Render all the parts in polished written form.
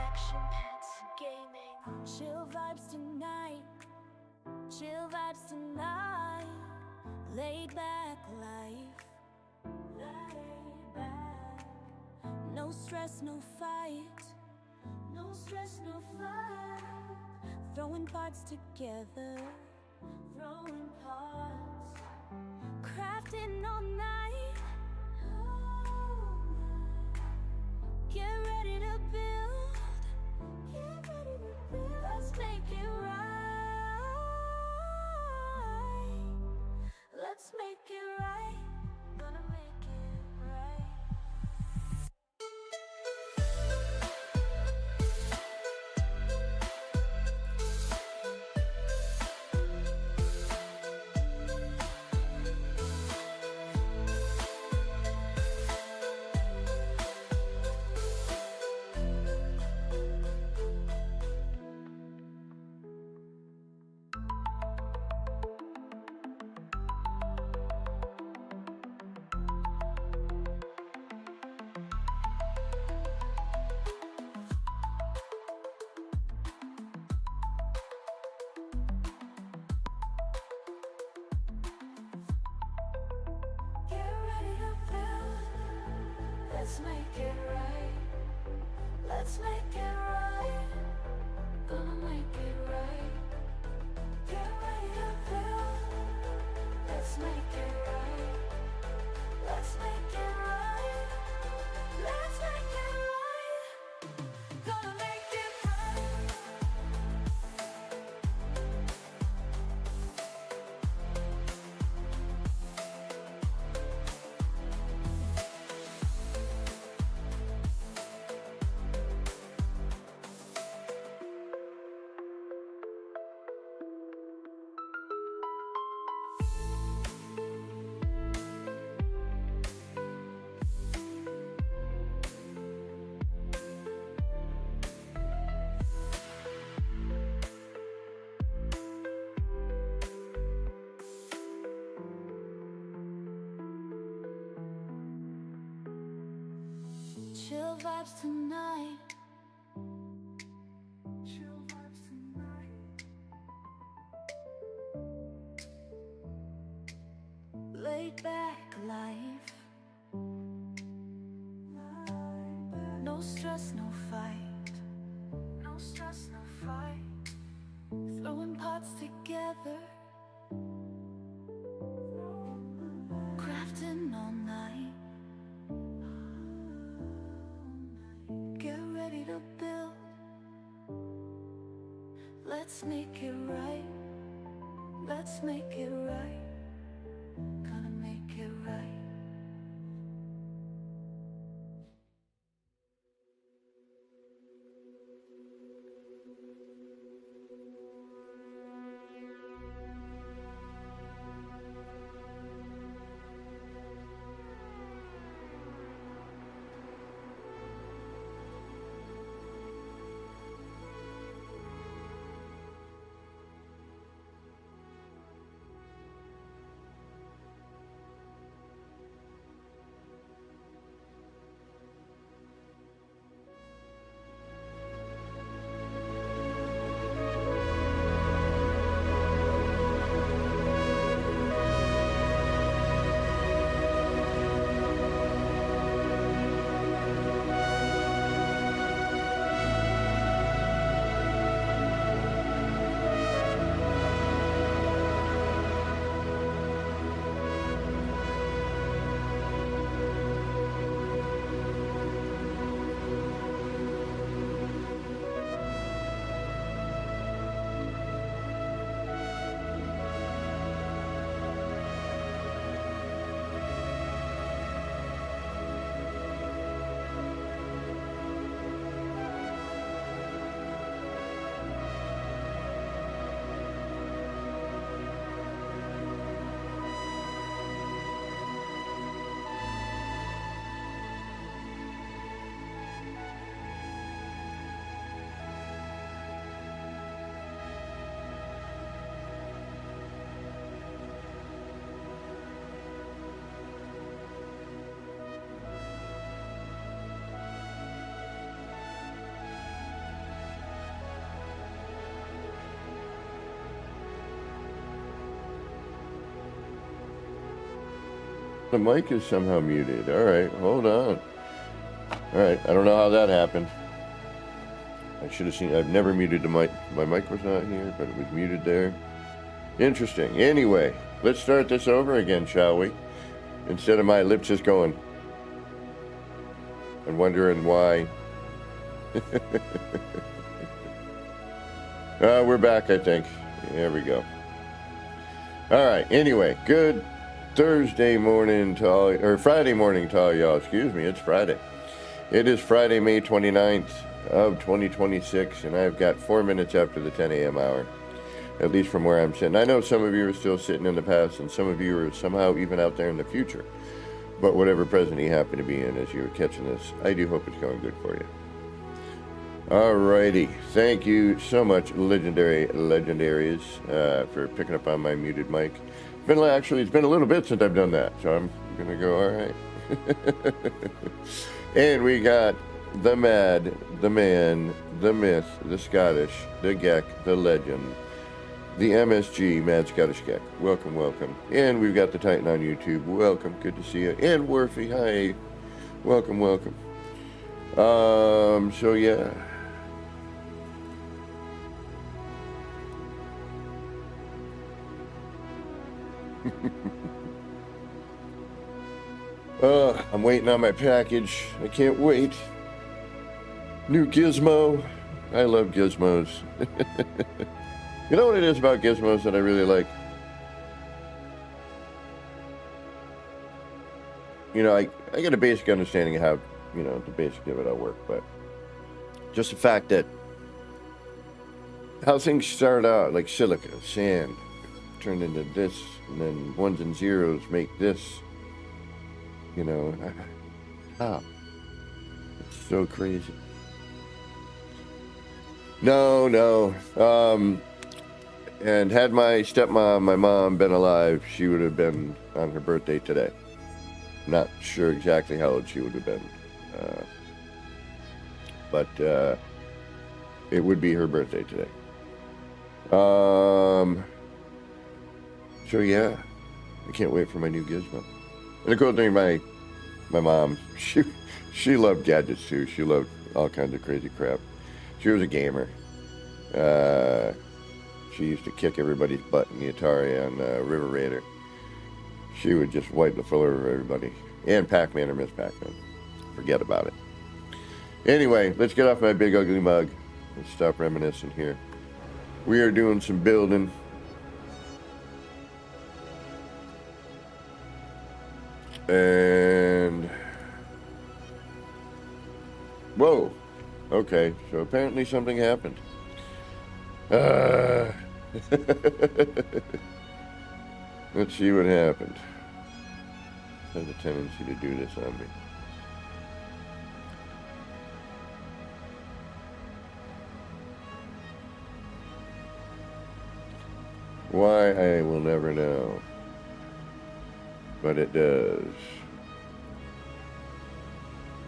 action pets, gaming. Chill vibes tonight, chill vibes tonight. Laid back life, laid back. No stress, no fight, no stress, no fight. Throwing parts together, throwing parts. Crafting all night, get ready to build, get ready to build. Let's make it right, let's make it right, gonna make it right. Let's make it right, let's make it right, gonna make it right. Get ready to build, let's make it right, let's make it right, let's make it right, gonna make it right. Chill vibes tonight, chill vibes tonight. Laid back life, no stress, no fight, no stress, no fight. Throwing parts together, crafting all night. Get ready to build, let's make it right, let's make it right, gonna make it right. The mic is somehow muted. All right, hold on. All right, I don't know how that happened. I should have seen. I've never muted the mic. My mic was not here, but it was muted there. Interesting. Anyway, let's start this over again, shall we? Instead of my lips just going and wondering why. We're back, I think. There we go. All right. Anyway, good Thursday morning to all, or Friday morning to all y'all. Excuse me. It's Friday. It is Friday, May 29th of 2026, and I've got 4 minutes after the 10 a.m. hour, at least from where I'm sitting. I know some of you are still sitting in the past, and some of you are somehow even out there in the future. But whatever present you happen to be in as you're catching this, I do hope it's going good for you. Alrighty, thank you so much, legendaries, for picking up on my muted mic. It's been a little bit since I've done that, so I'm gonna go all right. And we got the Mad, the Man, the Myth, the Scottish, the Geck, the Legend, the MSG, Mad Scottish Geck. Welcome, welcome. And we've got the Titan on YouTube. Welcome, good to see you. And Worfy, hi. Welcome, welcome. So yeah. I'm waiting on my package. I can't wait. New gizmo. I love gizmos. You know what it is about gizmos that I really like? You know, I get a basic understanding of how, you know, the basic of it all work, but just the fact that how things start out, like silica, sand, turn into this, and then ones and zeros make this. You know, it's so crazy. No. And had my stepmom, my mom, been alive, she would have been on her birthday today. Not sure exactly how old she would have been, but it would be her birthday today. So yeah, I can't wait for my new gizmo. And the cool thing, my mom, she loved gadgets too. She loved all kinds of crazy crap. She was a gamer. She used to kick everybody's butt in the Atari on River Raider. She would just wipe the floor of everybody. And Pac-Man or Miss Pac-Man. Forget about it. Anyway, let's get off my big ugly mug. Let's stop reminiscing here. We are doing some building. And whoa, okay, so apparently something happened. Let's see what happened. Has a tendency to do this on me. Why, I will never know. But it does.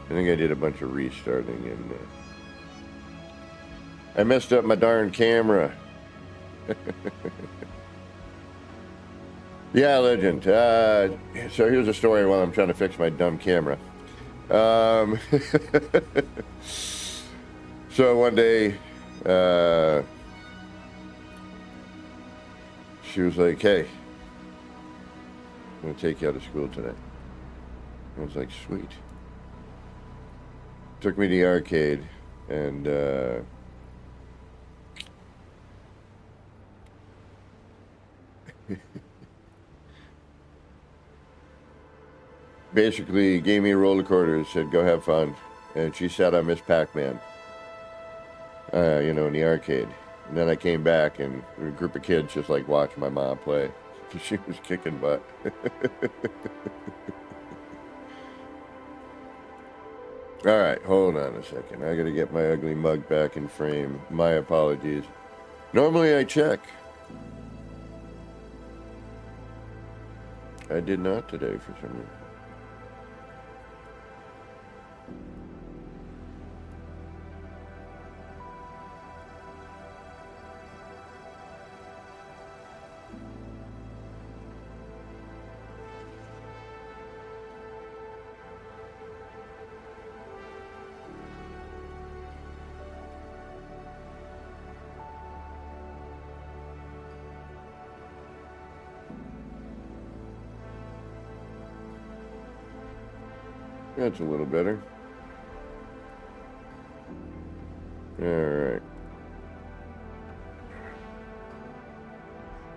I think I did a bunch of restarting and I messed up my darn camera. Yeah, Legend. So here's a story while I'm trying to fix my dumb camera. So one day, she was like, hey, I'm going to take you out of school today. I was like, sweet. Took me to the arcade, and basically gave me a roll of quarters, said, go have fun. And she sat on Miss Pac-Man, you know, in the arcade. And then I came back, and a group of kids just like watched my mom play. She was kicking butt. All right, hold on a second. I got to get my ugly mug back in frame. My apologies. Normally I check. I did not today for some reason. That's a little better. Alright.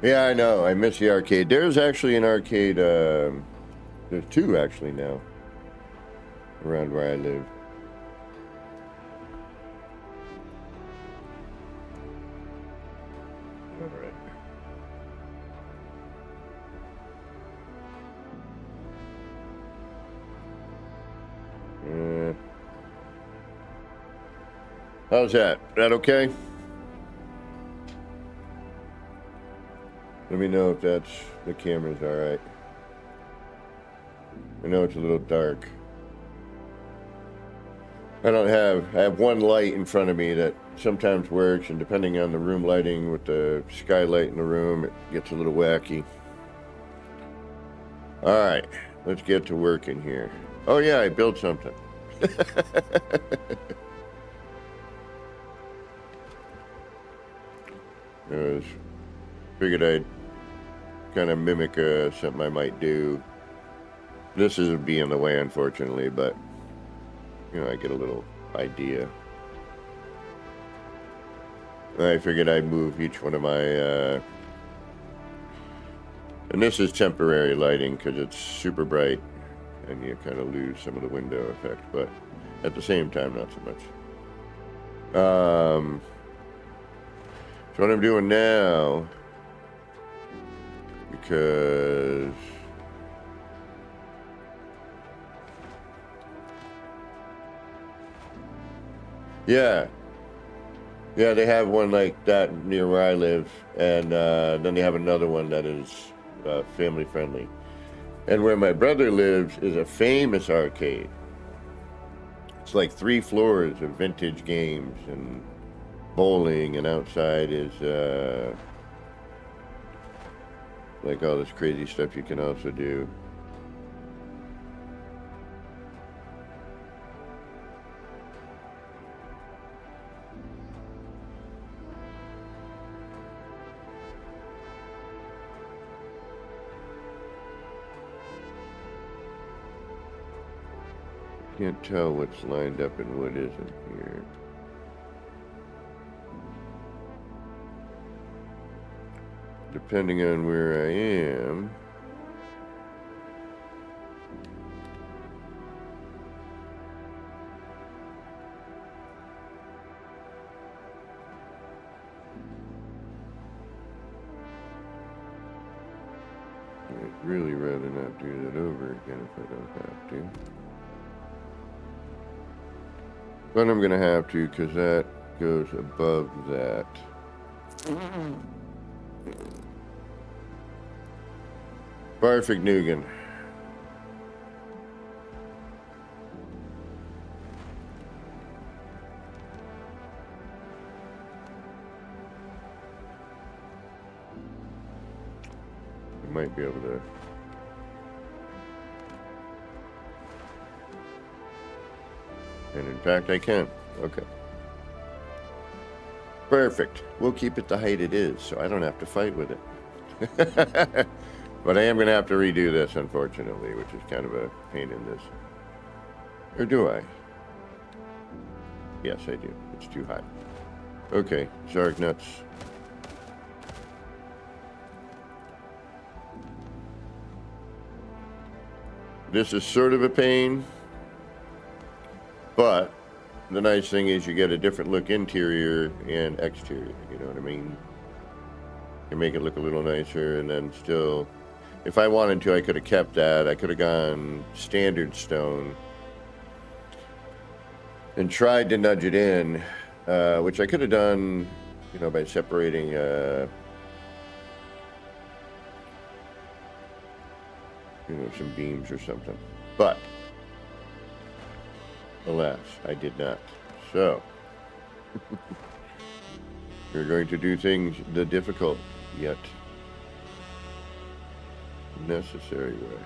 Yeah, I know. I miss the arcade. There's actually an arcade. There's two actually now around where I live. Alright. How's that? That okay? Let me know if the camera's alright. I know it's a little dark. I have one light in front of me that sometimes works, and depending on the room lighting with the skylight in the room, it gets a little wacky. Alright, let's get to work in here. Oh yeah, I built something. I figured I'd kind of mimic something I might do. This is be in the way, unfortunately, but you know, I get a little idea. I figured I'd move each one of my and this is temporary lighting because it's super bright and you kind of lose some of the window effect, but at the same time not so much. So what I'm doing now, because yeah, they have one like that near where I live, and then they have another one that is family friendly. And where my brother lives is a famous arcade. It's like 3 floors of vintage games and bowling, and outside is like all this crazy stuff you can also do. Can't tell what's lined up and what isn't here. Depending on where I am. I'd really rather not do that over again if I don't have to. But I'm gonna have to, because that goes above that. Barfignugan. I might be able to. And in fact, I can. Okay. Perfect. We'll keep it the height it is, so I don't have to fight with it. But I am going to have to redo this, unfortunately, which is kind of a pain in this. Or do I? Yes, I do. It's too high. Okay, Zarg nuts. This is sort of a pain, but the nice thing is you get a different look interior and exterior, you know what I mean? You make it look a little nicer, and then still, if I wanted to, I could have kept that. I could have gone standard stone and tried to nudge it in, which I could have done, you know, by separating, you know, some beams or something. But alas, I did not. So we're going to do things the difficult yet necessary way.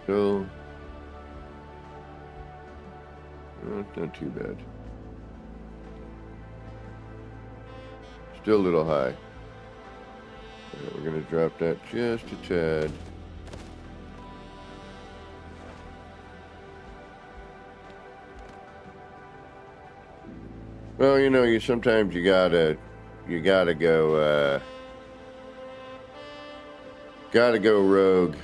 Still, not too bad. Still a little high. Right, we're going to drop that just a tad. Well, you know, sometimes you gotta go rogue.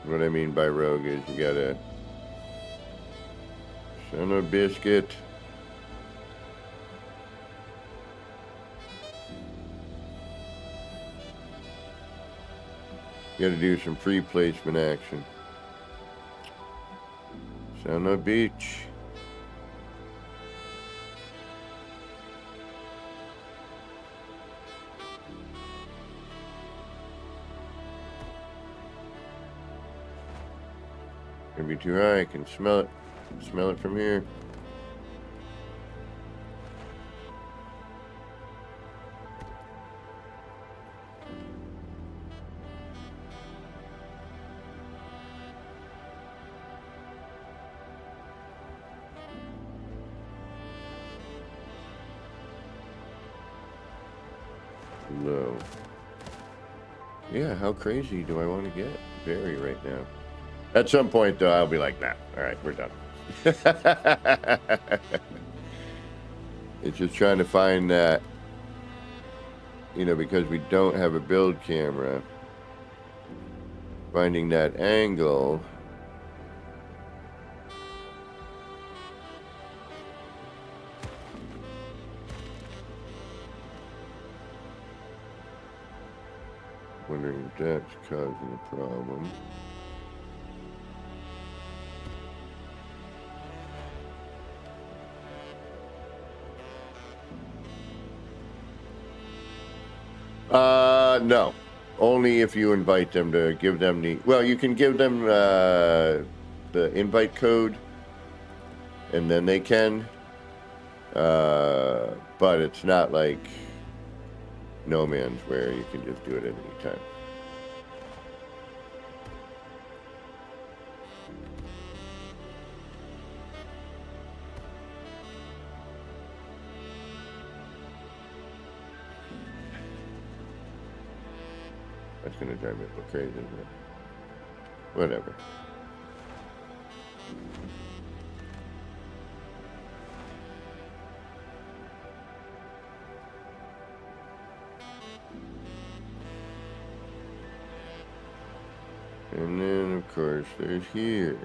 What I mean by rogue is you gotta son of a biscuit. You gotta do some free placement action. Son of a beach. Gonna be too high. I can smell it. Smell it from here. Low. Yeah, how crazy do I want to get? Very right now. At some point, though, I'll be like, nah, all right, we're done. It's just trying to find that, you know, because we don't have a build camera, finding that angle. Wondering if that's causing a problem. No. Only if you invite them to give them the... Well, you can give them the invite code, and then they can. But it's not like No Man's where you can just do it at any time. That's gonna drive me a little crazy, isn't it? Whatever. And then, of course, there's here.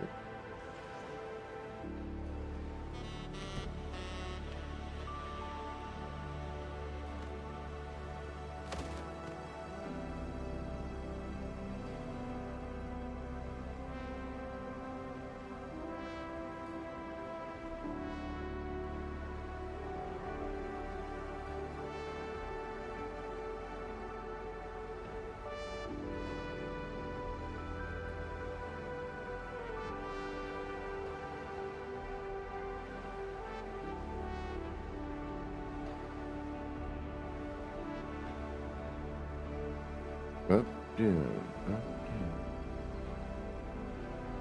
Up, down, up, down.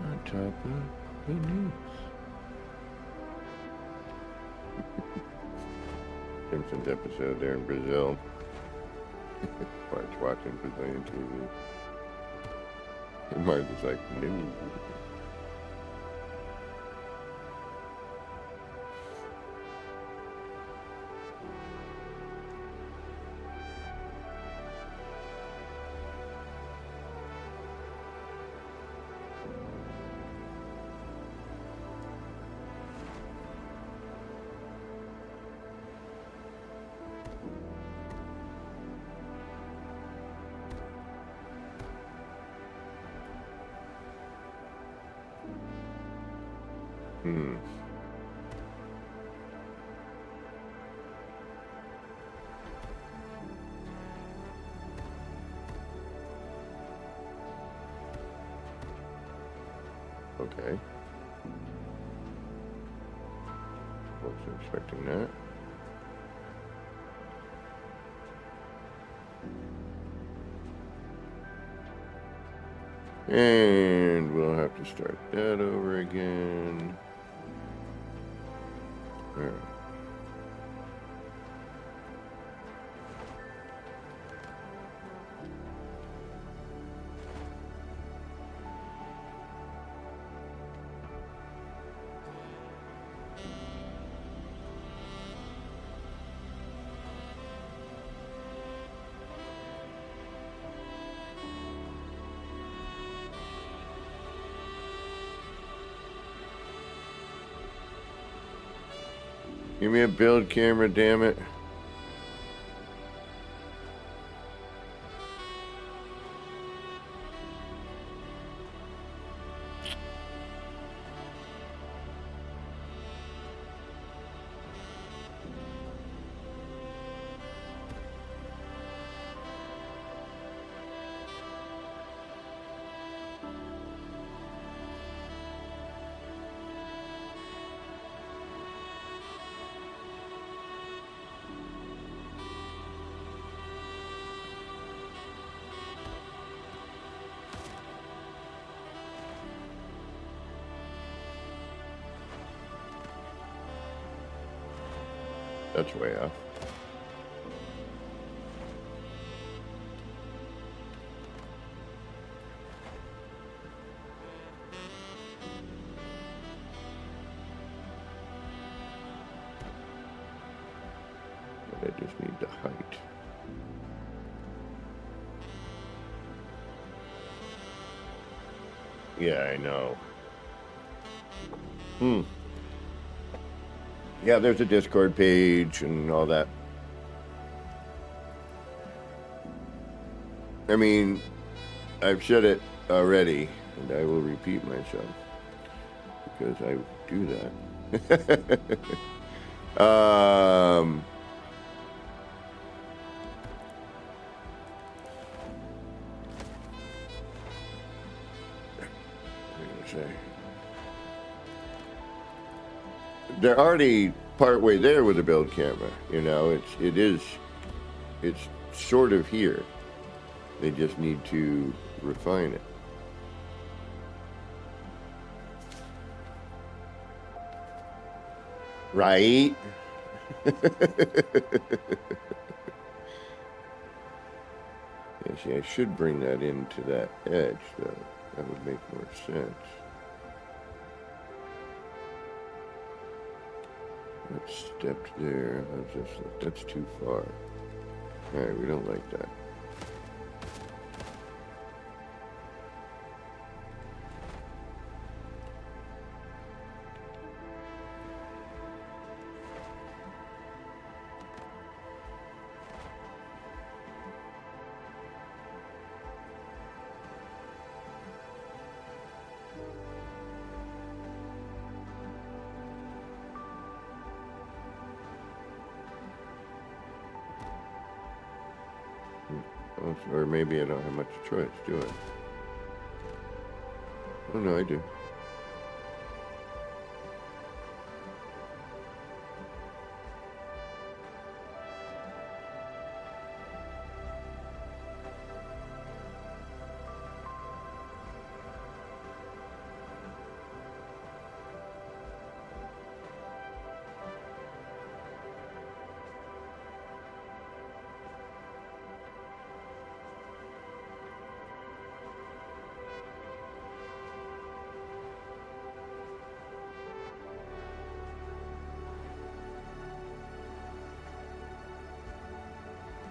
On top of the news. Simpsons episode there in Brazil. Bart's watching Brazilian TV. And Martha's like, no. Okay. Wasn't expecting that. And we'll have to start that over again. All right. Give me a build camera, damn it. That's way off. But I just need the height. Yeah, I know. Yeah, there's a Discord page and all that. I mean, I've said it already, and I will repeat myself, because I do that. What am I gonna say? They're already partway there with the build camera. You know, it's sort of here. They just need to refine it. Right? See, I should bring that into that edge, though. That would make more sense. That stepped there. That's too far. Alright, we don't like that. Or maybe I don't have much choice, do I? Oh, no, I do.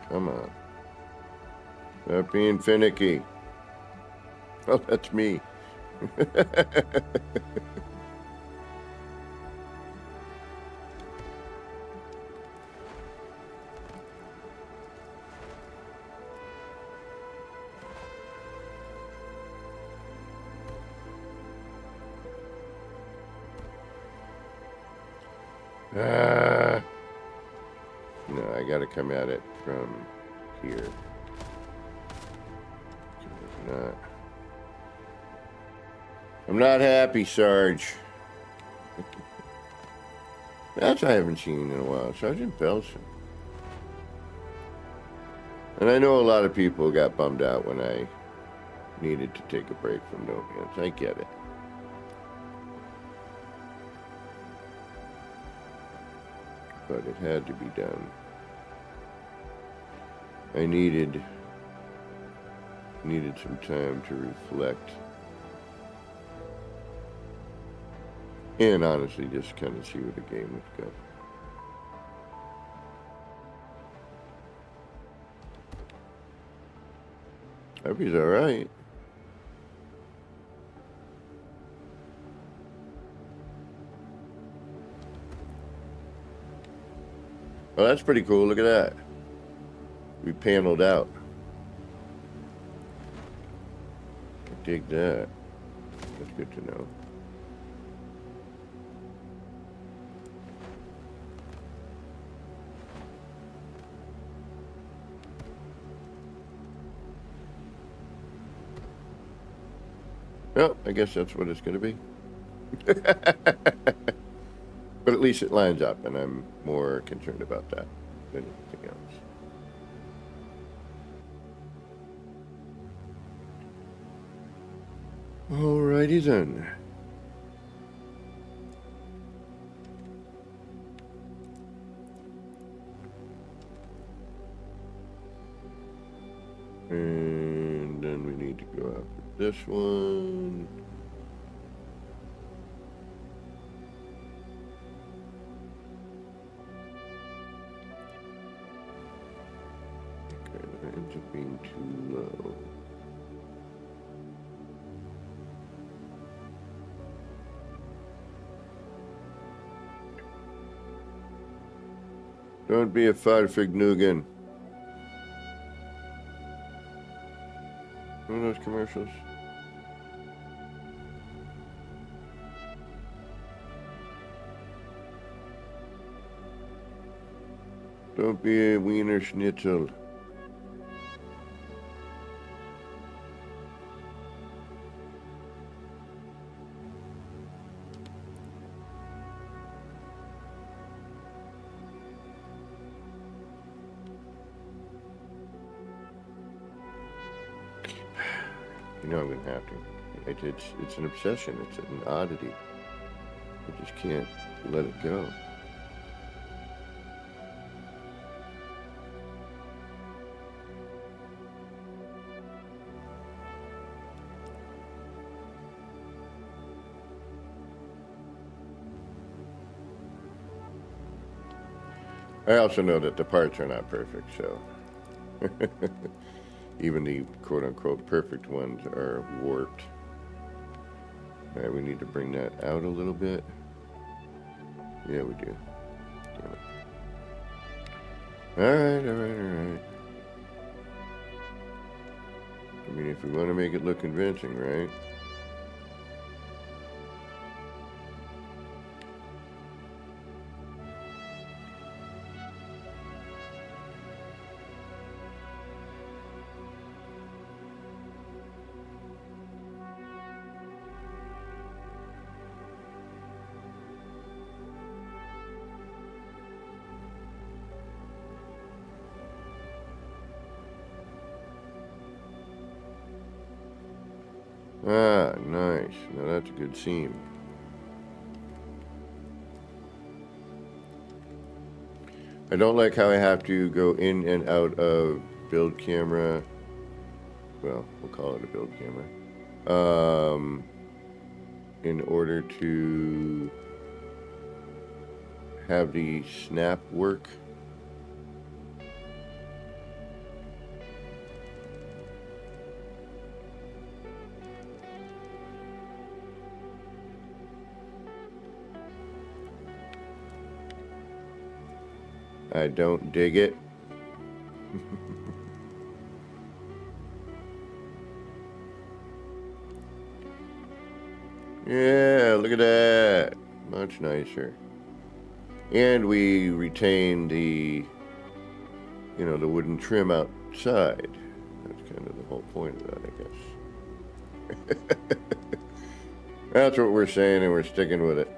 Come on. Stop being finicky. Oh, that's me. No, I gotta come at it from here. I'm not happy, Sarge. That's I haven't seen in a while. Sergeant Belson. And I know a lot of people got bummed out when I needed to take a break from no hands. I get it. But it had to be done. I needed some time to reflect. And honestly, just kind of see where the game would go. Hope he's alright. Well, that's pretty cool. Look at that. We paneled out. I dig that. That's good to know. Well, I guess that's what it's going to be. But at least it lines up, and I'm more concerned about that than anything else. Alrighty then. And then we need to go after this one. Okay, that ends up being too low. Don't be a Farfignugan. One of those commercials. Don't be a Wiener Schnitzel. You know I'm gonna have to. It's an obsession. It's an oddity. I just can't let it go. I also know that the parts are not perfect, so even the quote-unquote perfect ones are warped. All right, we need to bring that out a little bit. Yeah, we do. All right. I mean, if we want to make it look convincing, right? Ah, nice. Now that's a good seam. I don't like how I have to go in and out of build camera. Well, we'll call it a build camera. In order to have the snap work. I don't dig it. Yeah, look at that. Much nicer. And we retain the, the wooden trim outside. That's kind of the whole point of that, I guess. That's what we're saying, and we're sticking with it.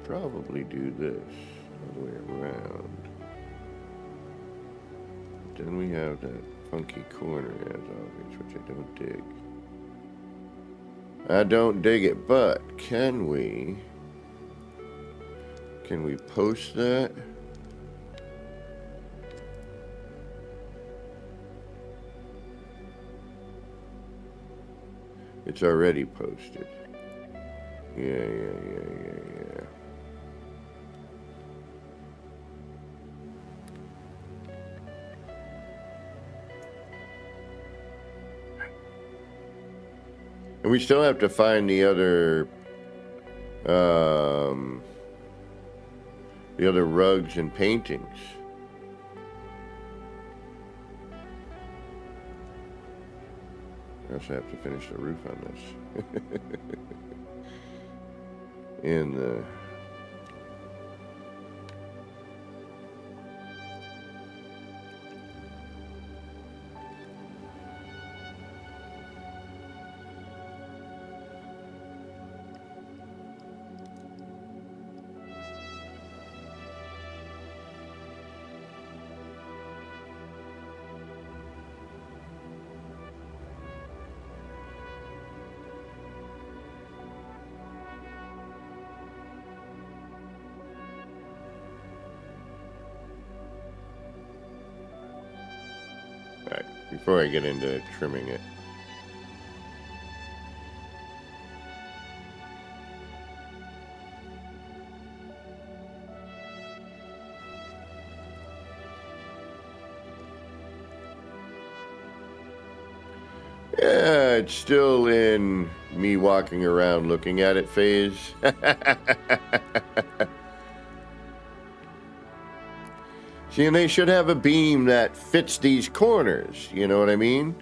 Probably do this all the way around. then we have that funky corner as always, which I don't dig. I don't dig it, but can we post that? It's already posted. Yeah. And we still have to find the other rugs and paintings. I also have to finish the roof on this. And all right, before I get into trimming it. Yeah, it's still in me walking around looking at it phase. See, and they should have a beam that fits these corners, you know what I mean?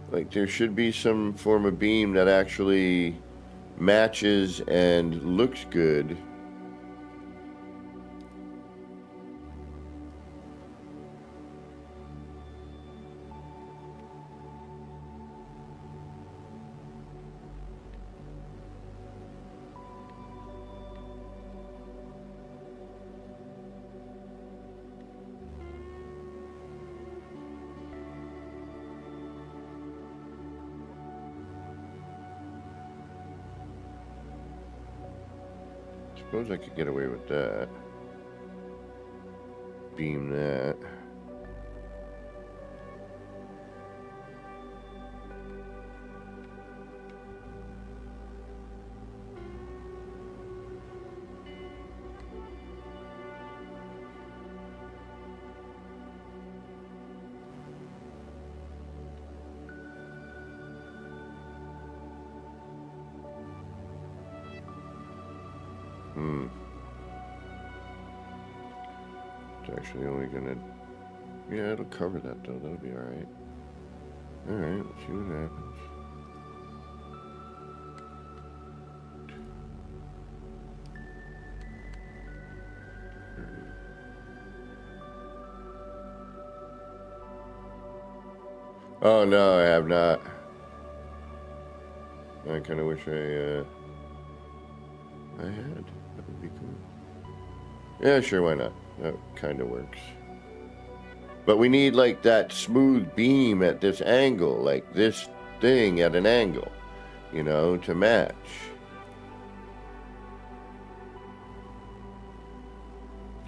Like there should be some form of beam that actually matches and looks good. Suppose I could get away with that. Beam that. It's actually only gonna... Yeah, it'll cover that though. That'll be alright. Alright, let's see what happens. Oh no, I have not. I kind of wish I had. That would be cool. Yeah, sure, why not? That kind of works. But we need like that smooth beam at this angle, like this thing at an angle, you know, to match.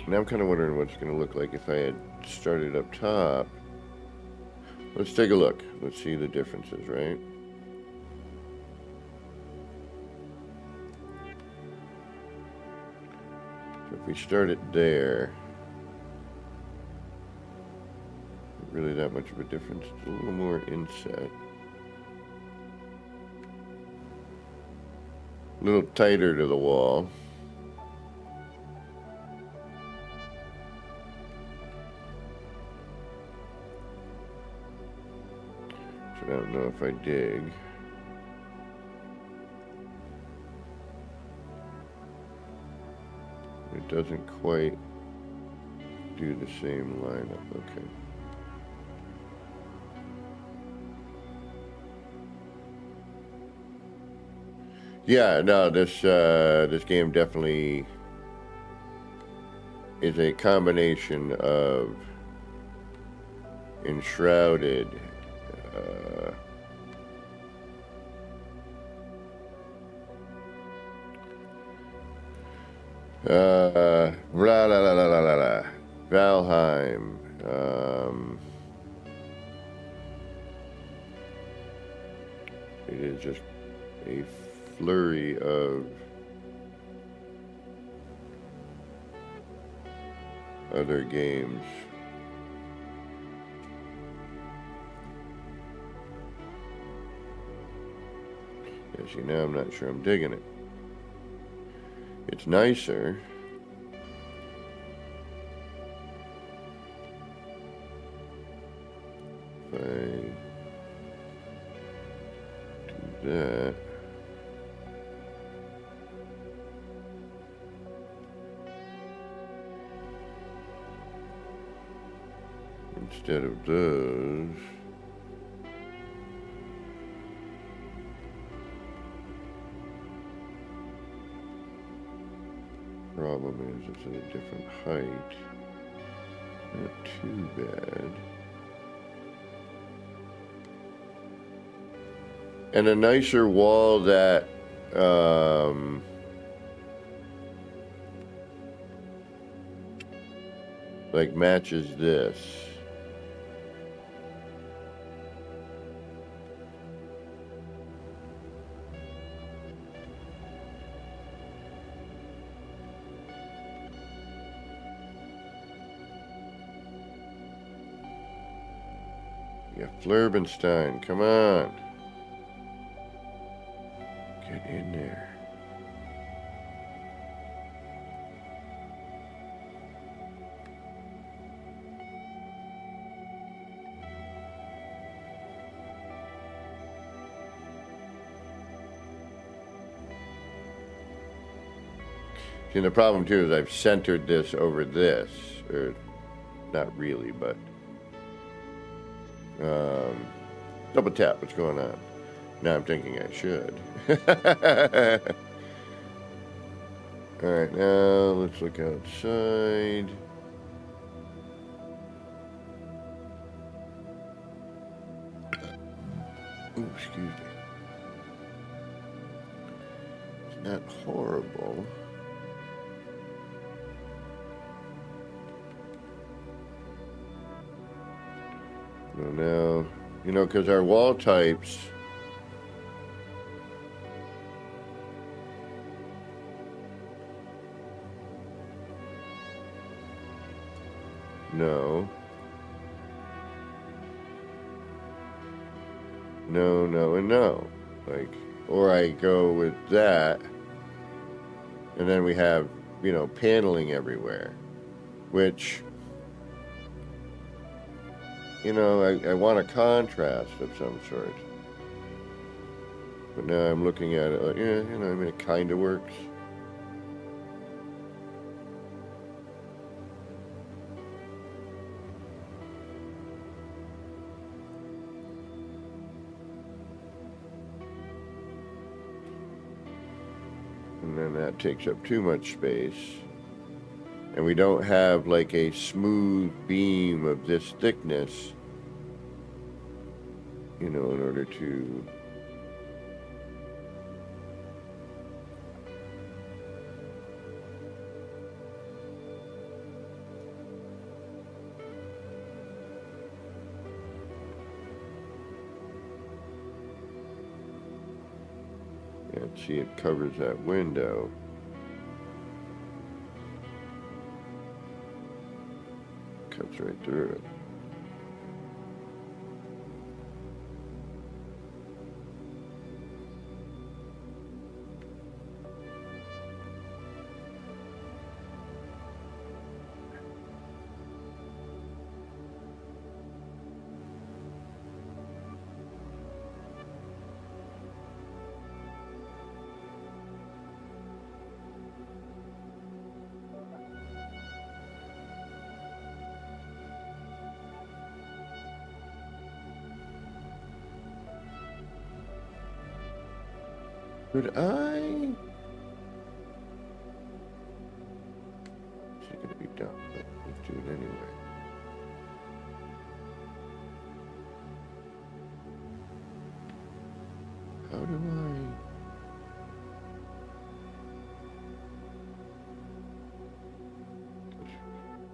Now I'm kind of wondering what it's going to look like if I had started up top. Let's take a look. Let's see the differences, right? So if we start it there, not really that much of a difference. It's a little more inset. A little tighter to the wall. I don't know if I dig. It doesn't quite do the same lineup. Okay. Yeah, no, this game definitely is a combination of enshrouded. La la la la la la la. Valheim. It is just a flurry of other games. Yeah, see, now I'm not sure I'm digging it. It's nicer. If I do that. Instead of those. Problem is it's at a different height. Not too bad. And a nicer wall that like matches this. Yeah, Flurbenstein, come on. Get in there. See, the problem too is I've centered this over this, or not really, but double tap. What's going on? Now I'm thinking I should. All right, now let's look outside. Ooh, excuse me. It's not horrible. Now, you know, because our wall types no, and no. Like, or I go with that, and then we have, you know, paneling everywhere, which, you know, I want a contrast of some sort. But now I'm looking at it like, yeah, you know, I mean, it kind of works. And then that takes up too much space. And we don't have like a smooth beam of this thickness, you know, in order to see, it covers that window. Cuts right through it. Could I? It's gonna be dumb, but let's do it anyway. do I?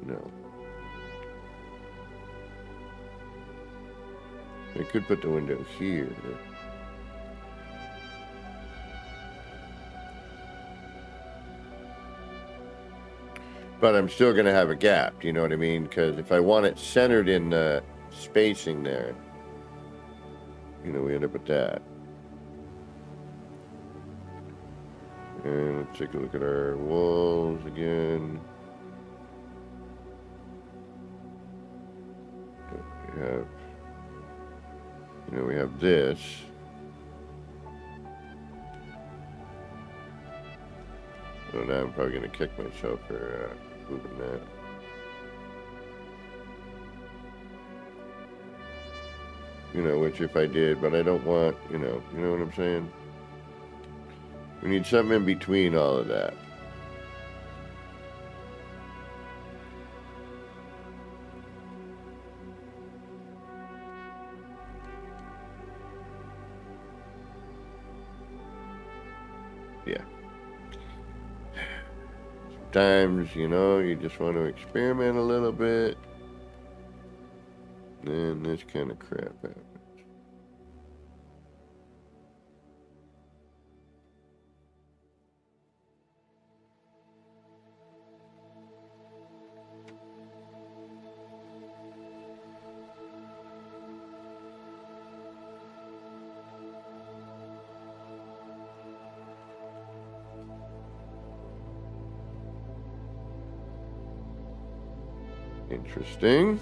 No. I could put the window here. But I'm still going to have a gap, do you know what I mean? Because if I want it centered in the spacing there, you know, we end up with that. And let's take a look at our walls again. We have, you know, we have this. So now I'm probably going to kick myself for moving that. You know, which if I did, but I don't want, you know what I'm saying? We need something in between all of that. Yeah. Sometimes, you know, you just want to experiment a little bit. Then this kind of crap happens. Interesting.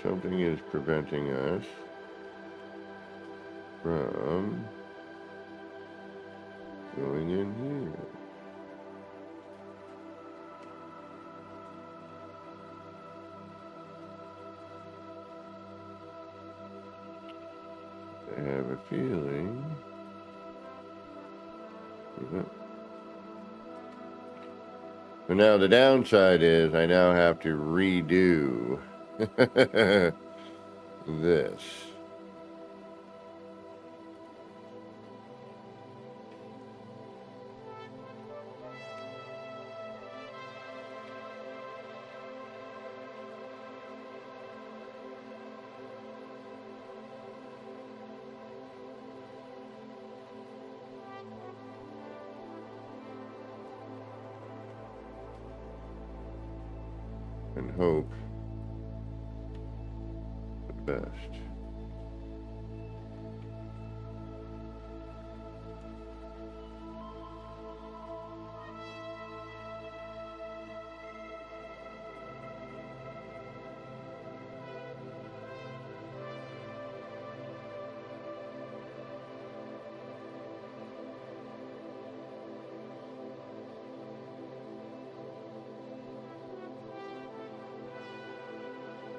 Something is preventing us from going in here. I have a feeling. Yeah. So now the downside is I now have to redo this. And hope for the best.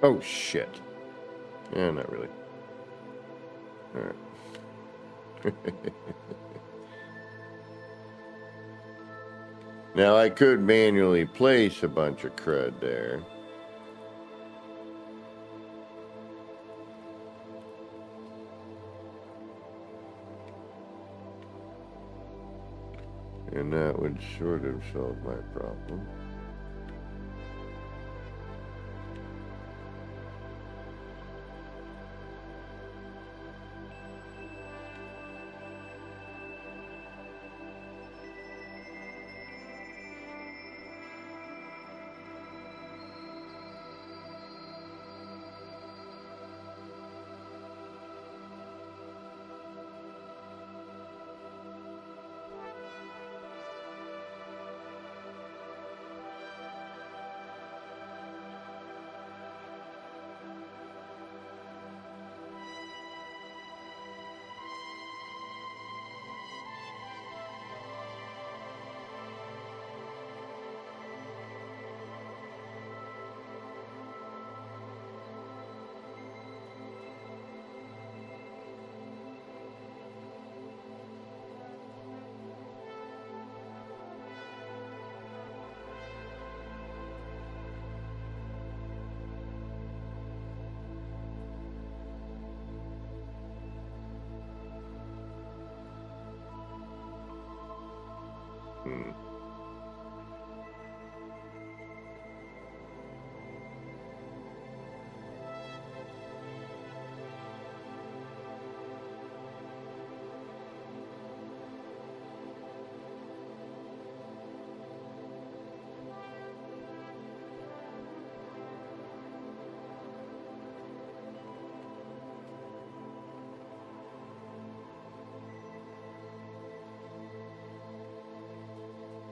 Oh, shit. Yeah, not really. All right. Now, I could manually place a bunch of crud there. And that would sort of solve my problem.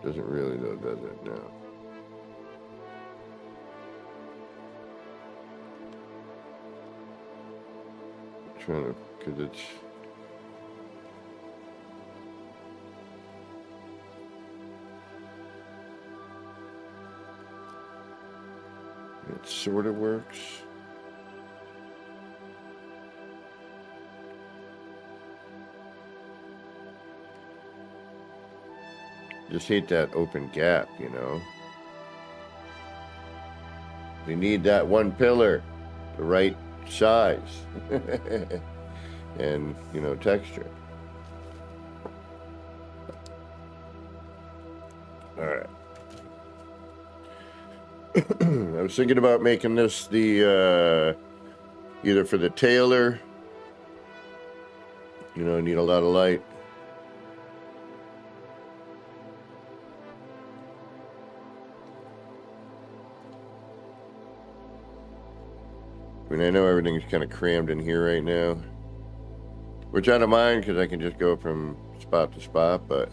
Doesn't really though, does it? No. I'm trying to, because it sort of works. Just hate that open gap, you know. We need that one pillar, the right size, and, you know, texture. All right. I was thinking about making this the, either for the tailor, you know, need a lot of light. I mean, I know everything's kind of crammed in here right now, which I don't mind because I can just go from spot to spot, but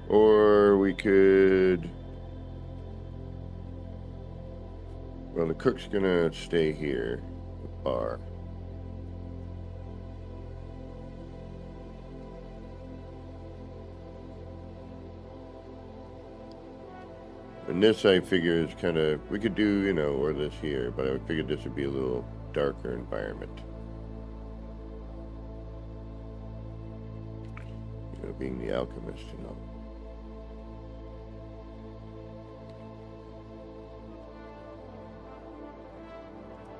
or we could, well, the cook's gonna stay here, the bar. And this I figure is kind of, we could do, you know, or this here, but I would figure this would be a little darker environment. You know, being the alchemist, you know.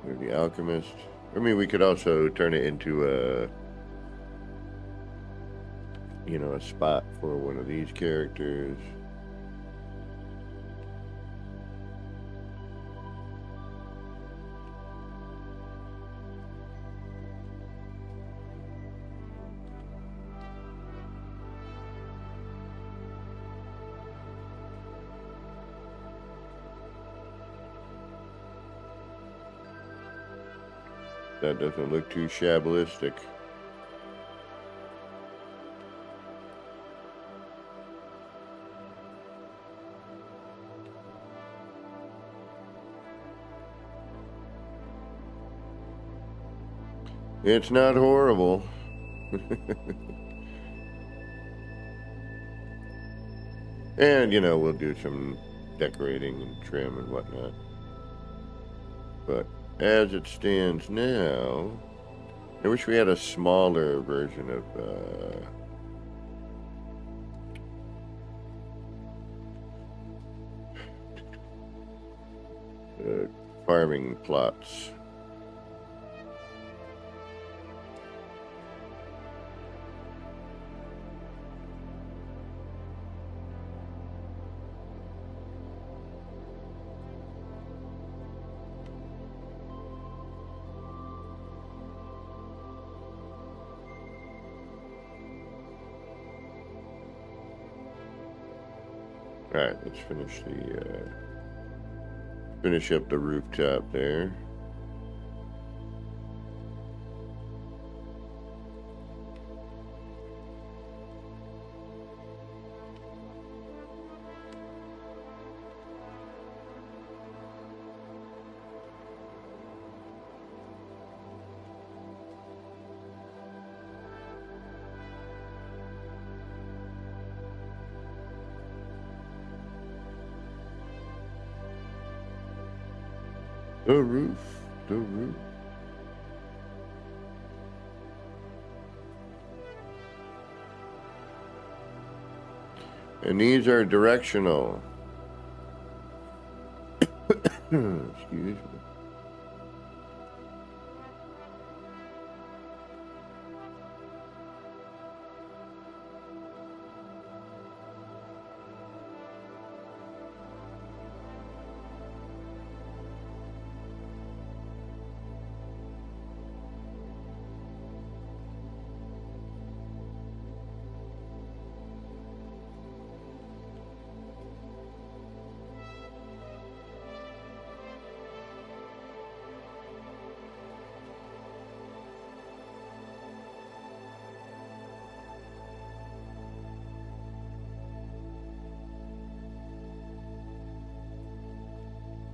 We're the alchemist. I mean, we could also turn it into a, you know, a spot for one of these characters. That doesn't look too shabalistic. It's not horrible. And, you know, we'll do some decorating and trim and whatnot. But as it stands now, I wish we had a smaller version of farming plots. All right, let's finish up the rooftop there. The roof. And these are directional. Excuse me.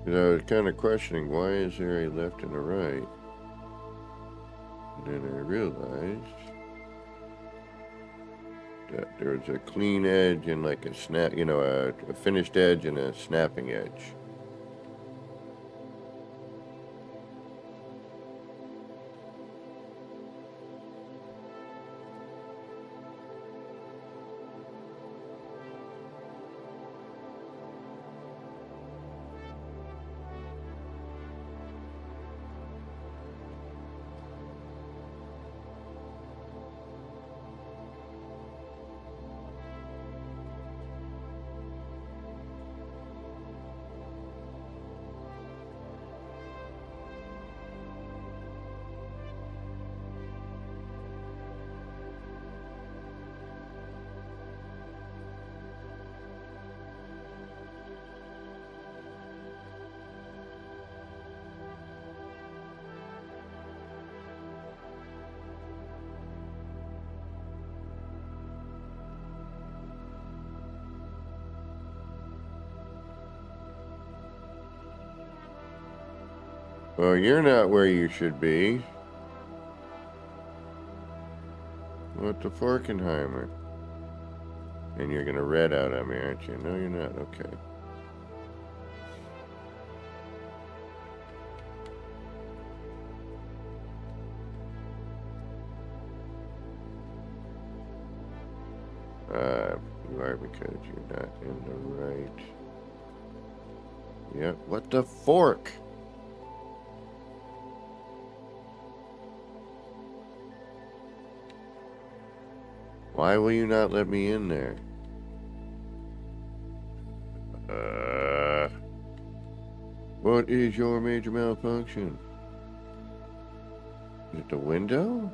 I was kind of questioning, why is there a left and a right? And then I realized that there's a clean edge and like a snap, a finished edge and a snapping edge. Well, you're not where you should be. What the Forkenheimer? And you're gonna red out on me, aren't you? No, you're not. Okay. You are, because you're not in the right. Yep. What the fork? Why will you not let me in there? What is your major malfunction? Is it the window?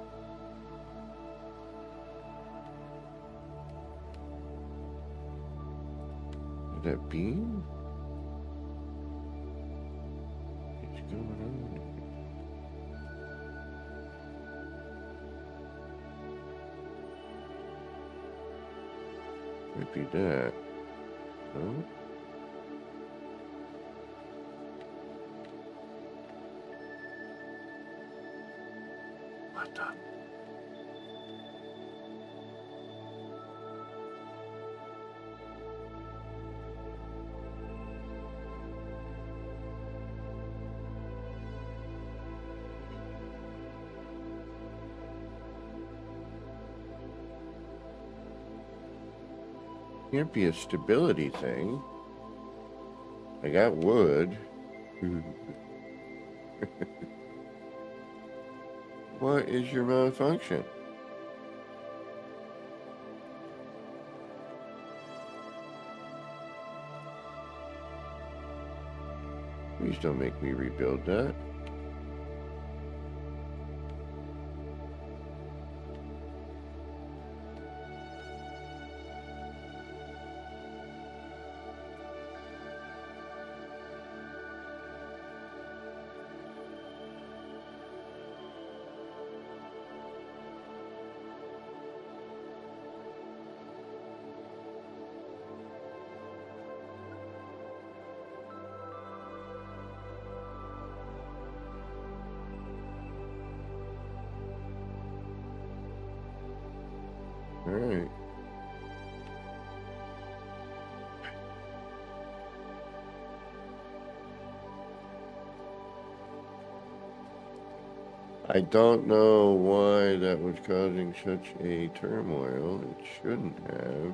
Is that beam? What's going on? Might be that. No? What the? Can't be a stability thing. I got wood. What is your malfunction? Please don't make me rebuild that. All right. I don't know why that was causing such a turmoil. It shouldn't have.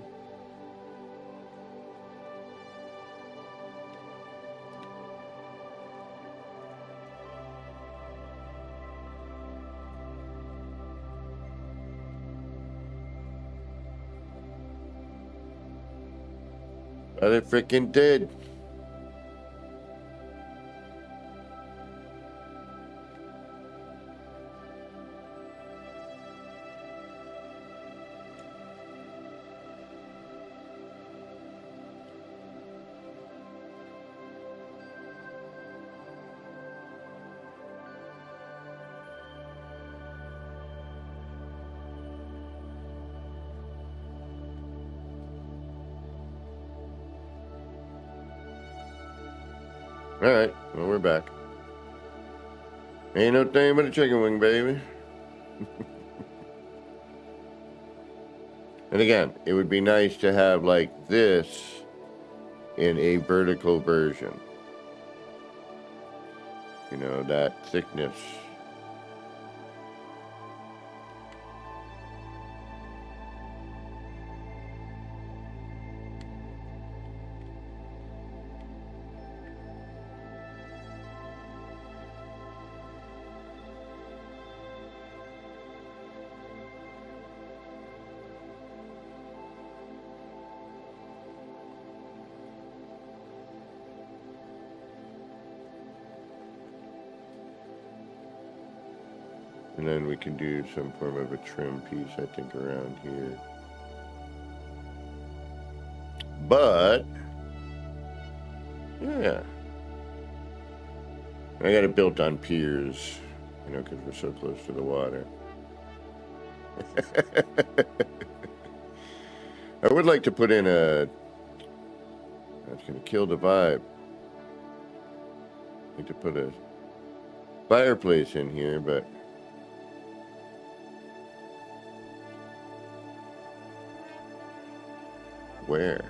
I freaking did. Alright, well, we're back. Ain't no thing but a chicken wing, baby. And again, it would be nice to have like this in a vertical version. You know, that thickness. And then we can do some form of a trim piece, I think, around here. But, yeah. I got it built on piers, you know, because we're so close to the water. I would like to put in a... That's going to kill the vibe. I need to put a fireplace in here, but... Where?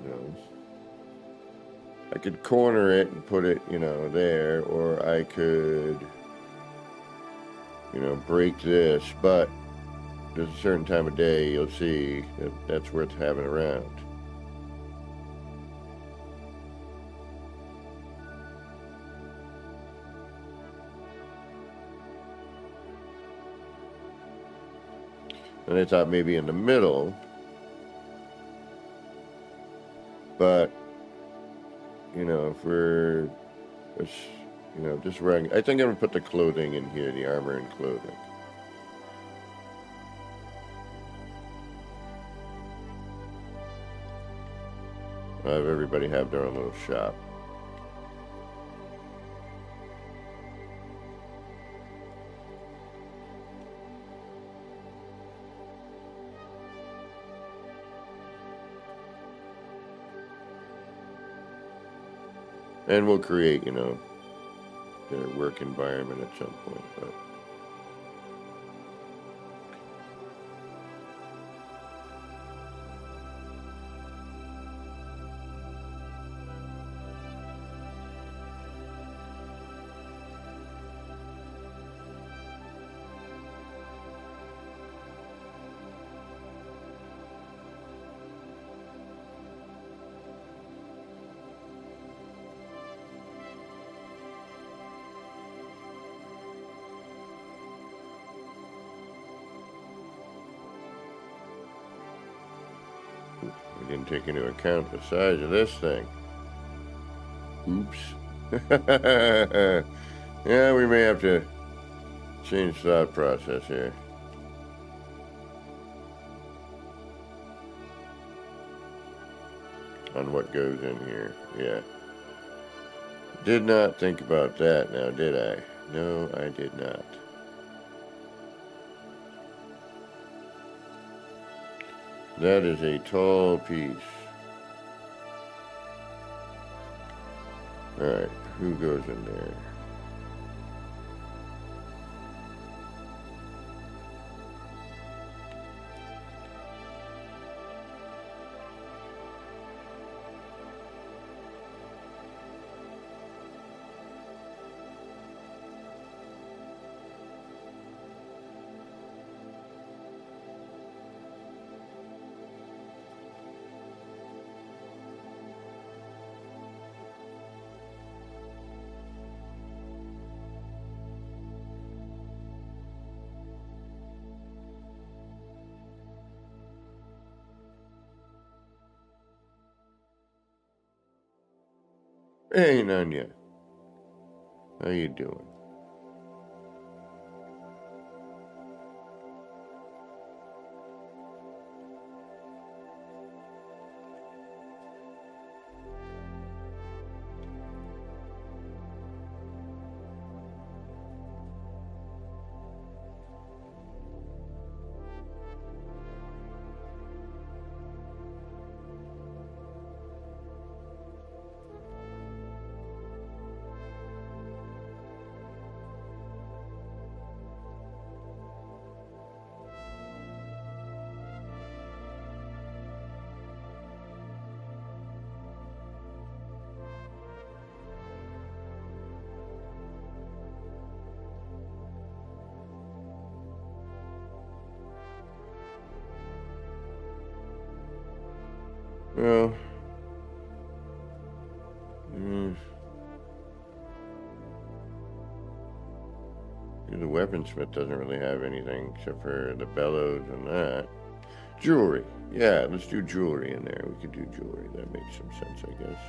No. I could corner it and put it, you know, there, or I could, you know, break this, but there's a certain time of day you'll see that that's worth having around. And I thought maybe in the middle, but, you know, if we're, you know, just wearing, I think I'm going to put the clothing in here, the armor and clothing. I'll have everybody have their own little shop. And we'll create, you know, their work environment at some point, but... We didn't take into account the size of this thing. Oops. Yeah, we may have to change thought process here. On what goes in here. Yeah. Did not think about that now, did I? No, I did not. That is a tall piece. Alright, who goes in there? Hey, Nanya. How you doing? Well, the weaponsmith doesn't really have anything except for the bellows and that. Jewelry. Yeah, let's do jewelry in there. We could do jewelry. That makes some sense, I guess.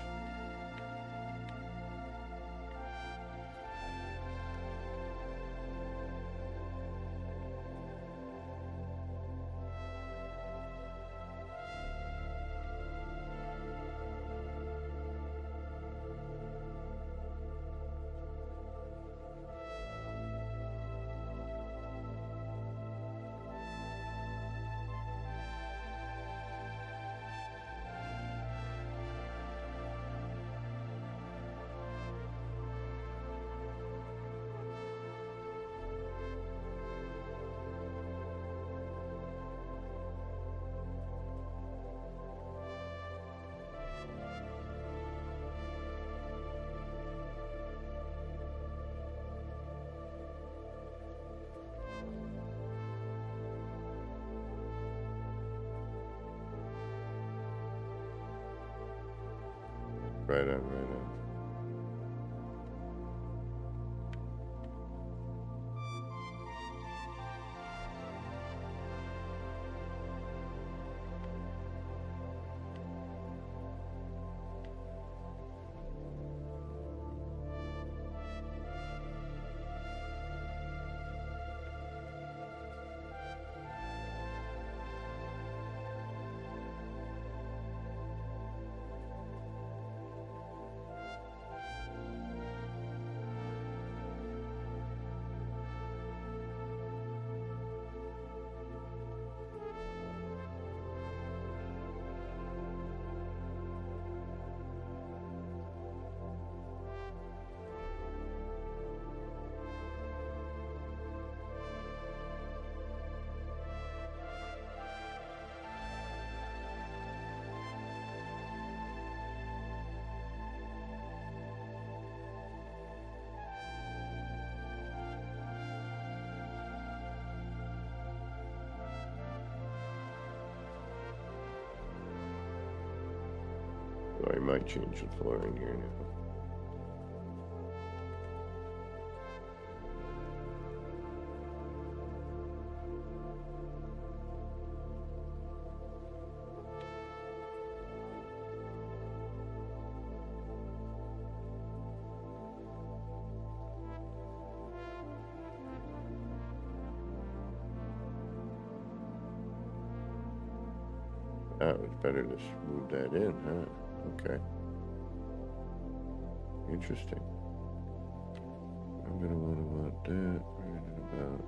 Right on, right on. So I might change the floor in here now. It was better to move that in, huh? Okay. Interesting. I'm gonna want that right about.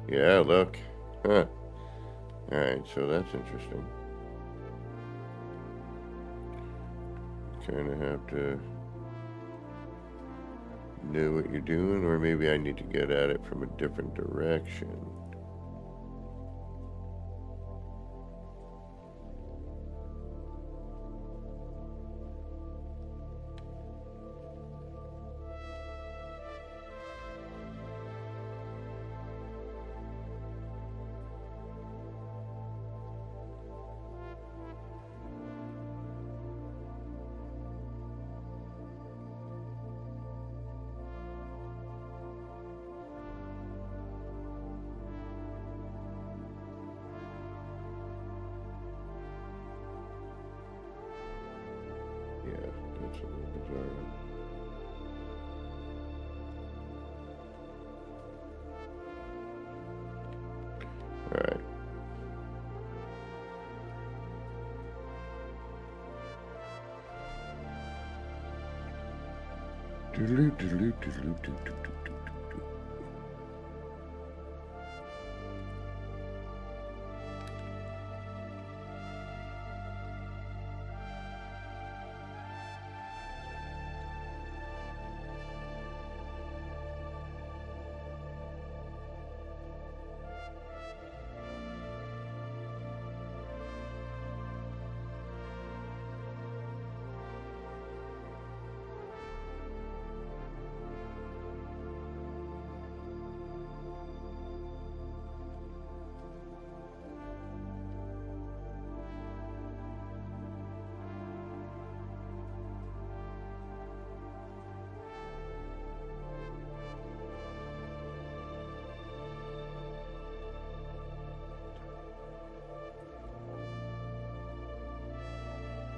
Yeah, look. Huh. Alright, so that's interesting. Kind of have to know what you're doing, or maybe I need to get at it from a different direction. Yeah, that's a little bizarre. Alright.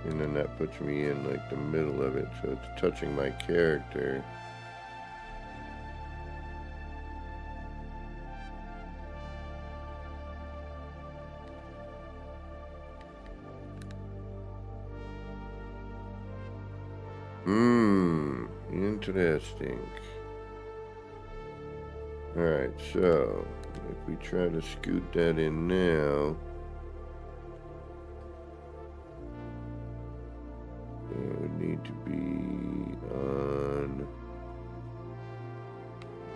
And then that puts me in like the middle of it, so it's touching my character. Interesting. Alright, so if we try to scoot that in now, it would need to be on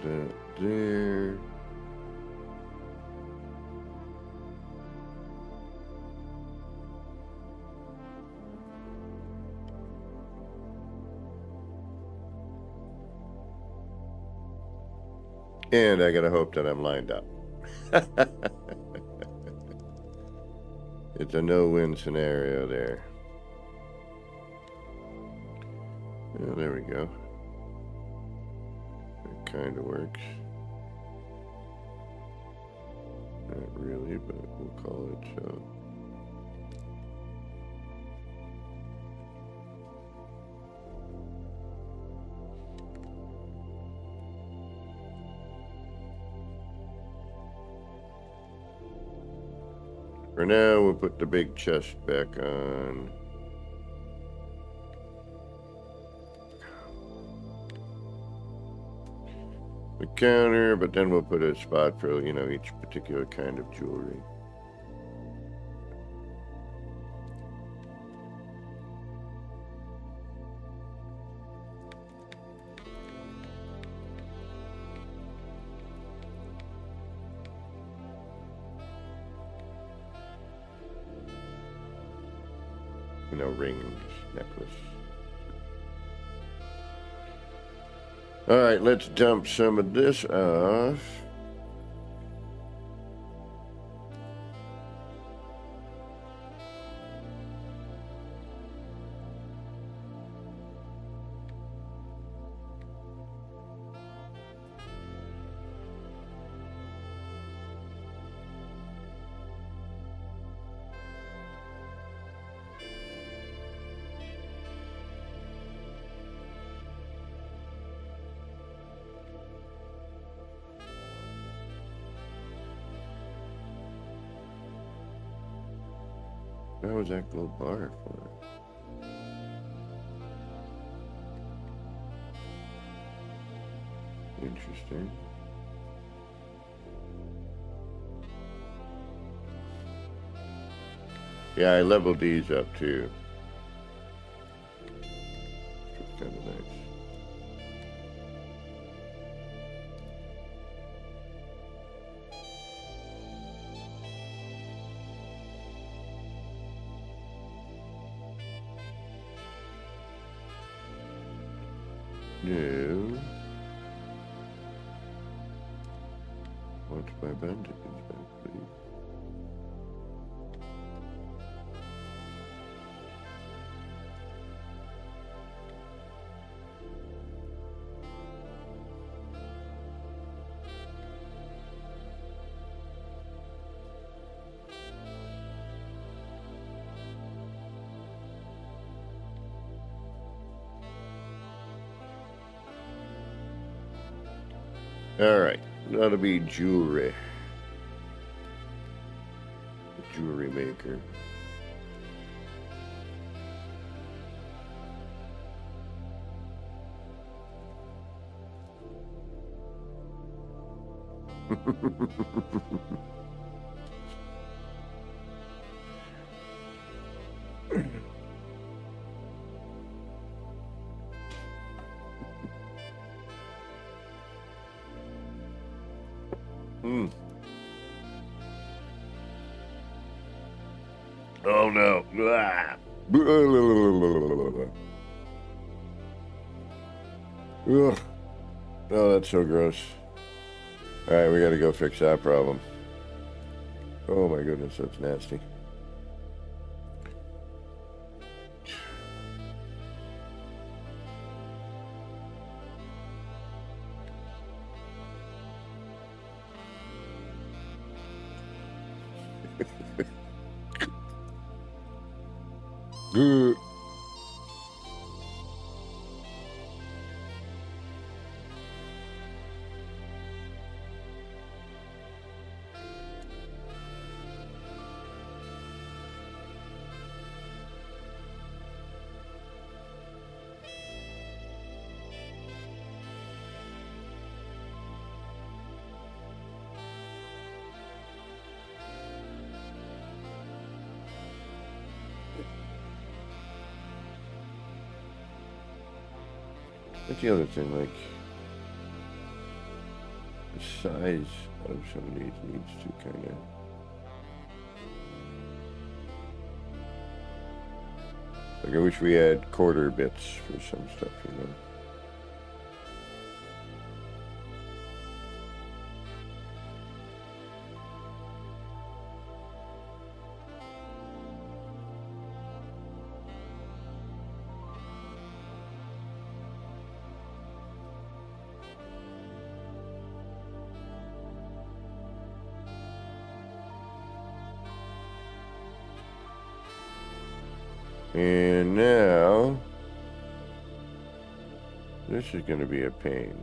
that there. And I gotta hope that I'm lined up. It's a no-win scenario there. Yeah, there we go. It kind of works. Not really, but we'll call it so. For now, we'll put the big chest back on. The counter, but then we'll put a spot for, you know, each particular kind of jewelry. You know, rings, necklace. All right, let's dump some of this off. What was that gold bar for? Interesting. Yeah, I leveled these up too. Which was kind of nice. No. What's my bandages back, please? All right, that'll be jewelry. Jewelry maker. Oh no. Ah. Ugh. Oh, that's so gross. Alright, we gotta go fix that problem. Oh my goodness, that's nasty. Good. That's the other thing, like, the size of some of these needs to kind of... Like, I wish we had quarter bits for some stuff, you know? And now, this is going to be a pain.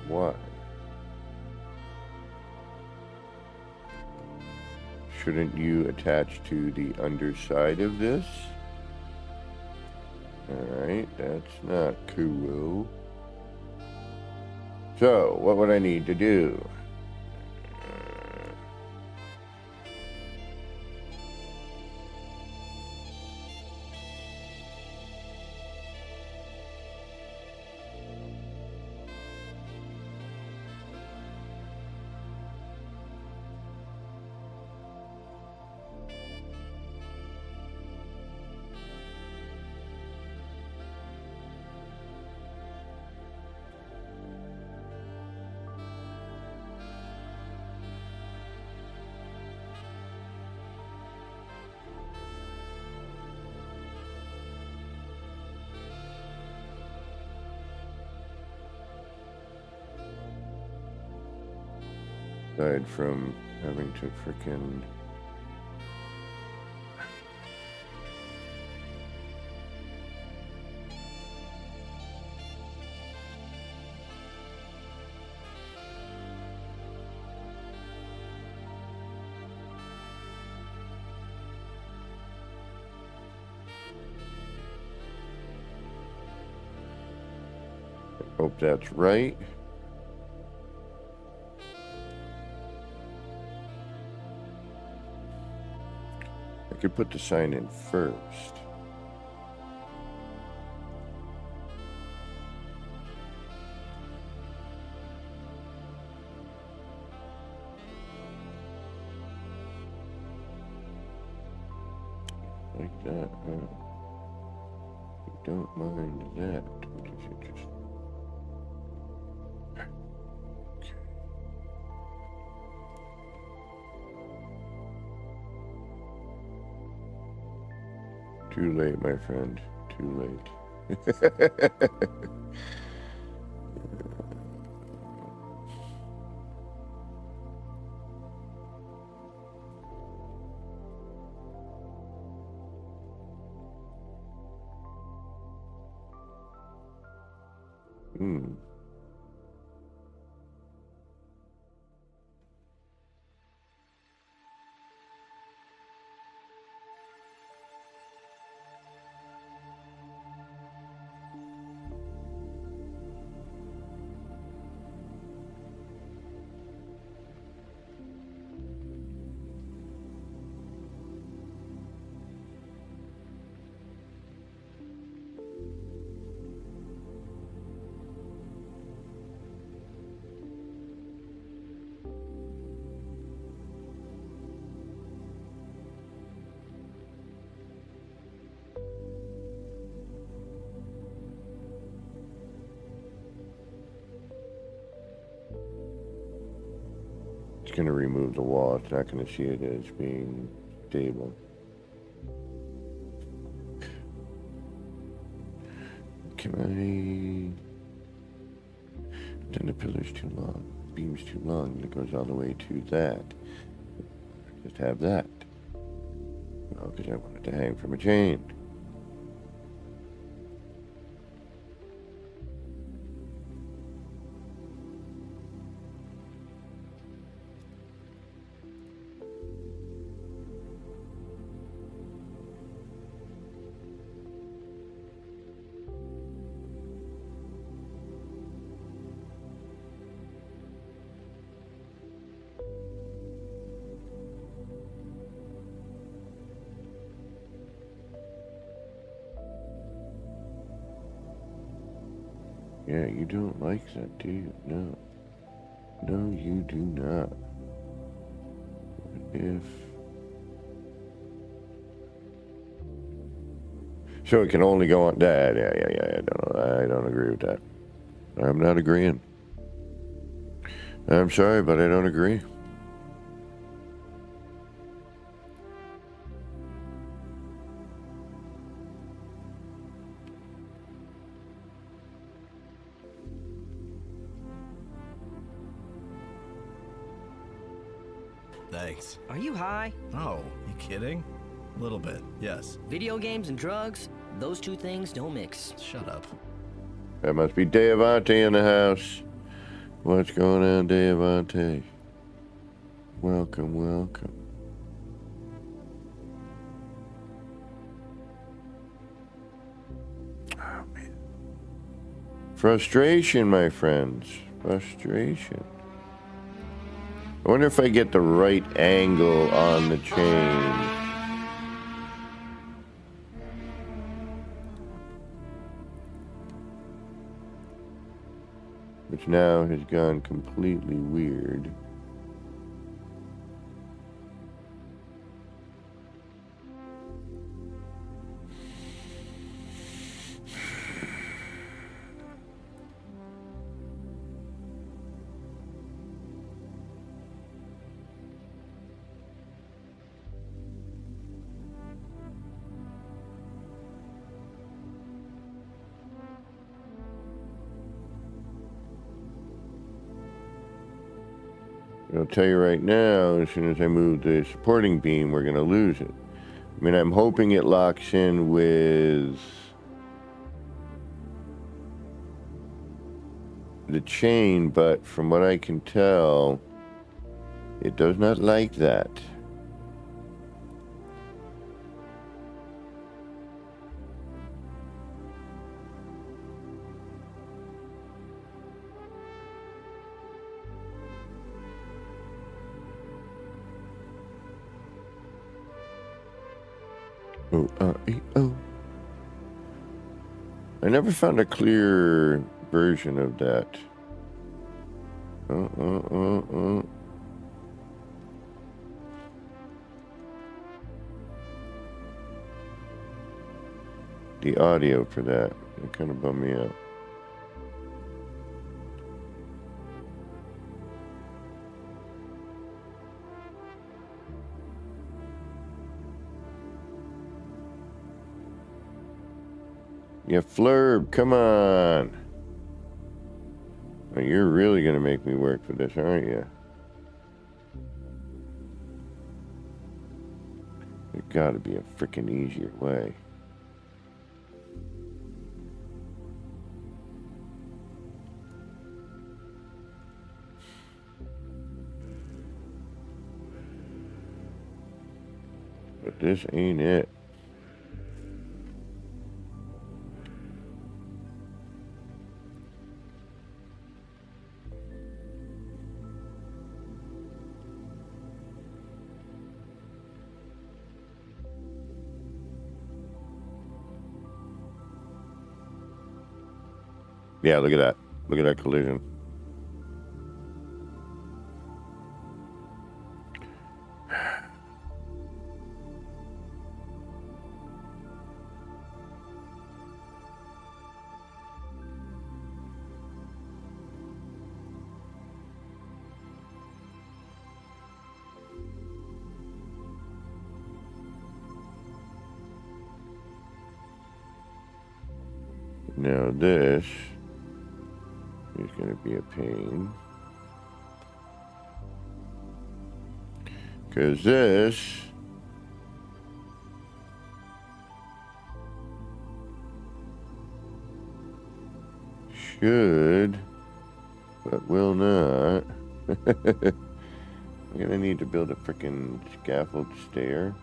Why? Shouldn't you attach to the underside of this? Alright, that's not cool. So, what would I need to do? Aside from having to frickin' hope that's right. I could put the sign in first. Like that, huh? You don't mind that, which is interesting. Too late, my friend. Too late. Hmm. It's going to remove the wall. It's not going to see it as being stable. Can I... Then the pillar's too long. Beam's too long. It goes all the way to that. Just have that. Well, because I want it to hang from a chain. Yeah, you don't like that, do you? No. No, you do not. What if... So it can only go on... Yeah, I don't agree with that. I'm not agreeing. I'm sorry, but I don't agree. Thanks. Are you high? Oh, you kidding? A little bit, yes. Video games and drugs? Those two things don't mix. Shut up. That must be Deavante in the house. What's going on, Deavante? Welcome, welcome. Oh, man. Frustration, my friends. Frustration. I wonder if I get the right angle on the chain. Which now has gone completely weird. I'll tell you right now, as soon as I move the supporting beam, we're going to lose it. I mean, I'm hoping it locks in with the chain, but from what I can tell, it does not like that. O-R-E-O. I never found a clear version of that. the audio for that. It kind of bummed me out. Yeah, Flurb, come on. Well, you're really going to make me work for this, aren't you? There's got to be a freaking easier way. But this ain't it. Yeah, look at that. Look at that collision. Now this is going to be a pain. Because this should, but will not. I'm going to need to build a freaking scaffold stair.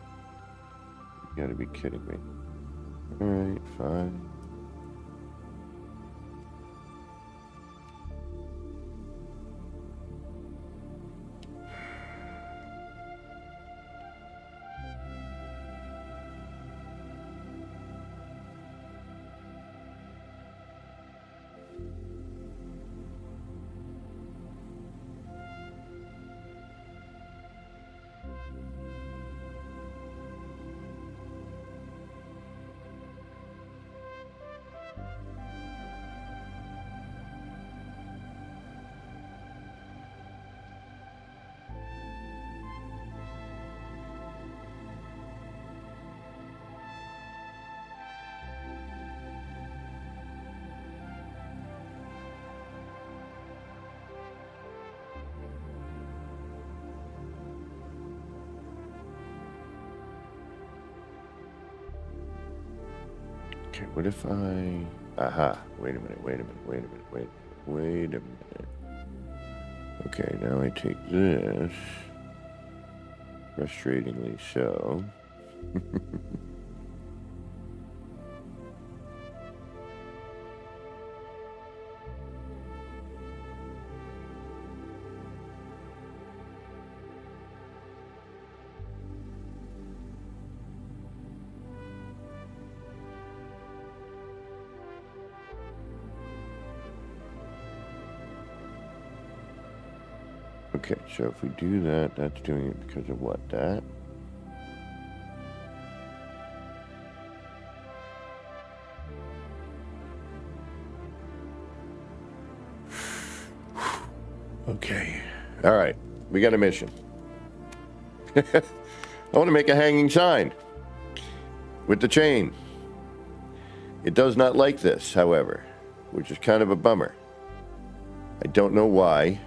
You gotta be kidding me. Alright, fine. Okay, what if I... Aha, wait a minute. Okay, now I take this. Frustratingly so. Okay, so if we do that, that's doing it because of what? That? Okay. All right, we got a mission. I want to make a hanging sign with the chain. It does not like this, however, which is kind of a bummer. I don't know why.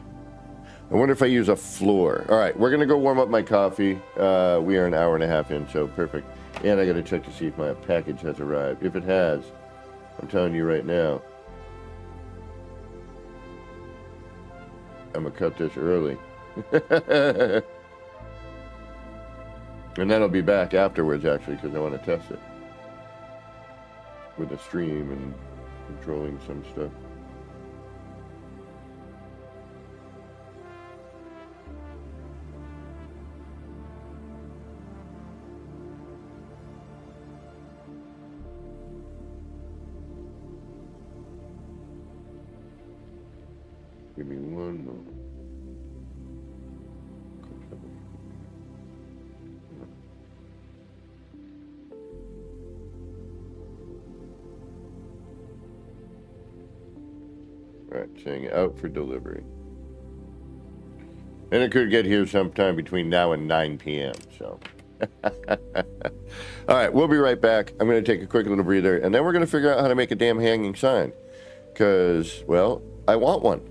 I wonder if I use a floor. All right, we're going to go warm up my coffee. We are an hour and a half in, so perfect. And I got to check to see if my package has arrived. If it has, I'm telling you right now, I'm going to cut this early. And then I'll be back afterwards, actually, because I want to test it with a stream and controlling some stuff. Give me one moment. All right, saying out for delivery. And it could get here sometime between now and 9 p.m., so. All right, we'll be right back. I'm going to take a quick little breather, and then we're going to figure out how to make a damn hanging sign. Because, well, I want one.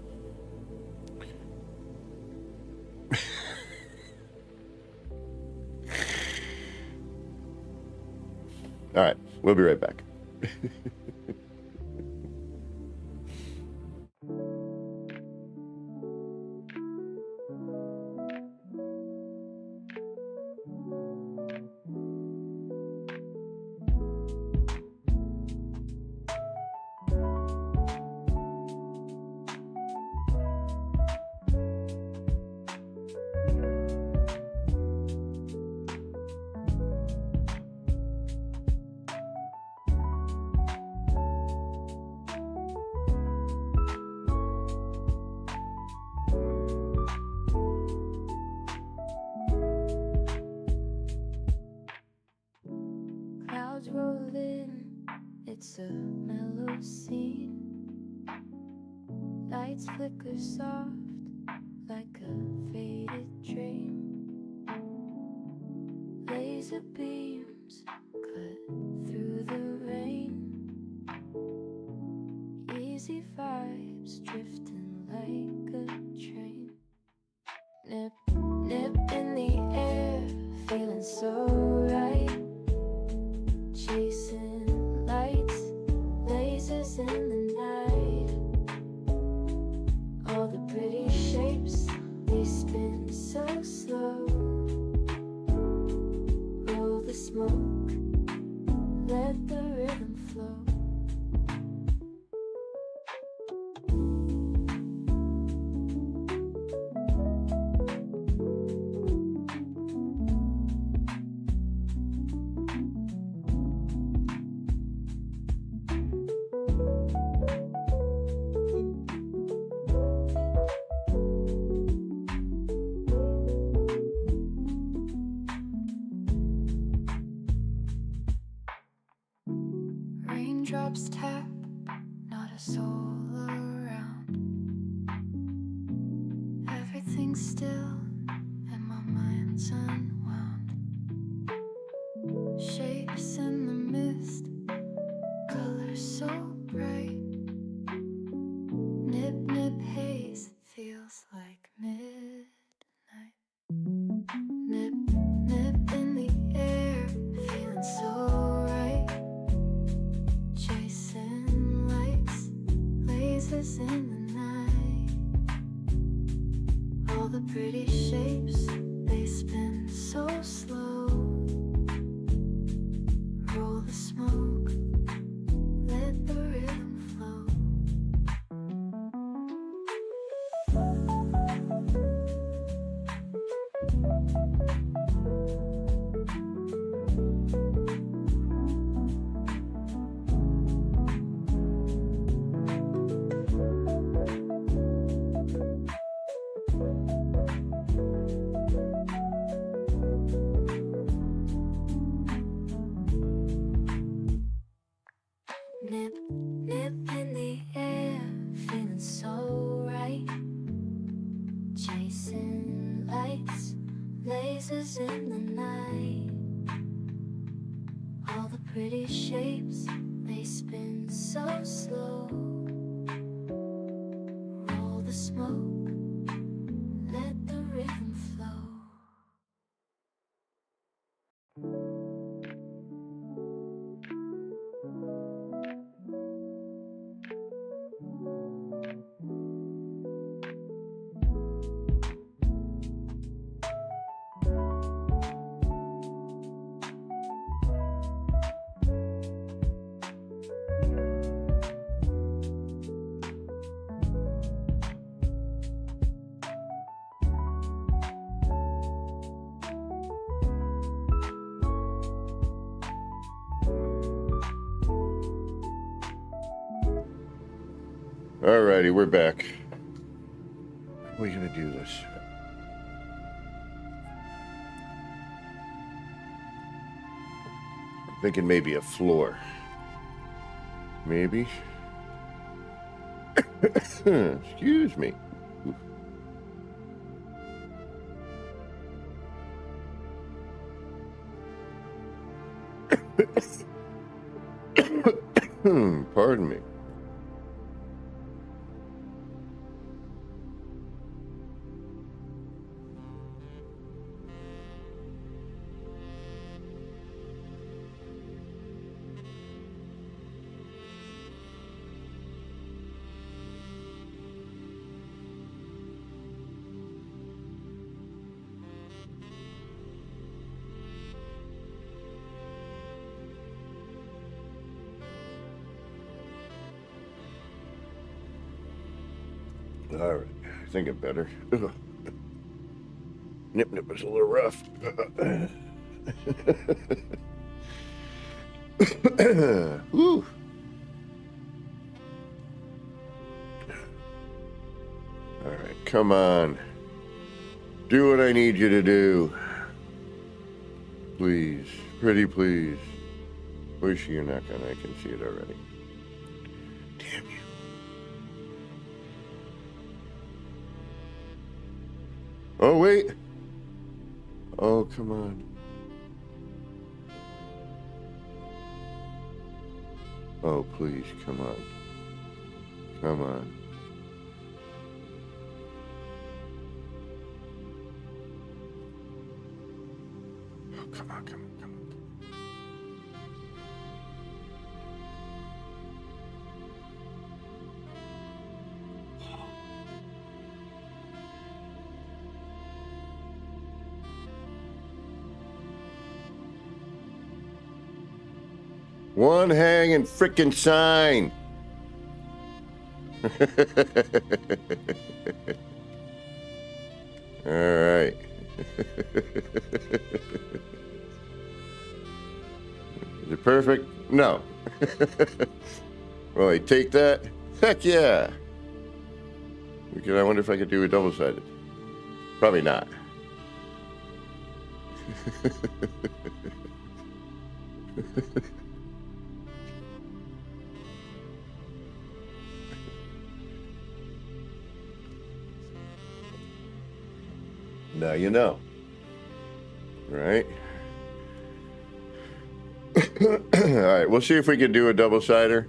All right, we'll be right back. Clouds roll in, it's a mellow scene. Lights flicker soft like a faded dream. Laser beams cut through the rain. Easy vibes drifting like a train. Nip, nip in the air, feeling so right. Chasing lights, lasers in the night. All the pretty shapes, they spin so slow. Roll the smoke, let the rhythm flow. Raindrops tap, not a soul around. Everything's still and my mind's unwound. Shapes in the mist, colors so bright. Nip, nip haze, feels like midnight. Nip, nip in the air, feeling so right. Chasing lights, lasers in the night. All the pretty shapes, they spin so slow. Roll the smoke, let the rhythm flow. Nip, nip in the air, feeling so right. Chasing lights, lasers in the night. All the pretty shapes, they spin so slow. Roll the smoke, let the rhythm flow. Alrighty, we're back. How are we gonna do this? Thinking maybe a floor. Maybe. Excuse me. Pardon me. All right, I think I'm better. Ugh. Nip was a little rough. Woo. All right, come on. Do what I need you to do. Please, pretty please. Wish you're not gonna, I can see it already. Damn you. Oh, wait. Oh, come on. Oh, please, come on. Come on. Oh, come on, come on, come on. One hanging frickin' sign. All right. Is it perfect? No. Will I take that? Heck yeah. I wonder if I could do a double-sided. Probably not. Now you know. Right? All right, we'll see if we can do a double-sider.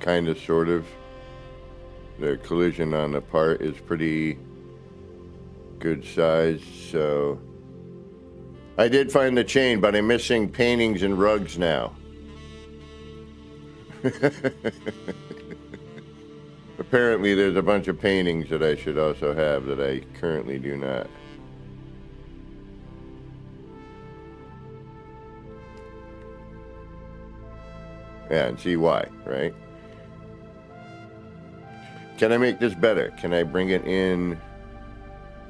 Kind of, sort of. The collision on the part is pretty good size, so I did find the chain, but I'm missing paintings and rugs now. Apparently there's a bunch of paintings that I should also have that I currently do not. Yeah, and see why, right? Can I make this better? Can I bring it in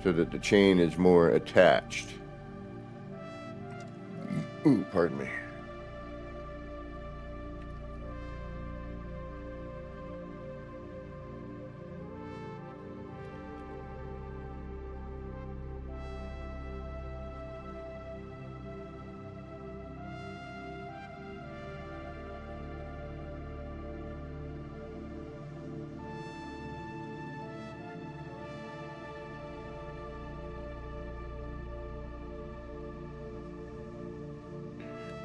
so that the chain is more attached? Ooh, pardon me.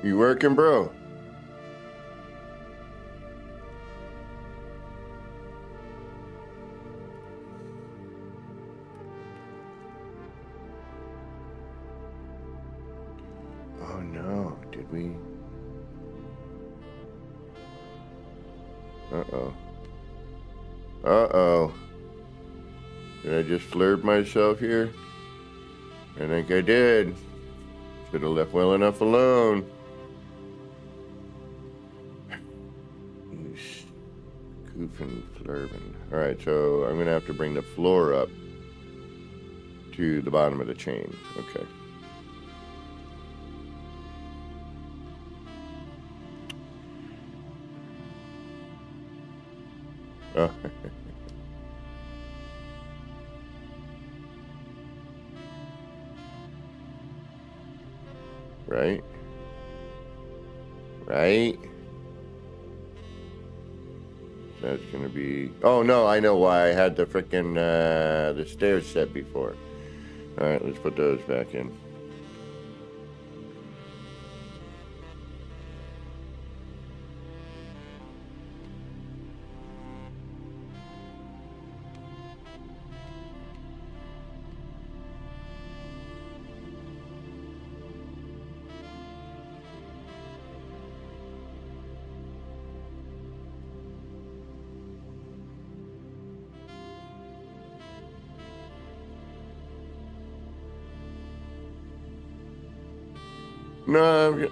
You working, bro? Oh no, did we? Uh-oh. Uh-oh. Did I just flurb myself here? I think I did. Should have left well enough alone. Goofing, flurbing. All right, so I'm gonna have to bring the floor up to the bottom of the chain. Okay. Oh. Right? Right? That's gonna be... Oh, no, I know why. I had the frickin' the stairs set before. Alright, let's put those back in. No,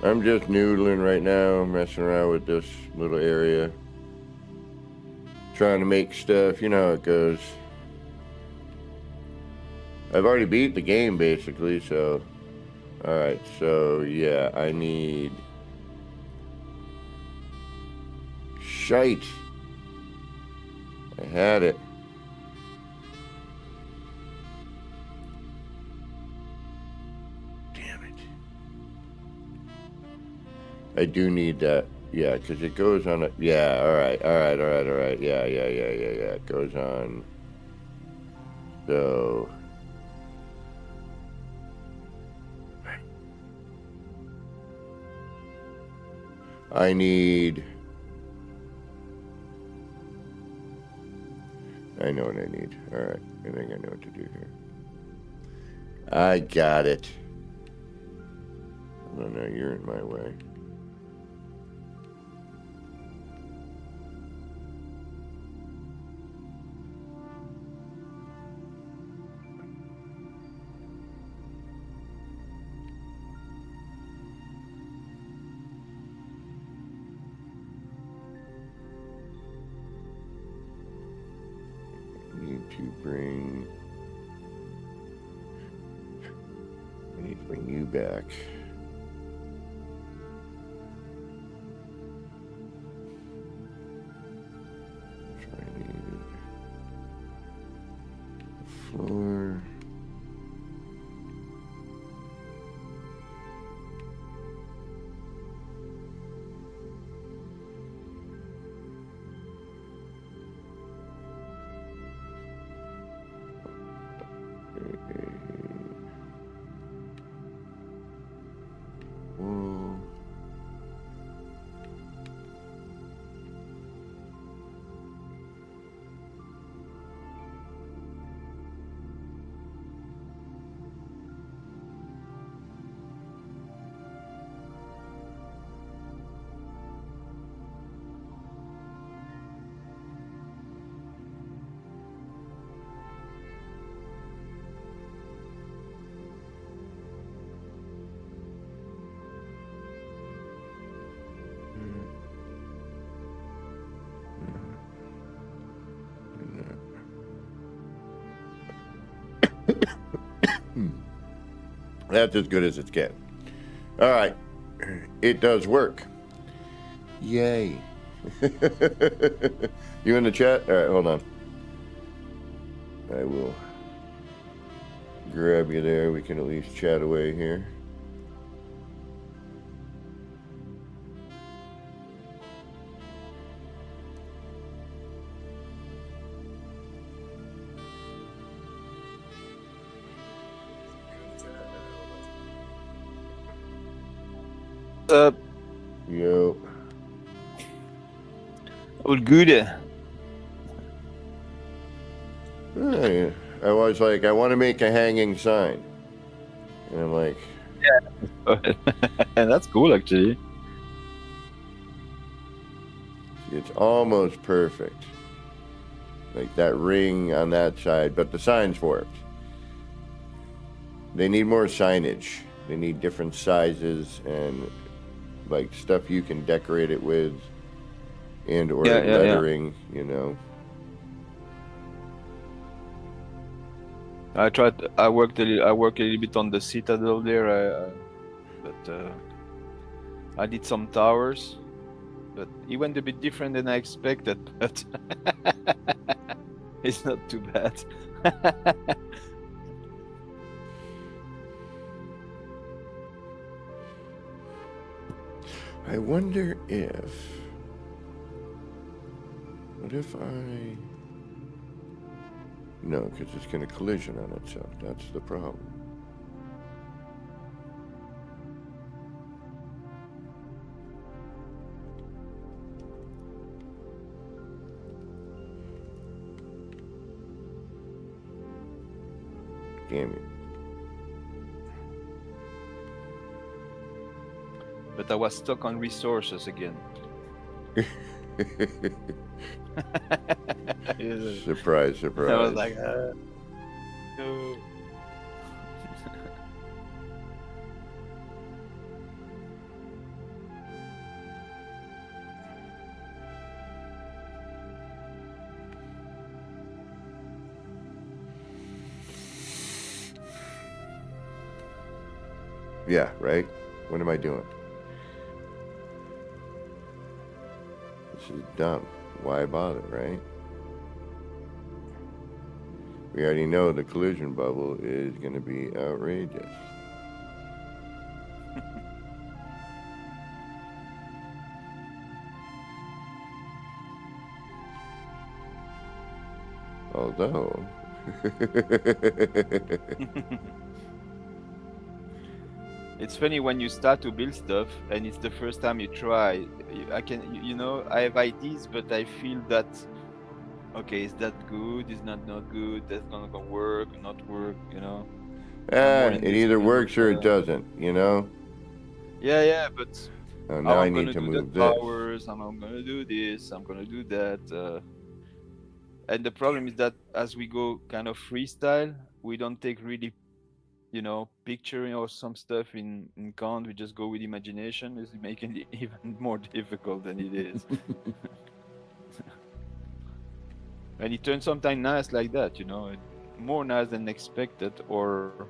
I'm just noodling right now, messing around with this little area. Trying to make stuff, you know how it goes. I've already beat the game, basically, so... Alright, so, yeah, I need... Shite! I had it. Damn it. I do need that. Yeah, because it goes on a... Yeah, alright. Yeah. It goes on... So... I need... I know what I need. Alright, I think I know what to do here. I got it. Oh, no, you're in my way. To bring... I need to bring you back. So I need the floor. That's as good as it's getting. All right. It does work. Yay. You in the chat? All right, hold on. I will grab you there. We can at least chat away here. Up? Yo. All good. Hey, I was like, I want to make a hanging sign. And I'm like... Yeah. That's cool, actually. It's almost perfect. Like that ring on that side, but the sign's warped. They need more signage. They need different sizes and like stuff you can decorate it with and or lettering, you know. I work a little bit on the citadel there, but I did some towers, but it went a bit different than I expected. But it's not too bad. I wonder if. What if I. No, because it's going to collision on itself. That's the problem. Damn it. But I was stuck on resources again. Surprise, surprise. I was like, no. Yeah, right? What am I doing? This is dumb. Why bother, right? We already know the collision bubble is going to be outrageous. Although... It's funny when you start to build stuff and it's the first time you try. I have ideas, but I feel that, okay, is that good? Is not good? That's not gonna work, not work, it either works or it doesn't, Yeah, but now I I'm need gonna to do move the this. powers, I'm gonna do this, I'm gonna do that. And the problem is that as we go kind of freestyle, we don't take really, picturing or some stuff in count. We just go with imagination. It's making it even more difficult than it is. And it turns sometimes nice like that, more nice than expected or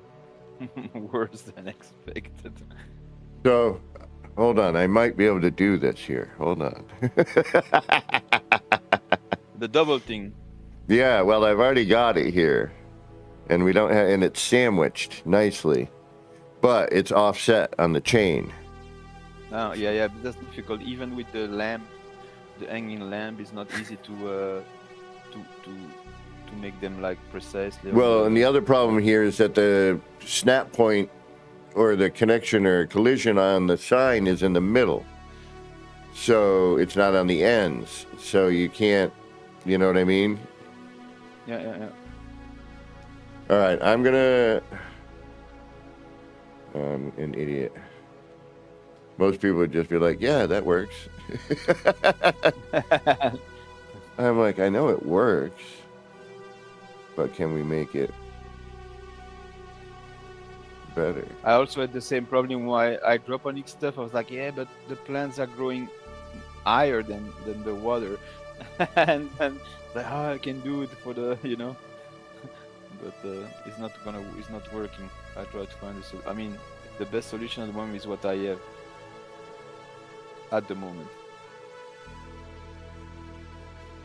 worse than expected. So, hold on. I might be able to do this here. Hold on. The double thing. Yeah, well, I've already got it here. And we don't have, and it's sandwiched nicely, but it's offset on the chain. Oh, yeah, but that's difficult. Even with the lamp, the hanging lamp is not easy to make them like precisely. Well, and the other problem here is that the snap point or the connection or collision on the sign is in the middle. So it's not on the ends. So you can't, you know what I mean? Yeah. All right, I'm an idiot. Most people would just be like, yeah, that works. I'm like, I know it works, but can we make it better? I also had the same problem when I hydroponic stuff. I was like, yeah, but the plants are growing higher than the water. and like, I can do it for the, but it's not working. I try to find the best solution at the moment is what I have at the moment.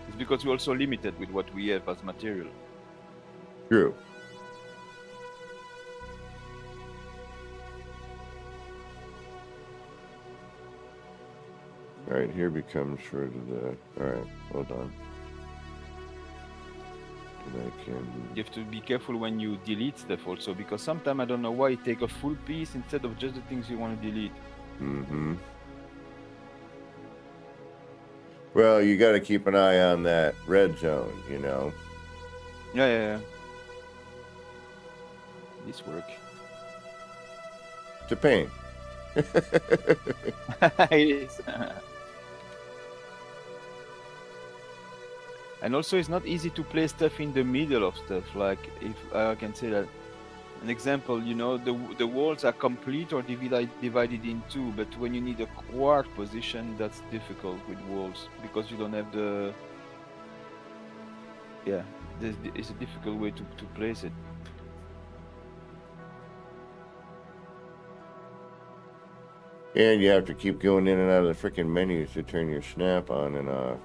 It's because we're also limited with what we have as material. True. All right, here becomes for the. All right, hold on. You have to be careful when you delete stuff also, because sometimes I don't know why you take a full piece instead of just the things you want to delete. Mm-hmm. Well, you got to keep an eye on that red zone, Yeah. This work. It's a pain. It is. And also, it's not easy to place stuff in the middle of stuff. Like, if I can say that, an example, the walls are complete or divided in two, but when you need a quart position, that's difficult with walls because you don't have the. Yeah, it's a difficult way to place it. And you have to keep going in and out of the freaking menus to turn your snap on and off.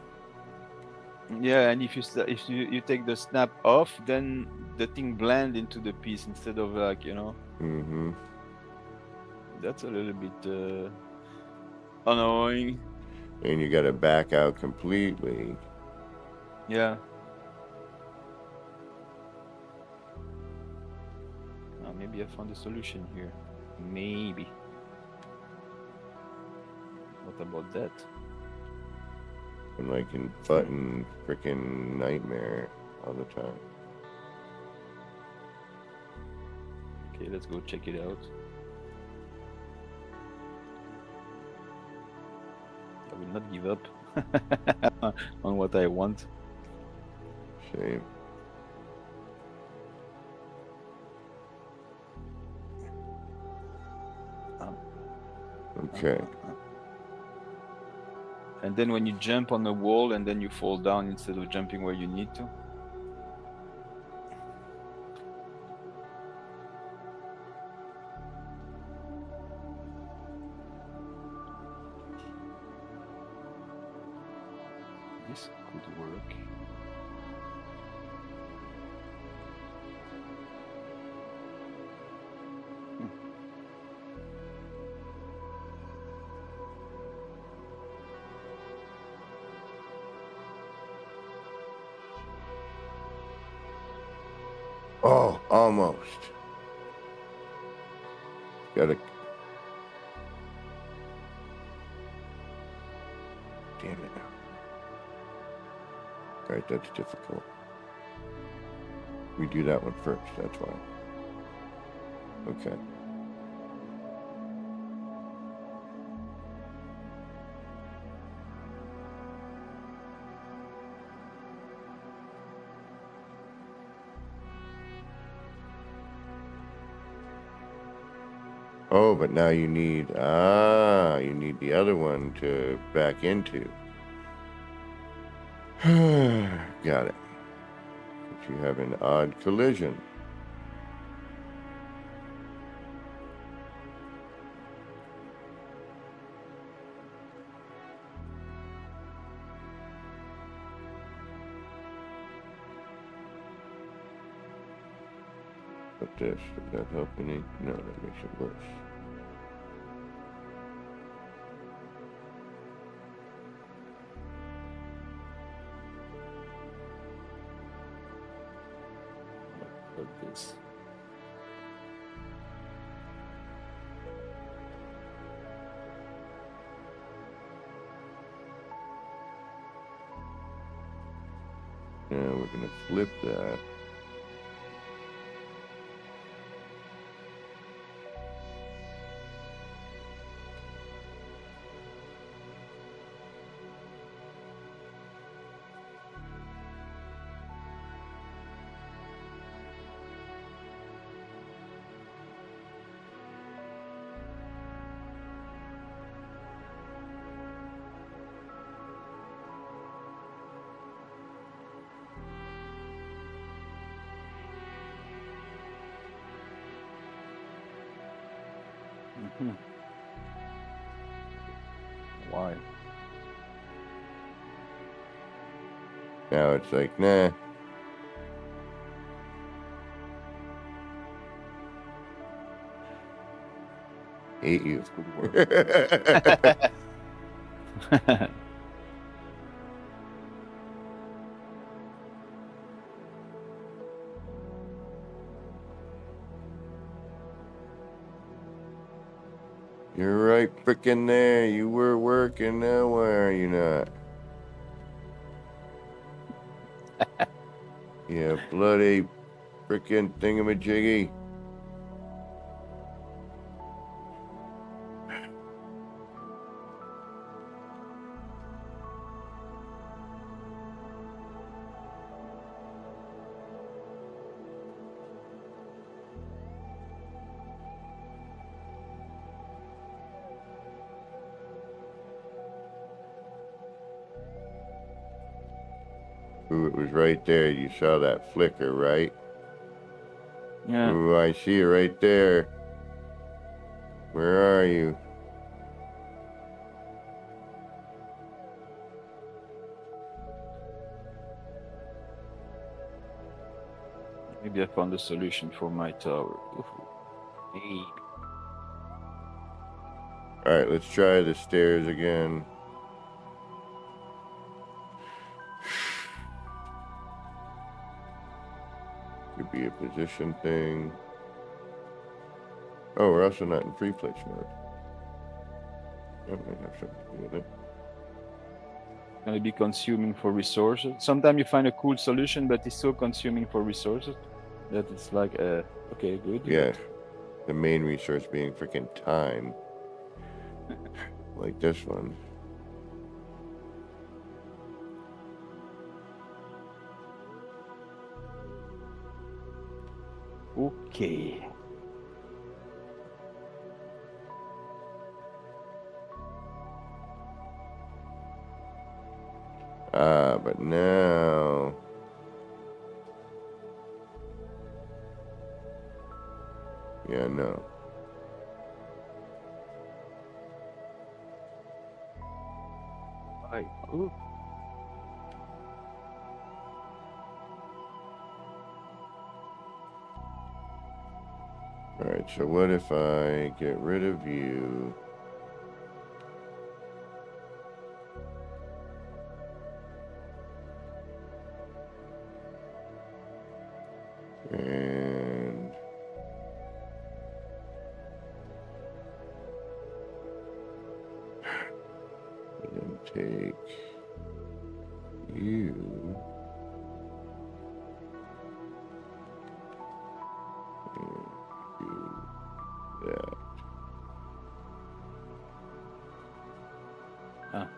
Yeah, and if you take the snap off, then the thing blend into the piece instead of like, you know. Mm-hmm. That's a little bit annoying. And you got to back out completely. Yeah. Maybe I found a solution here. Maybe. What about that? And like in button freaking nightmare all the time. Okay, let's go check it out. I will not give up on what I want. Same. Okay. And then when you jump on the wall and then you fall down instead of jumping where you need to. This could work. Oh, almost. Gotta. Damn it. Alright, that's difficult. We do that one first, that's why. Okay. Oh, but now you need the other one to back into. Got it. But you have an odd collision. But this, does that help any? No, that makes it worse. Like this. Now we're gonna flip that. Why? Now it's like, nah. Hate you. You're right frickin' there. You were working, now why are you not? Yeah, bloody frickin' thingamajiggy. Ooh, it was right there. You saw that flicker, right? Yeah. Ooh, I see it right there. Where are you? Maybe I found a solution for my tower. Ooh, maybe. All right, let's try the stairs again. Could be a position thing. Oh, we're also not in free place mode. That might have something to do with it. Gonna be consuming for resources. Sometimes you find a cool solution, but it's so consuming for resources that it's like, okay, good. Yeah, the main resource being freaking time. Like this one. Okay. But now... Yeah, no. Ooh. Alright, so what if I get rid of you? And... then take you... and do that. No.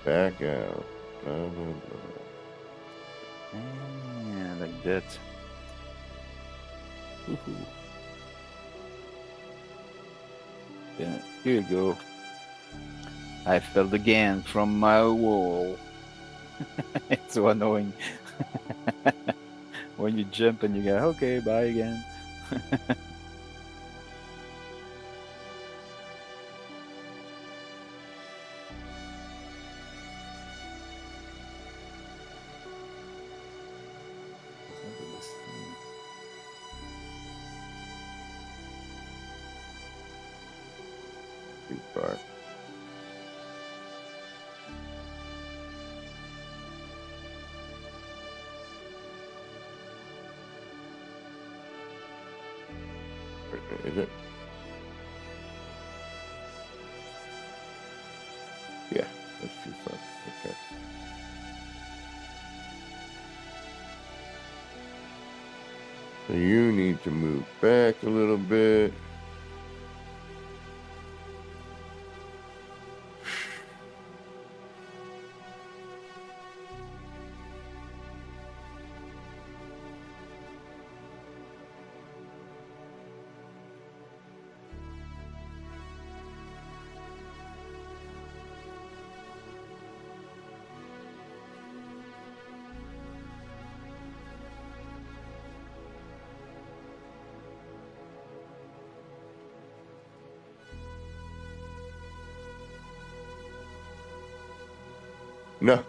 Back out. Blah, blah, blah. Yeah, like that. Woohoo. Yeah, here you go. I fell again from my wall. It's so annoying. When you jump and you go, okay, bye again. Too far. Is it? Yeah, that's too far. Okay. So you need to move back a little bit. No.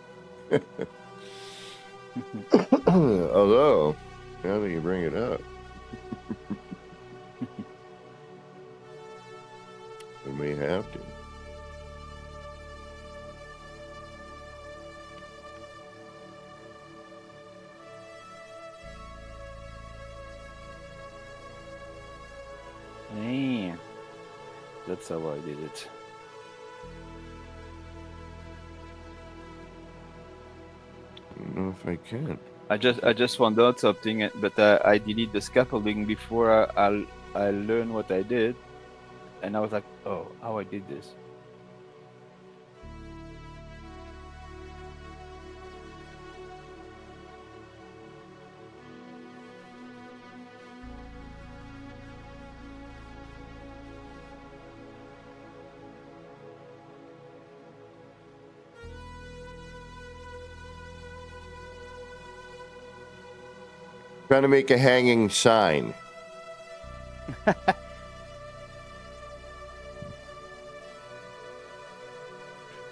Although, now that you bring it up, we may have to. Man, that's how I did it. I don't know if I can. I just found out something, but I delete the scaffolding before I learn what I did, and I was like, oh, how I did this. Trying to make a hanging sign.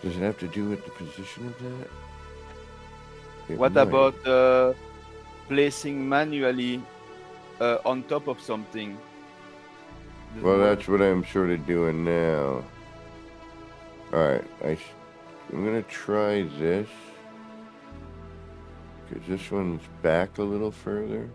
Does it have to do with the position of that? It What might. about placing manually on top of something? Does it Well, work? that's what I'm sort of doing now. All right, I'm gonna try this because this one's back a little further.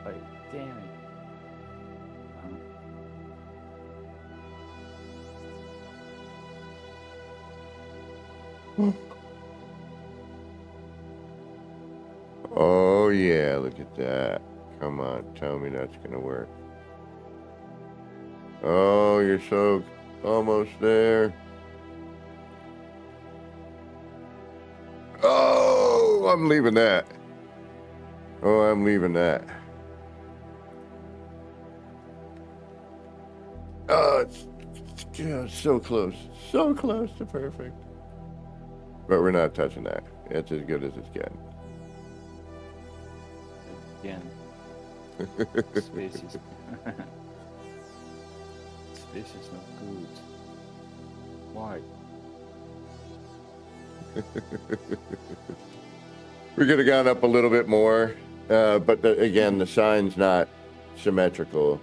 Like, damn it. Oh yeah, look at that. Come on, tell me that's gonna work. Oh, you're so almost there. Oh, I'm leaving that. Oh, I'm leaving that. Oh, it's so close. So close to perfect. But we're not touching that. It's as good as it's getting. Again, space is space is not good. Why? We could have gone up a little bit more, but again, the sign's not symmetrical.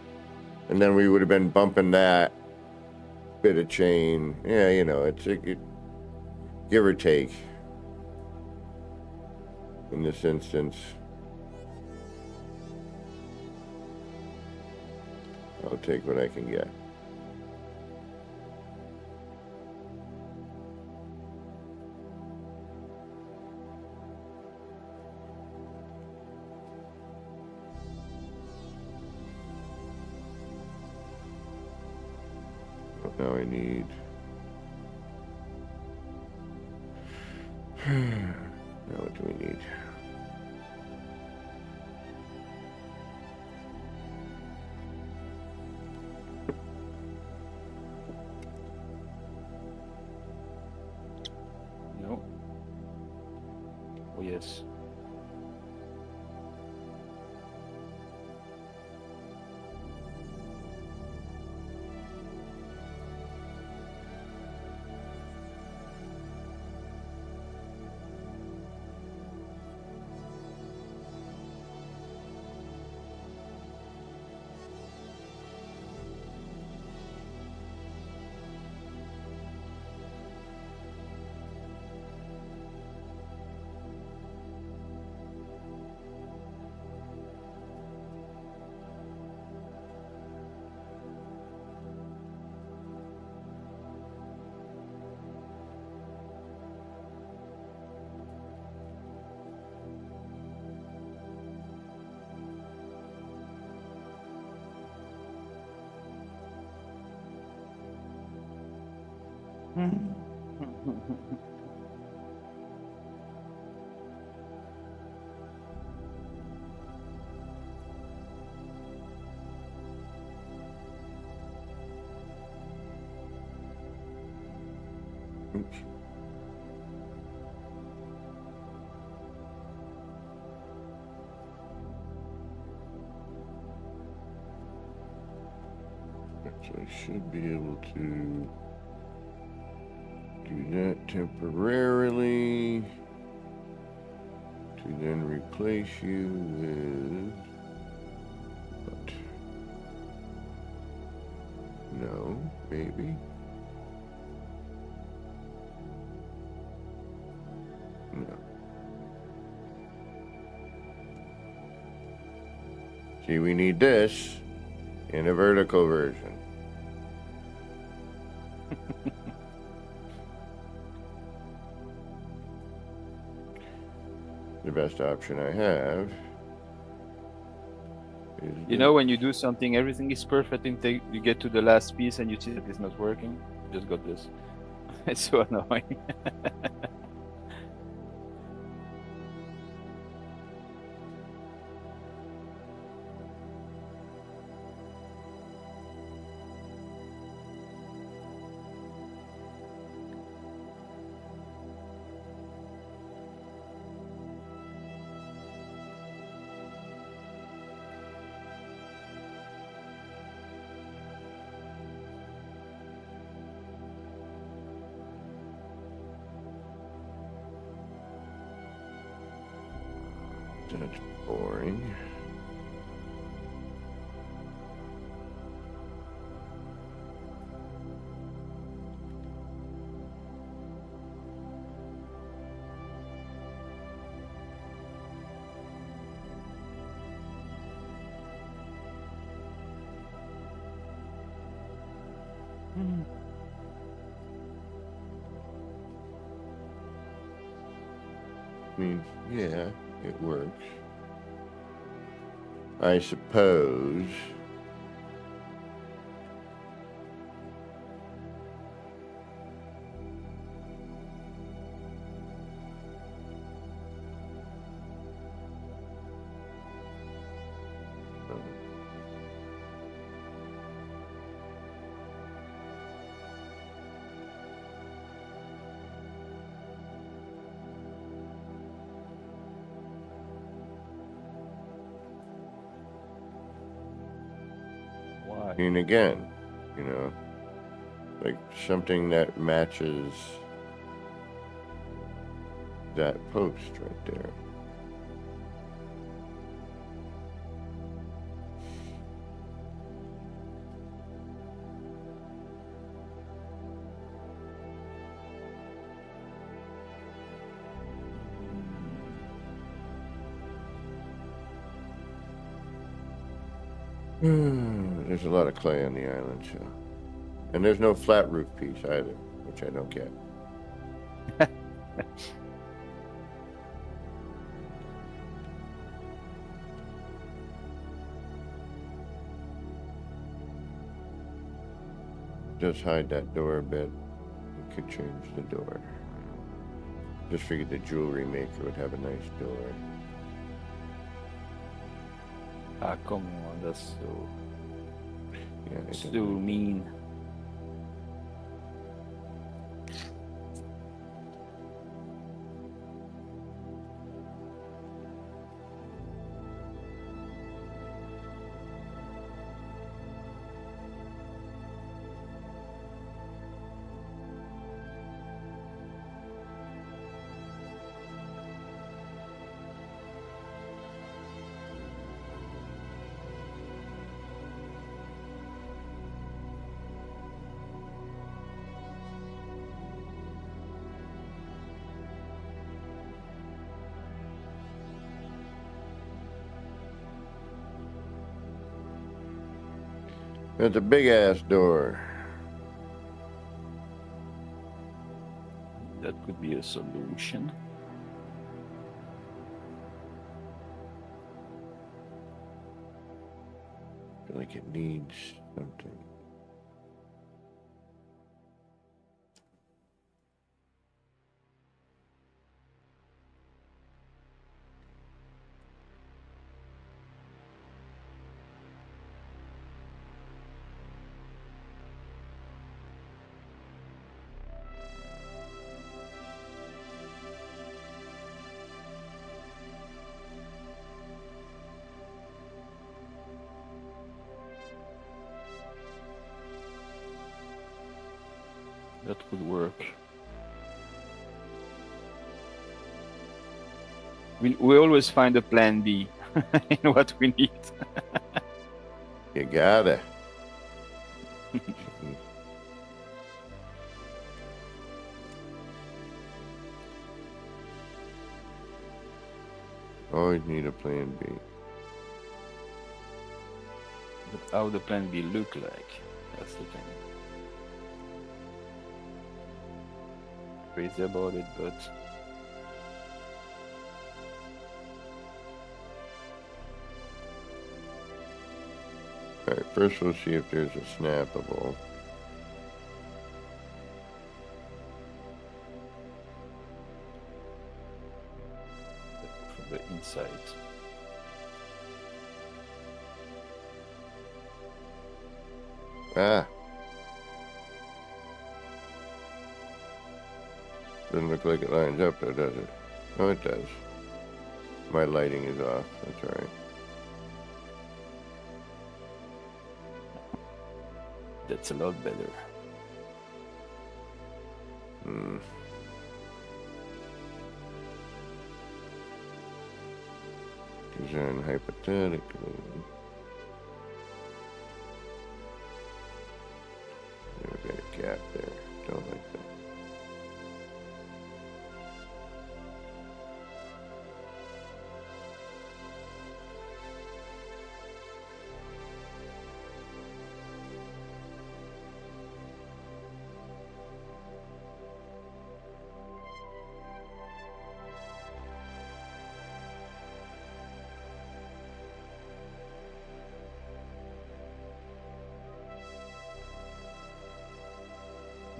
And then we would have been bumping that bit of chain. Yeah, you know, it's give or take. In this instance, I'll take what I can get. Now I need. Now what do we need? No. Oh yes. Oops. I should be able to do that temporarily to then replace you with what? No, maybe. No. See, we need this in a vertical version. The best option I have is You know, when you do something, everything is perfect until you get to the last piece and you see that it's not working. Just got this. It's so annoying. that's boring. I mean, yeah, it works. I suppose. Why? And again, like something that matches that post right there. There's a lot of clay on the island, so. And there's no flat roof piece either, which I don't get. Just hide that door a bit. We could change the door. Just figured the jewelry maker would have a nice door. Ah, come on, that's so Yeah, it so doesn't- mean. That's a big ass door. That could be a solution. I feel like it needs something. That would work. We always find a plan B in what we need. You gotta. Always need a plan B. But how the plan B look like? That's the thing. Crazy about it, but Alright, first we'll see if there's a snappable. from the inside. Ah. Doesn't look like it lines up though, does it? Oh, it does. My lighting is off. That's alright. That's a lot better. Hmm. Design hypothetically. We got a gap there. Don't like that.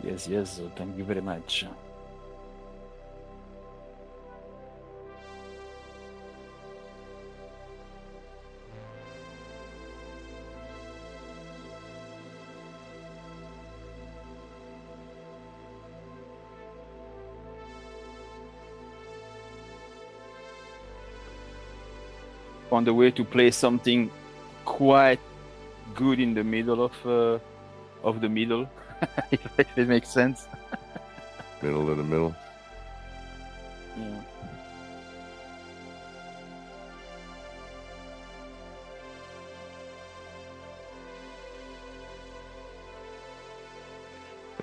Yes, yes, thank you very much. On the way to play something quite good in the middle of the middle, if it makes sense. Middle of the middle. Yeah.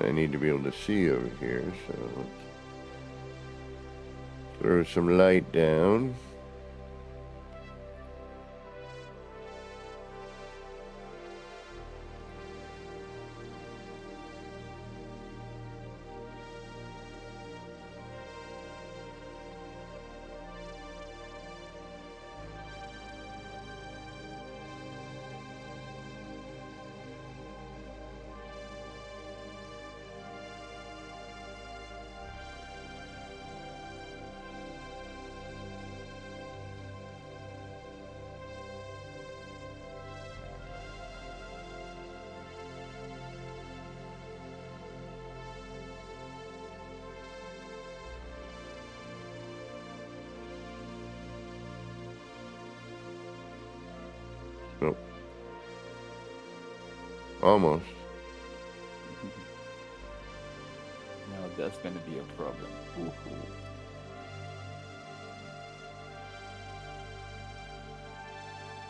I need to be able to see over here, so let's throw some light down. Nope. Almost. Now that's gonna be a problem. Ooh.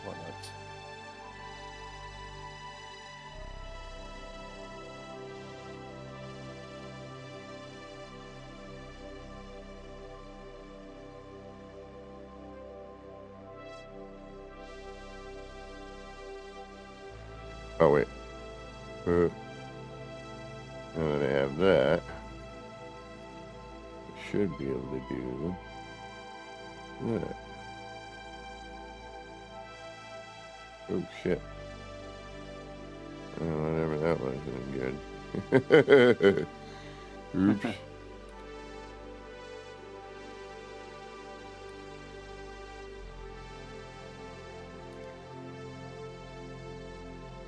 Why not? Oh, wait. Now that I have that, I should be able to do that. Oh, shit. Oh, whatever that was, isn't good. Oops.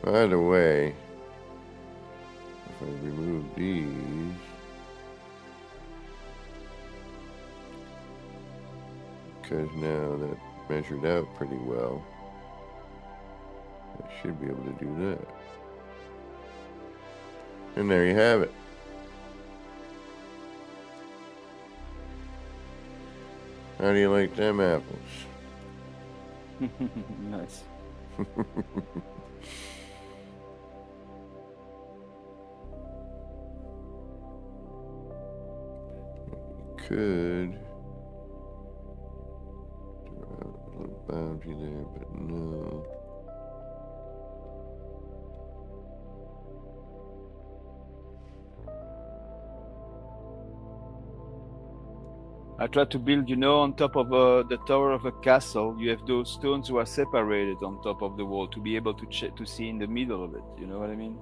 By the way, if I remove these, because now that measured out pretty well, I should be able to do that. And there you have it. How do you like them apples? Nice. Could draw a little boundary there, but no. I try to build, you know, on top of the tower of a castle. You have those stones who are separated on top of the wall to be able to see in the middle of it. You know what I mean?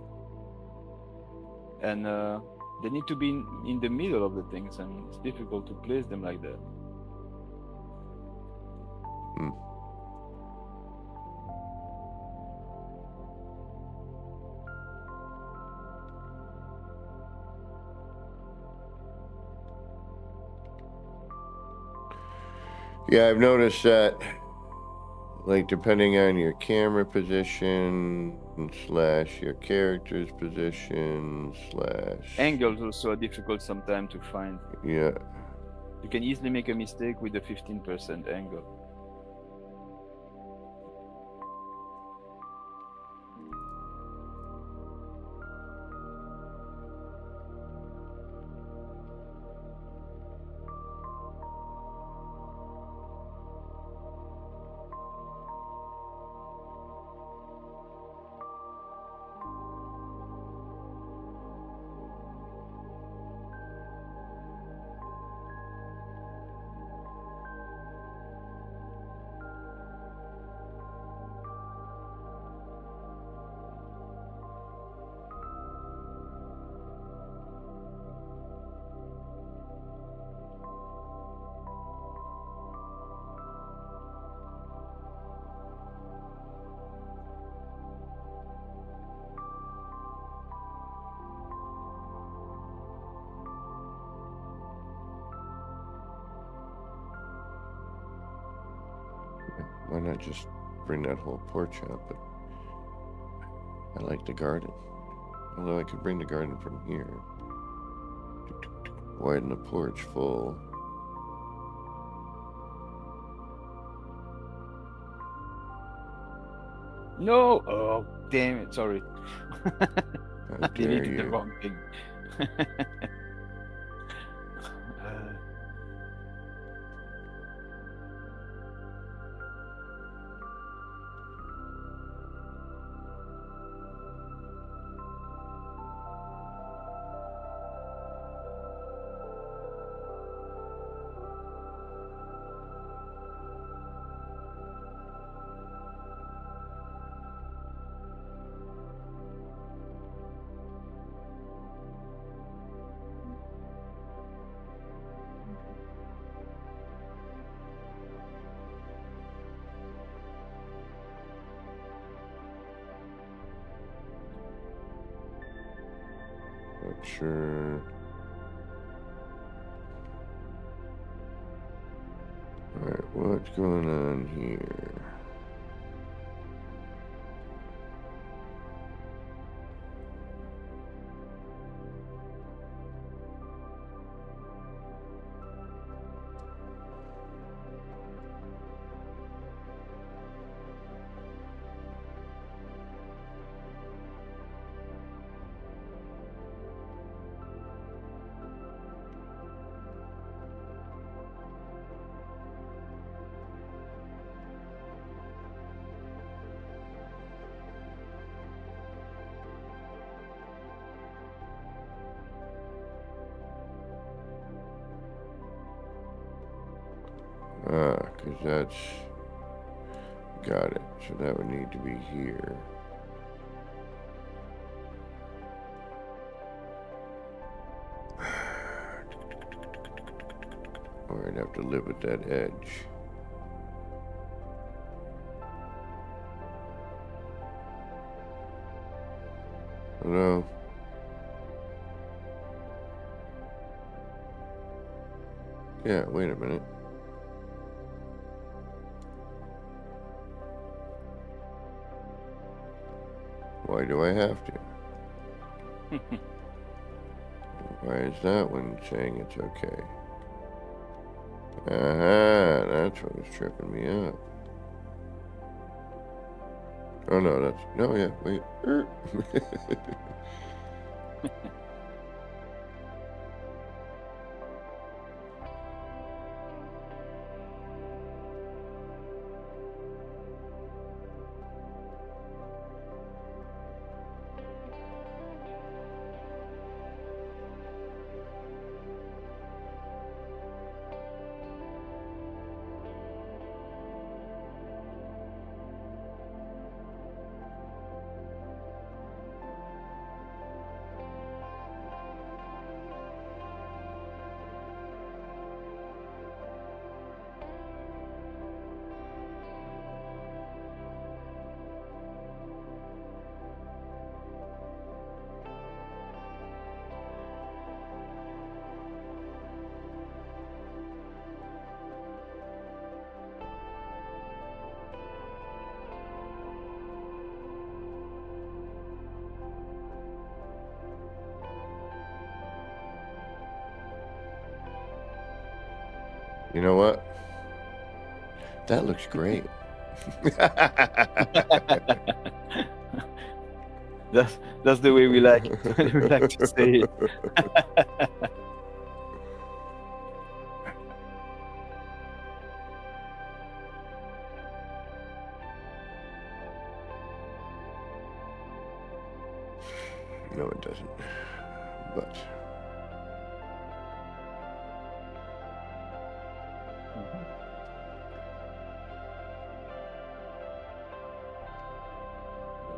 And they need to be in the middle of the things, and it's difficult to place them like that. Hmm. Yeah, I've noticed that, like, depending on your camera position / your character's position / Angles also are difficult sometimes to find. yeah. You can easily make a mistake with the 15% angle. Why not just bring that whole porch out? But I like the garden. Although I could bring the garden from here. Widen the porch full. No! Oh, damn it! Sorry. How I dare deleted the you. wrong thing. Not sure. Alright, what's going on here? Because that's... Got it. So that would need to be here. Or I'd have to live with that edge. Hello? Yeah, wait a minute. Why do I have to? Why is that one saying it's okay? That's what was tripping me up. Oh no, yeah, wait. You know what? That looks great. That's the way we like it. We like to say it. No, it doesn't. But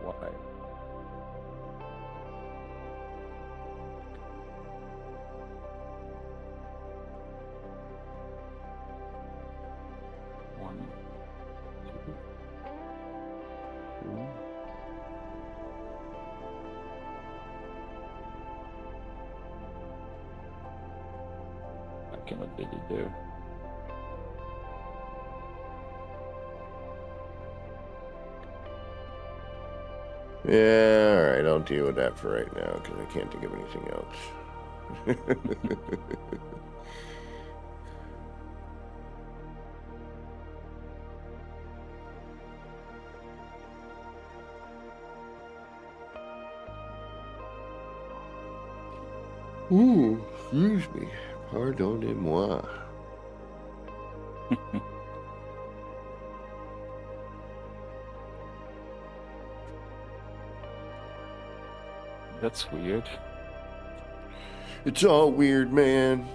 Why? One, two, three. I cannot get it there. yeah, all right. I'll deal with that for right now because I can't think of anything else. Ooh, excuse me. Pardonnez-moi. That's weird. It's all weird, man.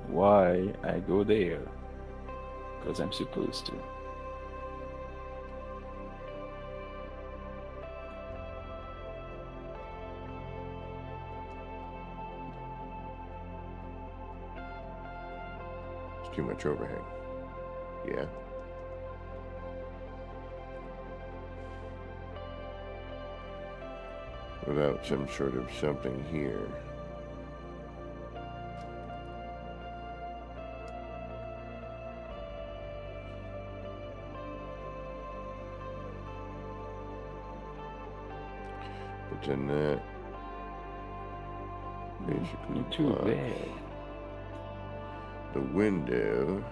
Why I go there? Because I'm supposed to. It's too much overhang. Yeah. Without some sort of something here. But then that basically Too blocks bad. the window.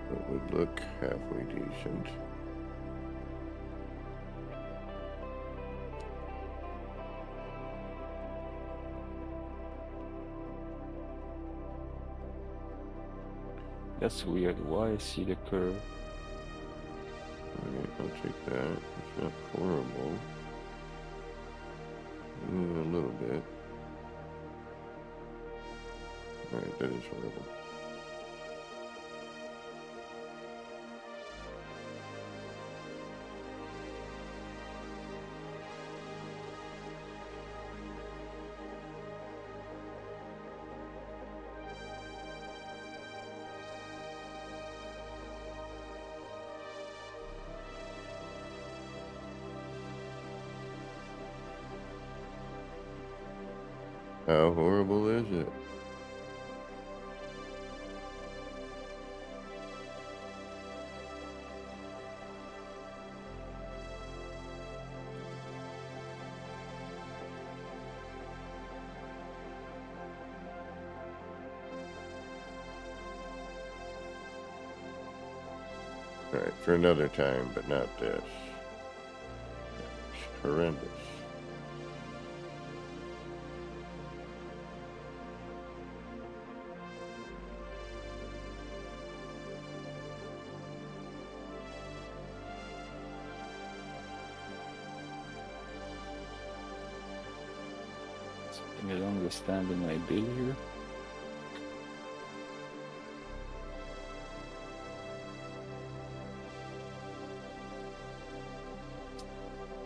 That would look halfway decent. That's weird. Why I see the curve? Alright, I'll take that. It's not horrible. A little bit. Alright, that is horrible. How horrible is it? Alright, for another time, but not this. It's horrendous. I don't understand my bill here.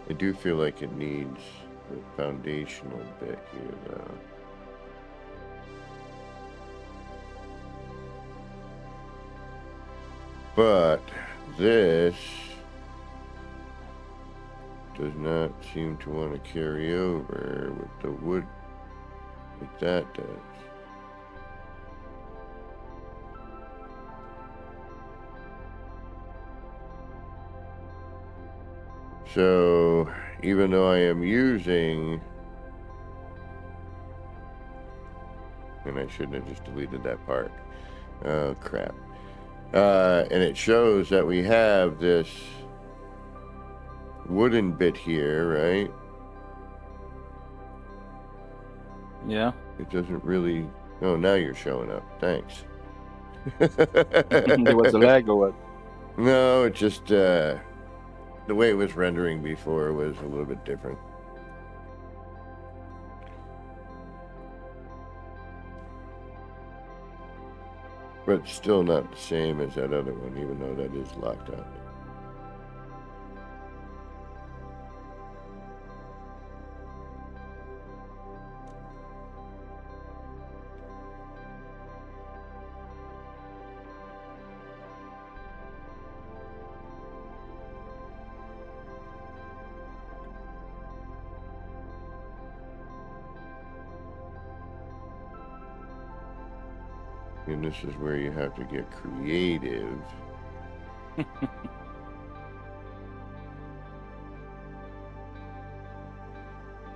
I do feel like it needs a foundational bit here, though. But this does not seem to want to carry over with the wood like that does. So, even though I am using, and I shouldn't have just deleted that part. Oh, crap. And it shows that we have this wooden bit here, right? Yeah. It doesn't really... Oh, now you're showing up. Thanks. There was a lag or what? No, it just... the way it was rendering before was a little bit different. But still not the same as that other one, even though that is locked out. And this is where you have to get creative.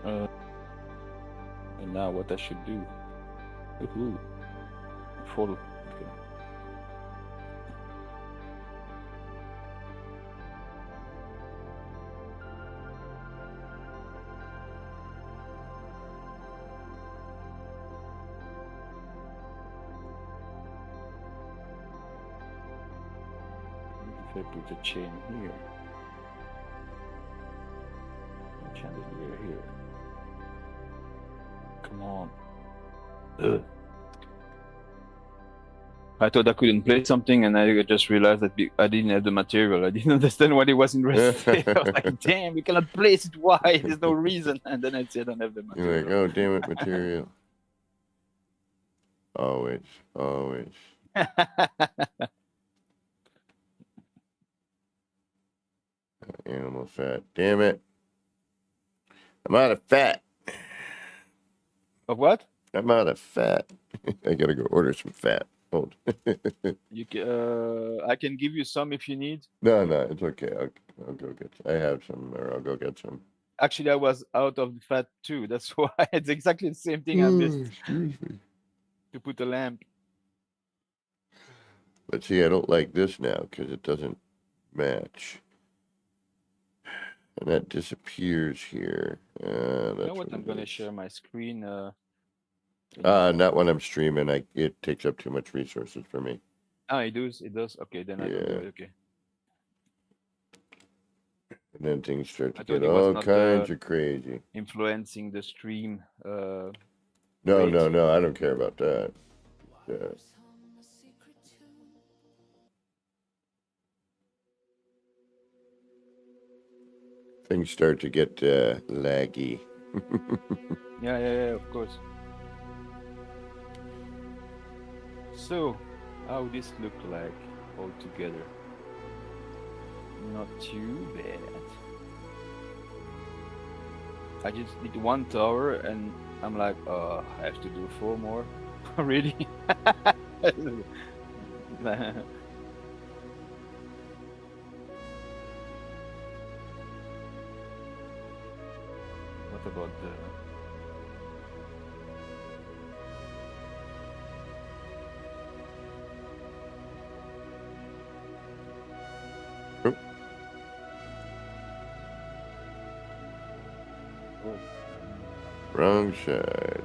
And now what I should do? Woohoo. Follow. Okay. If I put the chain here, chandelier here. Come on. Ugh. I thought I couldn't play something, and I just realized that I didn't have the material. I didn't understand what it was in resting. I was like, damn, we cannot place it. Why? There's no reason. And then I said, I don't have the material. You're like, oh, damn it, material. Always, always. Animal fat. Damn it. I'm out of fat. Of what? I'm out of fat. I gotta go order some fat. Hold. You I can give you some if you need. No, it's okay. I'll go get some. I have some, or I'll go get some. Actually, I was out of the fat too. That's why it's exactly the same thing I missed. Excuse me. To put a lamp. But see, I don't like this now because it doesn't match. And that disappears here. You That's know what? I'm it gonna is. share my screen. Not when I'm streaming. It takes up too much resources for me. Ah, it does. It does. Okay, then I can do Yeah. it. Okay. And then things start to I thought get it was all not, kinds of crazy. Influencing the stream. No, rate. no, I don't care about that. Yeah. Things start to get laggy. Yeah, of course. So, how this look like all together? Not too bad. I just did one tower and I'm like, I have to do 4 more. Really? What about the... Wrong side.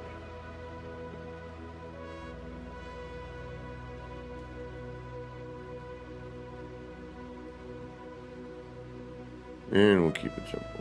And we'll keep it simple.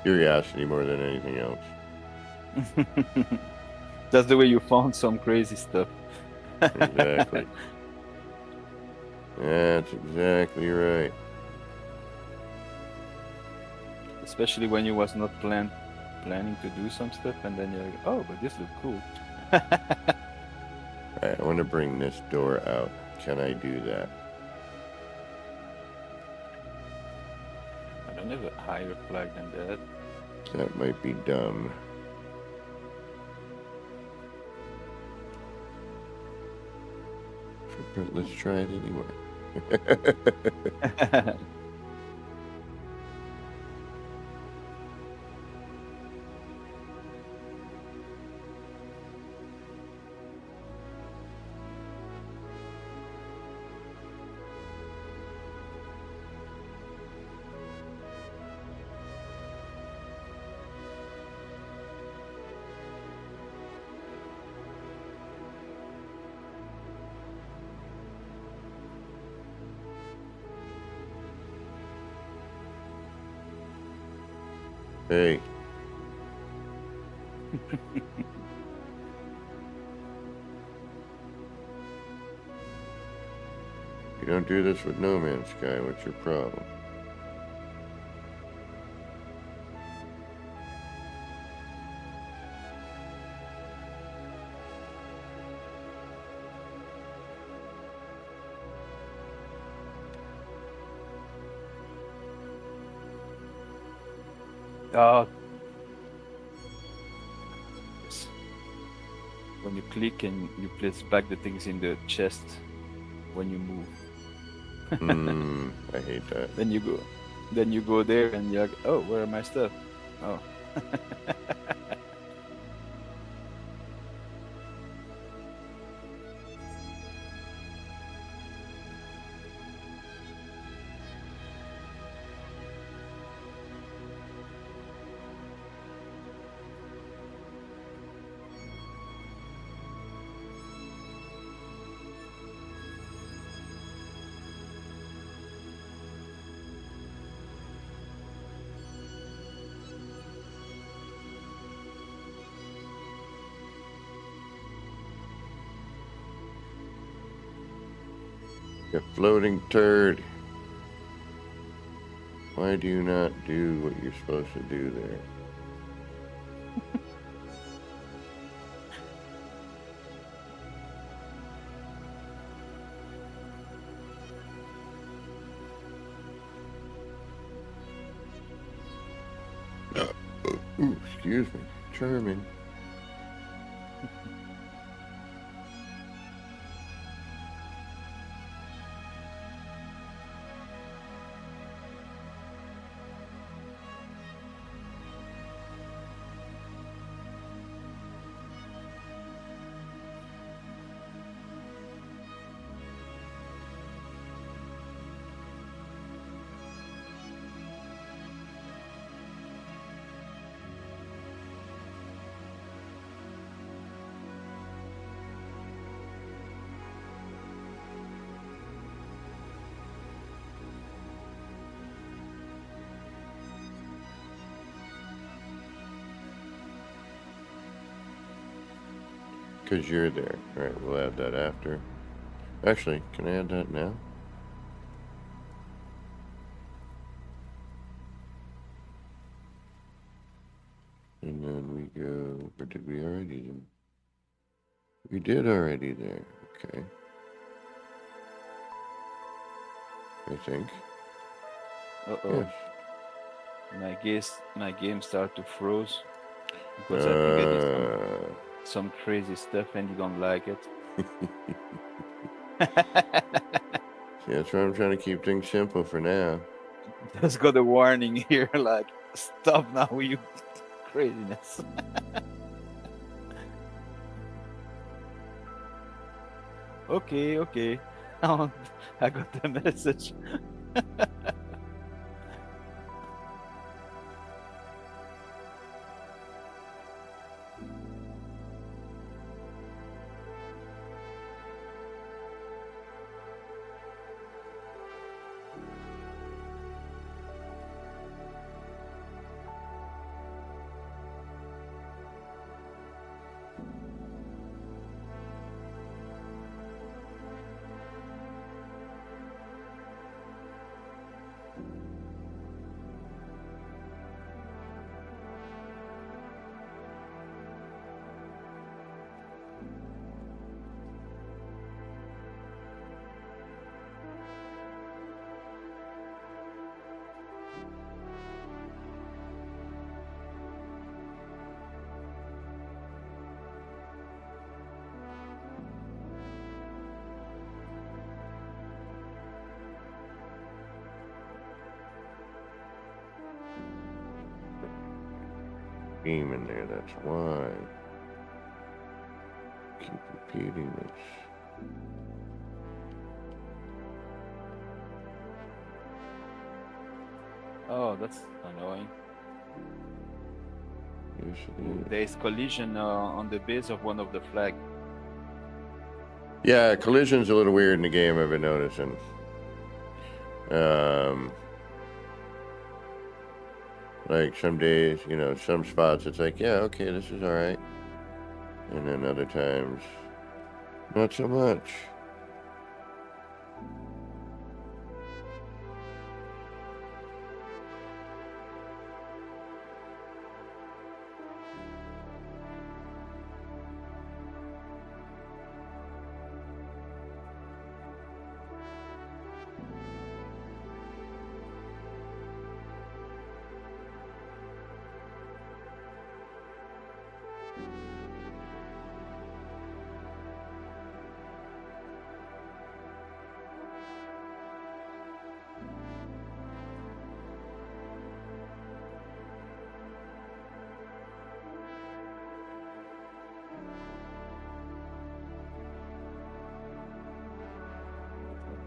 Curiosity more than anything else. That's the way you found some crazy stuff. Exactly. That's exactly right. Especially when you was not planning to do some stuff, and then you're like, oh, but this looks cool. Alright, I want to bring this door out. Can I do that? I don't have a higher flag than that. That might be dumb. But let's try it anyway. Hey. You don't do this with No Man's Sky. What's your problem? Oh. When you click and you place back the things in the chest when you move. I hate that. Then you go there and you're like, oh, where are my stuff? Oh. You floating turd. Why do you not do what you're supposed to do there? Ooh, excuse me. Charming. Because you're there. All right, we'll add that after. Actually, can I add that now? And then we go, or did we already do? We did already there. Okay. I think. Uh-oh. Yes. My game started to froze because I think I did some crazy stuff and you don't like it. See, that's why I'm trying to keep things simple for now. Just got a warning here, like, stop now, you craziness. Okay. I got the message. Game in there, that's why. Keep repeating this. Oh, that's annoying. Yes, it is. There's collision on the base of one of the flag. Yeah, collision's a little weird in the game, I've been noticing. Like some days, you know, some spots it's like, yeah, okay, this is all right. And then other times, not so much.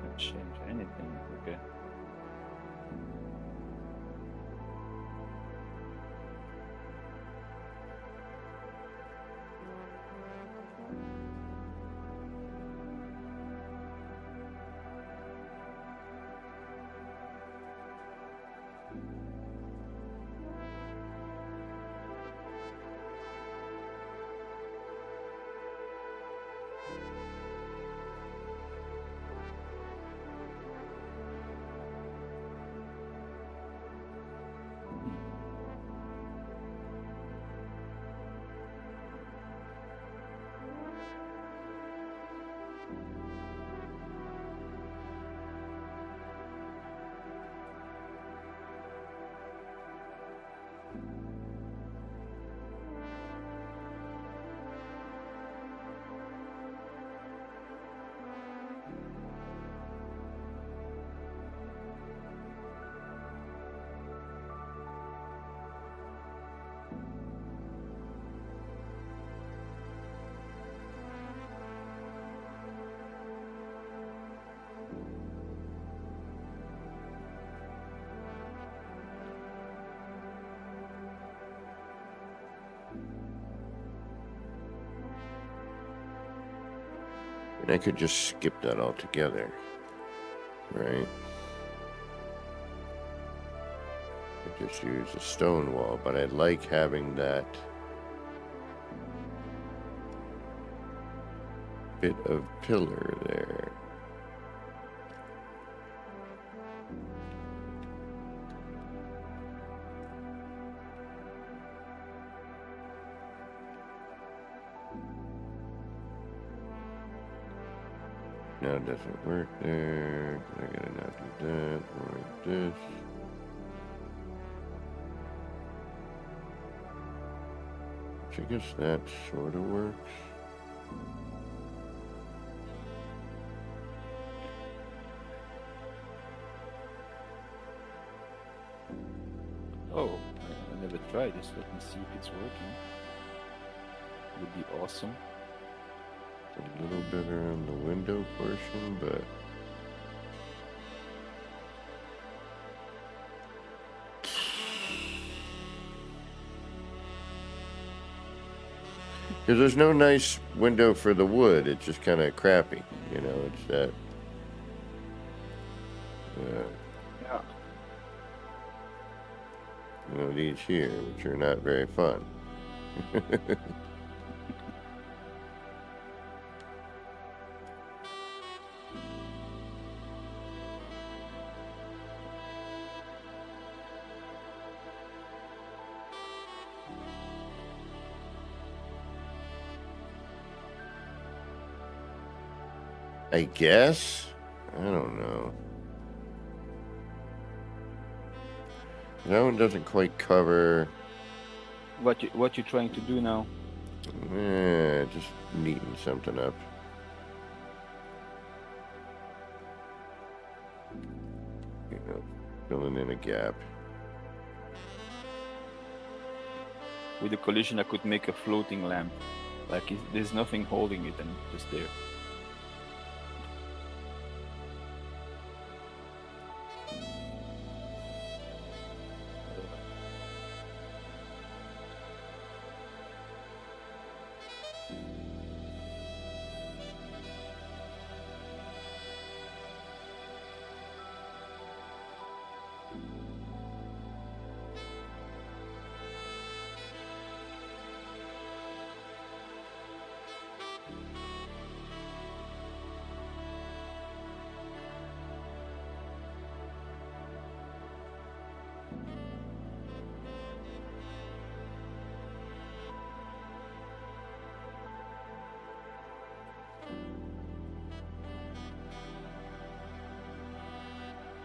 Not change anything. Okay. And I could just skip that altogether, right? I just use a stone wall, but I like having that bit of pillar there. Now it doesn't work there. I gotta not do that. More like this. Which I guess that sort of works. Oh, I never tried this. Let me see if it's working. Would be awesome. A little bit around the window portion, but because there's no nice window for the wood, it's just kind of crappy, you know. It's that. Yeah. You know, these here, which are not very fun. I guess? I don't know. That one doesn't quite cover. What you trying to do now? Just neaten something up. You know, filling in a gap. With the collision, I could make a floating lamp. Like there's nothing holding it, and it's just there.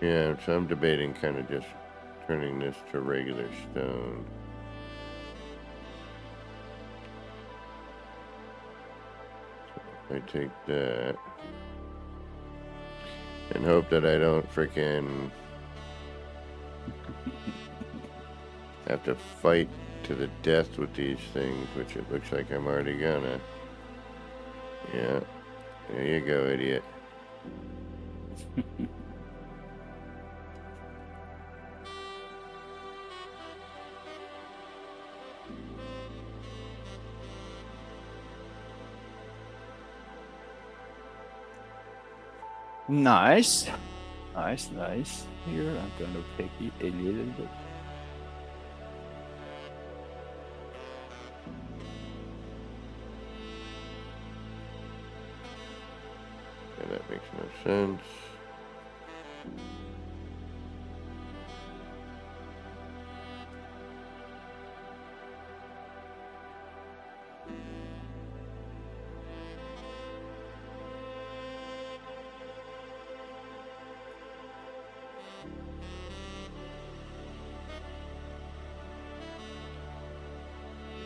Yeah, so I'm debating kind of just turning this to regular stone. So I take that and hope that I don't freaking have to fight to the death with these things, which it looks like I'm already gonna. Yeah, there you go, idiot. Nice. Nice. Here, I'm gonna take it a little bit. Yeah, that makes no sense.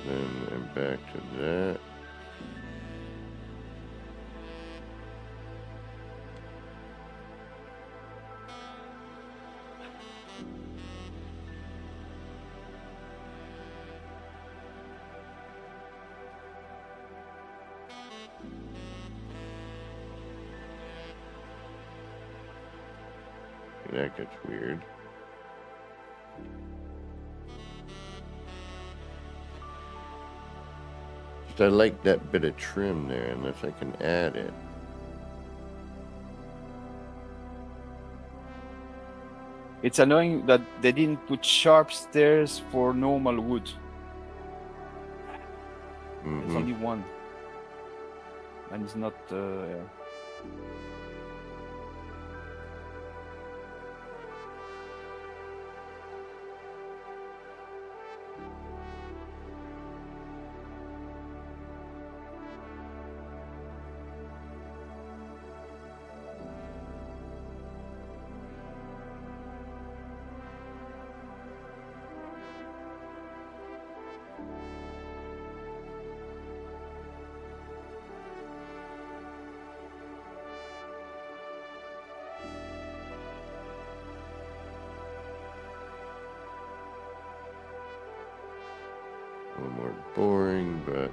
Then I'm back to that. That gets weird. Just I like that bit of trim there, unless I can add it. It's annoying that they didn't put sharp stairs for normal wood. There's only one. and it's not. Yeah. A little more boring, but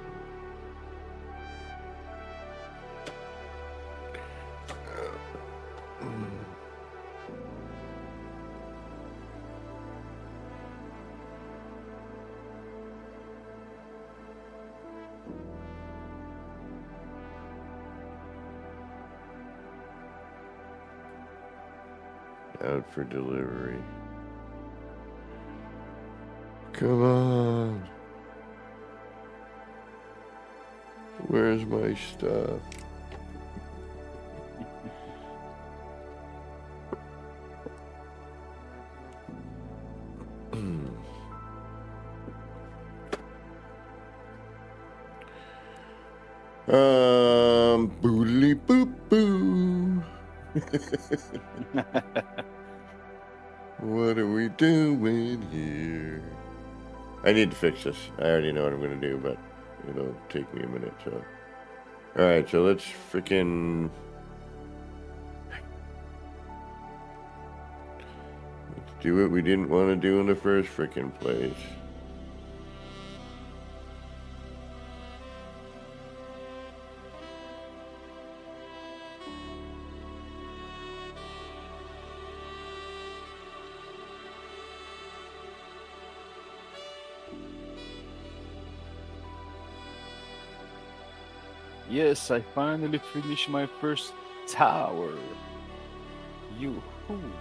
out for delivery. Come on. Where's my stuff? Boodly boop boo. What are we doing here? I need to fix this. I already know what I'm going to do, but it'll take me a minute. So, all right. So let's freaking do what we didn't want to do in the first freaking place. Yes, I finally finished my first tower. Yoo-hoo.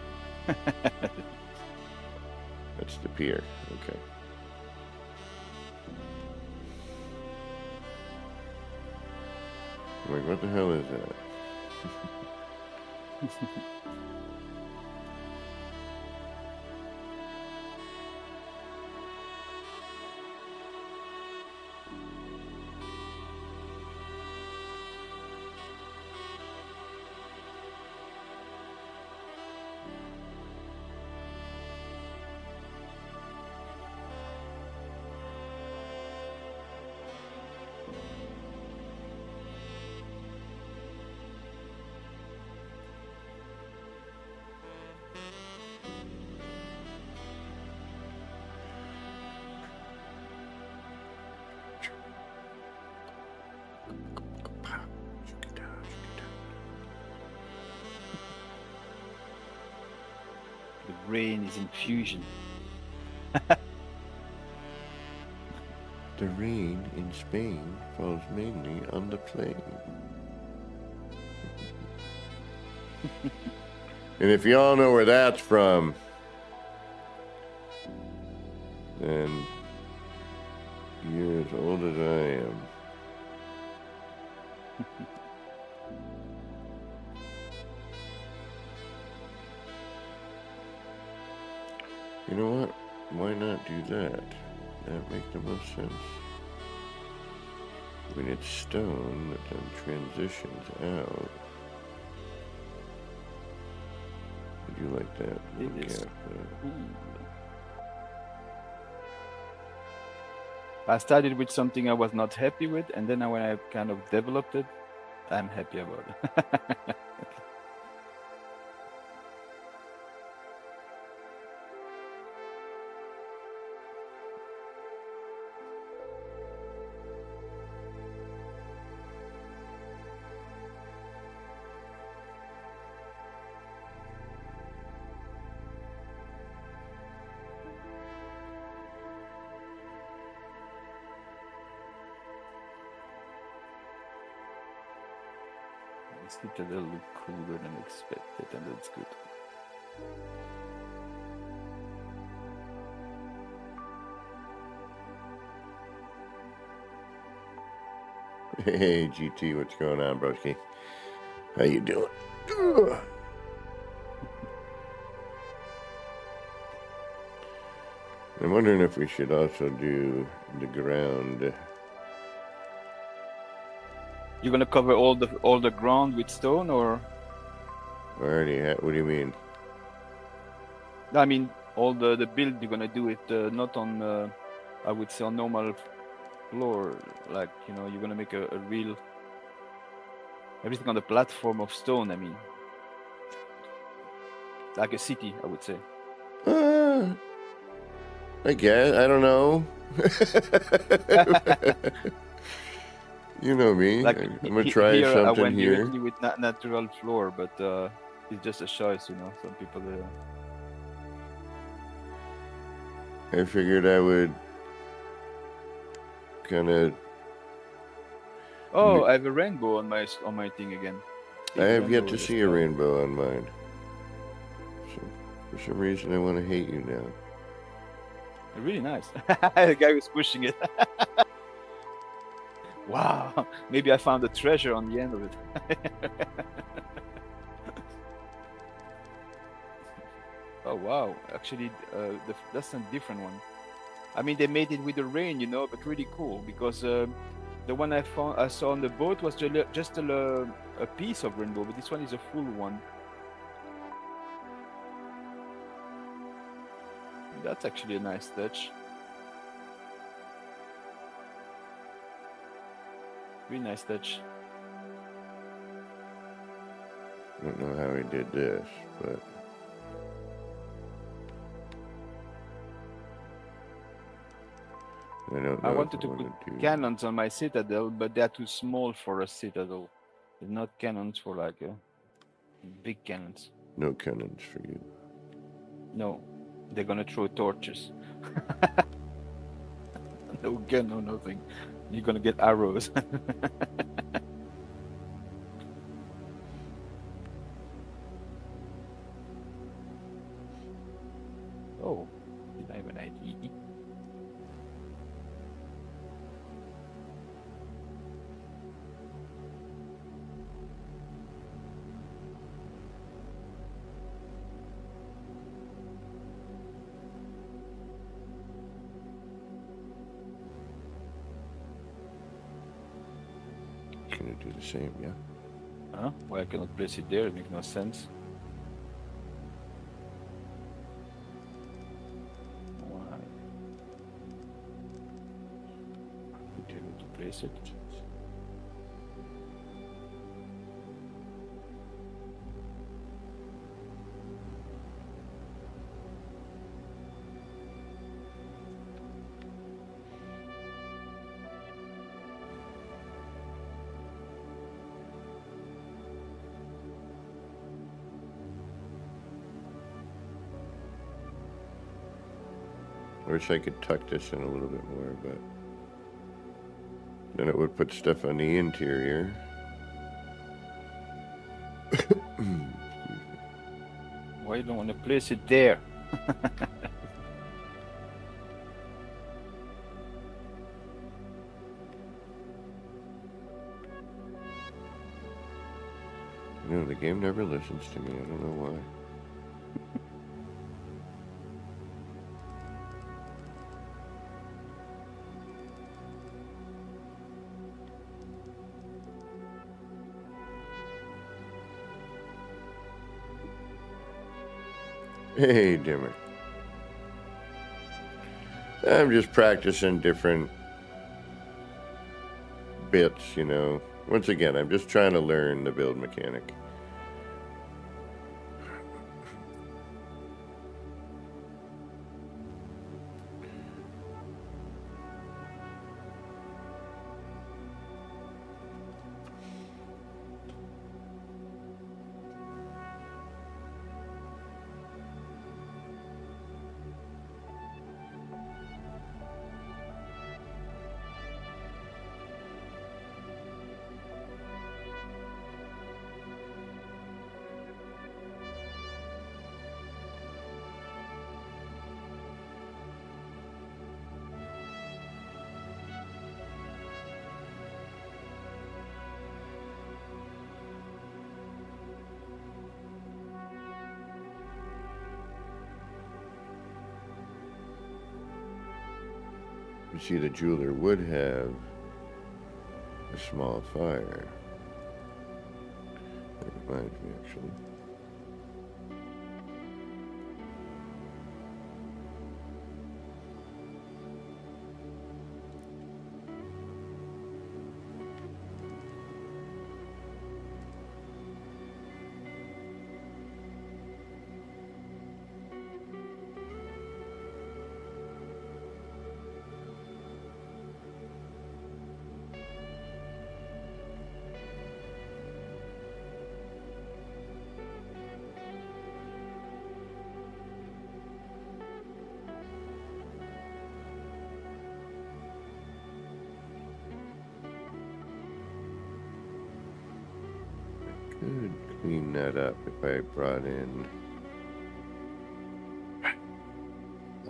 That's the pier. Okay. I'm like, what the hell is that? The rain is in fusion. The rain in Spain falls mainly on the plain. And if you all know where that's from, then you're as old as I am. You know what? Why not do that? That makes the most sense. When it's stone, that then transitions out. I do like that. It is gap there. cool. I started with something I was not happy with, and then when I kind of developed it, I'm happy about it. It's a little cooler than expected, and that's good. Hey, GT, what's going on, broski? How you doing? Ugh. I'm wondering if we should also do the ground. You're gonna cover all the ground with stone, or Already, what do you mean? I mean all the build you're gonna do it not on I would say on normal floor, like you're gonna make a real everything on the platform of stone. I mean, like a city, I would say. I guess. I don't know. You know me. Like I'm going to try here, I something went here. directly with natural floor, but it's just a choice, Some people. I figured I would kind of. Oh, I have a rainbow on my thing again. I have yet to see a rainbow on mine. So, for some reason, I want to hate you now. Really nice. The guy was pushing it. Wow. Maybe I found a treasure on the end of it. Oh wow. Actually, that's a different one. I mean, they made it with the rain, but really cool because the one I saw on the boat was just a piece of rainbow, but this one is a full one. That's actually a nice touch. Really nice touch. I don't know how he did this, but. I wanted to put cannons on my citadel, but they're too small for a citadel. They're not cannons for like big cannons. No cannons for you. No, they're gonna throw torches. No gun, no nothing. You're gonna get arrows. Oh, did I have an ID? Gonna do the same, yeah. Huh? Why I cannot place it there? It makes no sense. Why? Be able to place it. I wish I could tuck this in a little bit more, but then it would put stuff on the interior. Why you don't want to place it there? No, the game never listens to me. I don't know why. Hey, Dimmer. I'm just practicing different bits, Once again, I'm just trying to learn the build mechanic. You see, the jeweler would have a small fire. That reminds me, actually. Could clean that up if I brought in.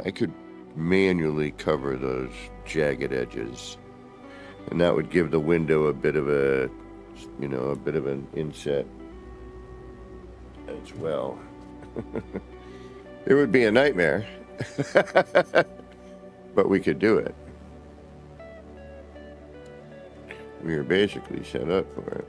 I could manually cover those jagged edges, and that would give the window a bit of a, you know, a bit of an inset as well. It would be a nightmare, but we could do it. We are basically set up for it.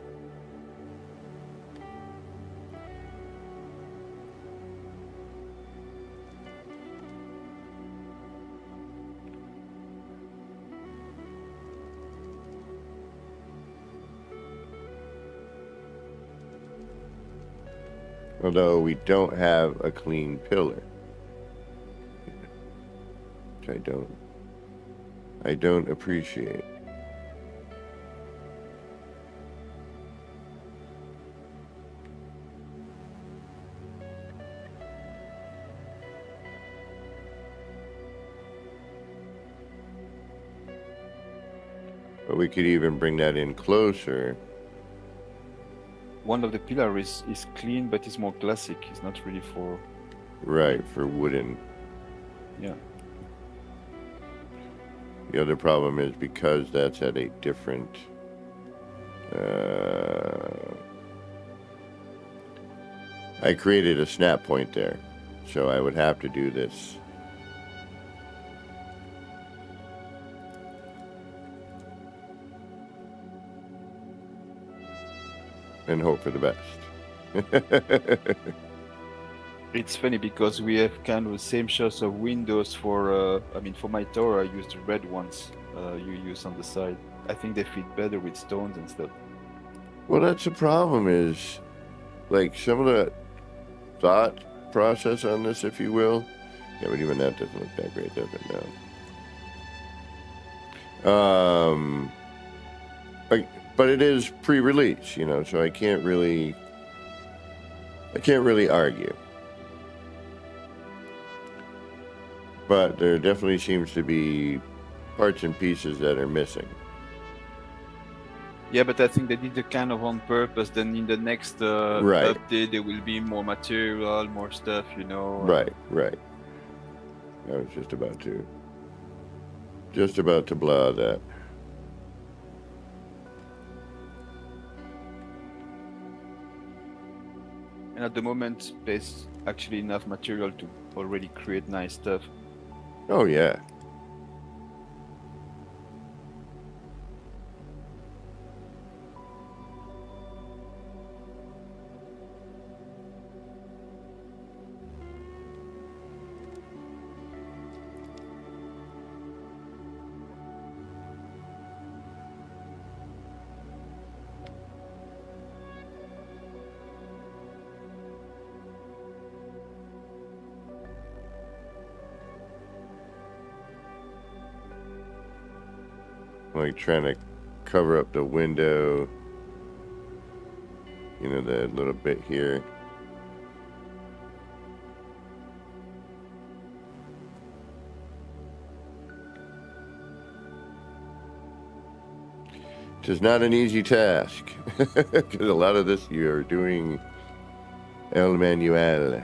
Although we don't have a clean pillar, which I don't appreciate. But we could even bring that in closer. One of the pillars is clean, but it's more classic. It's not really for... Right, for wooden. Yeah. The other problem is because that's at a different... I created a snap point there, so I would have to do this. And hope for the best. It's funny because we have kind of the same shots of windows for, I mean, for my tower, I used the red ones you use on the side. I think they fit better with stones and stuff. Well, that's the problem is, like, some of the thought process on this, if you will. Yeah, but even that doesn't look that great, does it now? But it is pre-release, you know, so I can't really argue. But there definitely seems to be parts and pieces that are missing. Yeah, but I think they did it kind of on purpose. Then in the next Right. update, there will be more material, more stuff, you know. Right. I was just about to blah that. And at the moment, there's actually enough material to already create nice stuff. Oh, yeah. Like trying to cover up the window, you know, that little bit here. It is not an easy task, because a lot of this you are doing el manual.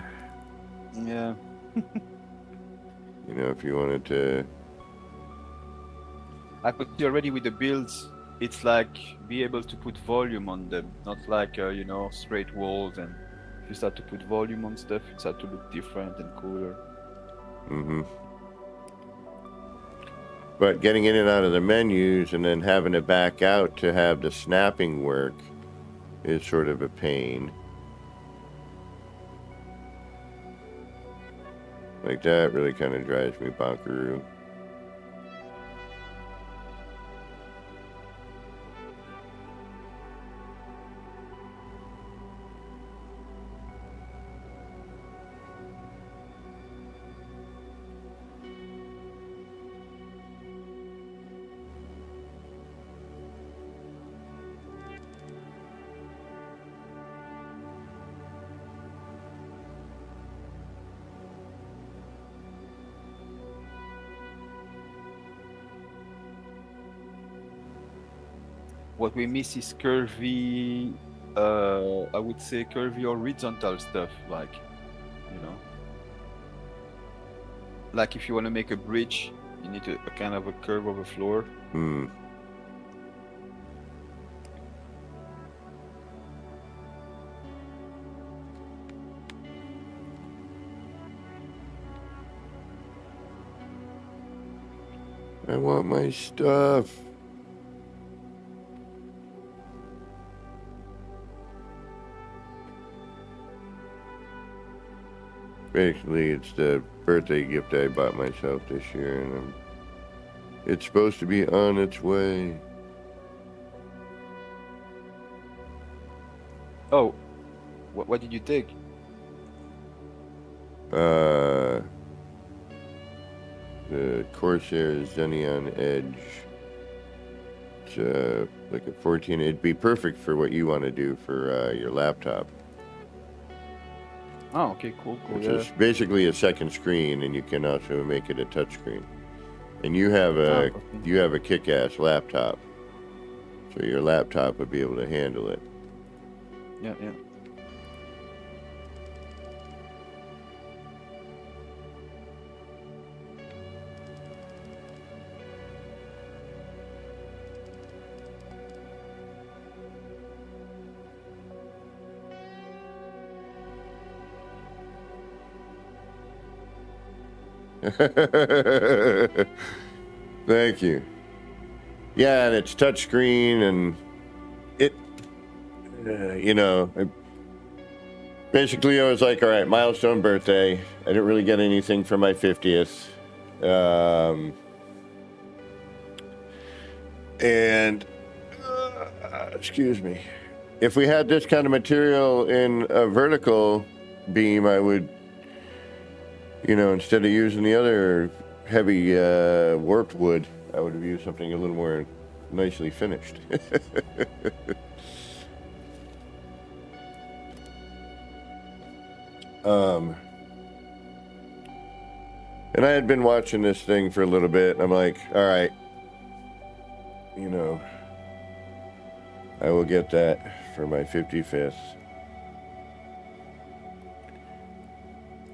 Yeah. You know, if you wanted to... I could see already with the builds, it's like be able to put volume on them, not like, you know, straight walls. And if you start to put volume on stuff, it starts to look different and cooler. Mm-hmm. But getting in and out of the menus and then having to back out to have the snapping work is sort of a pain. Like, that really kind of drives me bonkeroo. What we miss is curvy, I would say curvy or horizontal stuff, like, you know, like if you want to make a bridge, you need a kind of a curve of a floor. Hmm. I want my stuff. Basically, it's the birthday gift I bought myself this year, and it's supposed to be on its way. Oh, what did you take? The Corsair Xenon Edge. It's like a 14. It'd be perfect for what you want to do for your laptop. Oh, okay, cool, It's yeah. just basically a second screen, and you can also make it a touchscreen. And you have a okay. you have a kick-ass laptop, so your laptop would be able to handle it. Yeah, yeah. Thank you. Yeah, and it's touchscreen, and it, basically I was like, all right, milestone birthday. I didn't really get anything for my 50th. Excuse me. If we had this kind of material in a vertical beam, I would, instead of using the other heavy warped wood, I would have used something a little more nicely finished. And I had been watching this thing for a little bit, and I'm like, all right, I will get that for my 55th.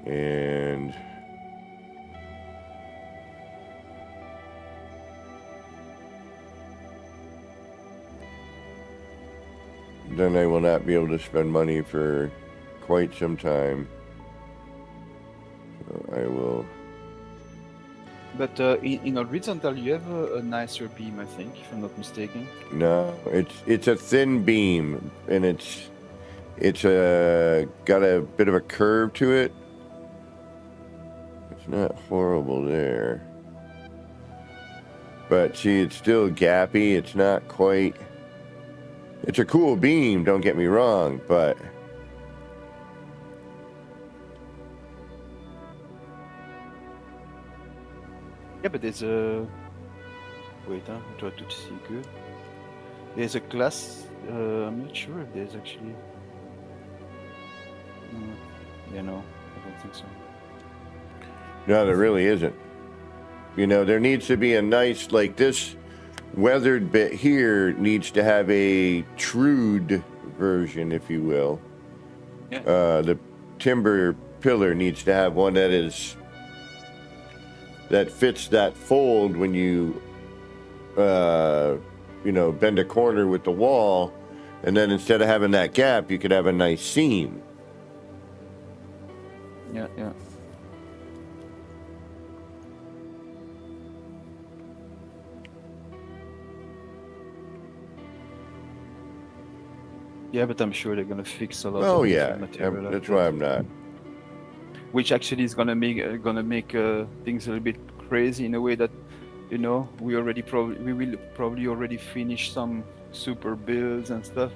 And then I will not be able to spend money for quite some time. So I will. But in horizontal, you have a nicer beam, I think, if I'm not mistaken. No, it's a thin beam, and it's got a bit of a curve to it. It's not horrible there, but see, it's still gappy. It's not quite. It's a cool beam, don't get me wrong, but Yeah, but there's a... Wait, I try to see good. There's a class, I'm not sure if there's actually... Yeah, no, I don't think so. no, there really isn't. There needs to be a nice, like this weathered bit here needs to have a trued version, if you will. Yeah. The timber pillar needs to have one that fits that fold when you bend a corner with the wall, and then instead of having that gap, you could have a nice seam. Yeah, yeah. Yeah, but I'm sure they're gonna fix a lot Oh of yeah, material like that's that, why I'm not. which actually is gonna make things a little bit crazy in a way that, you know, we will probably already finish some super builds and stuff,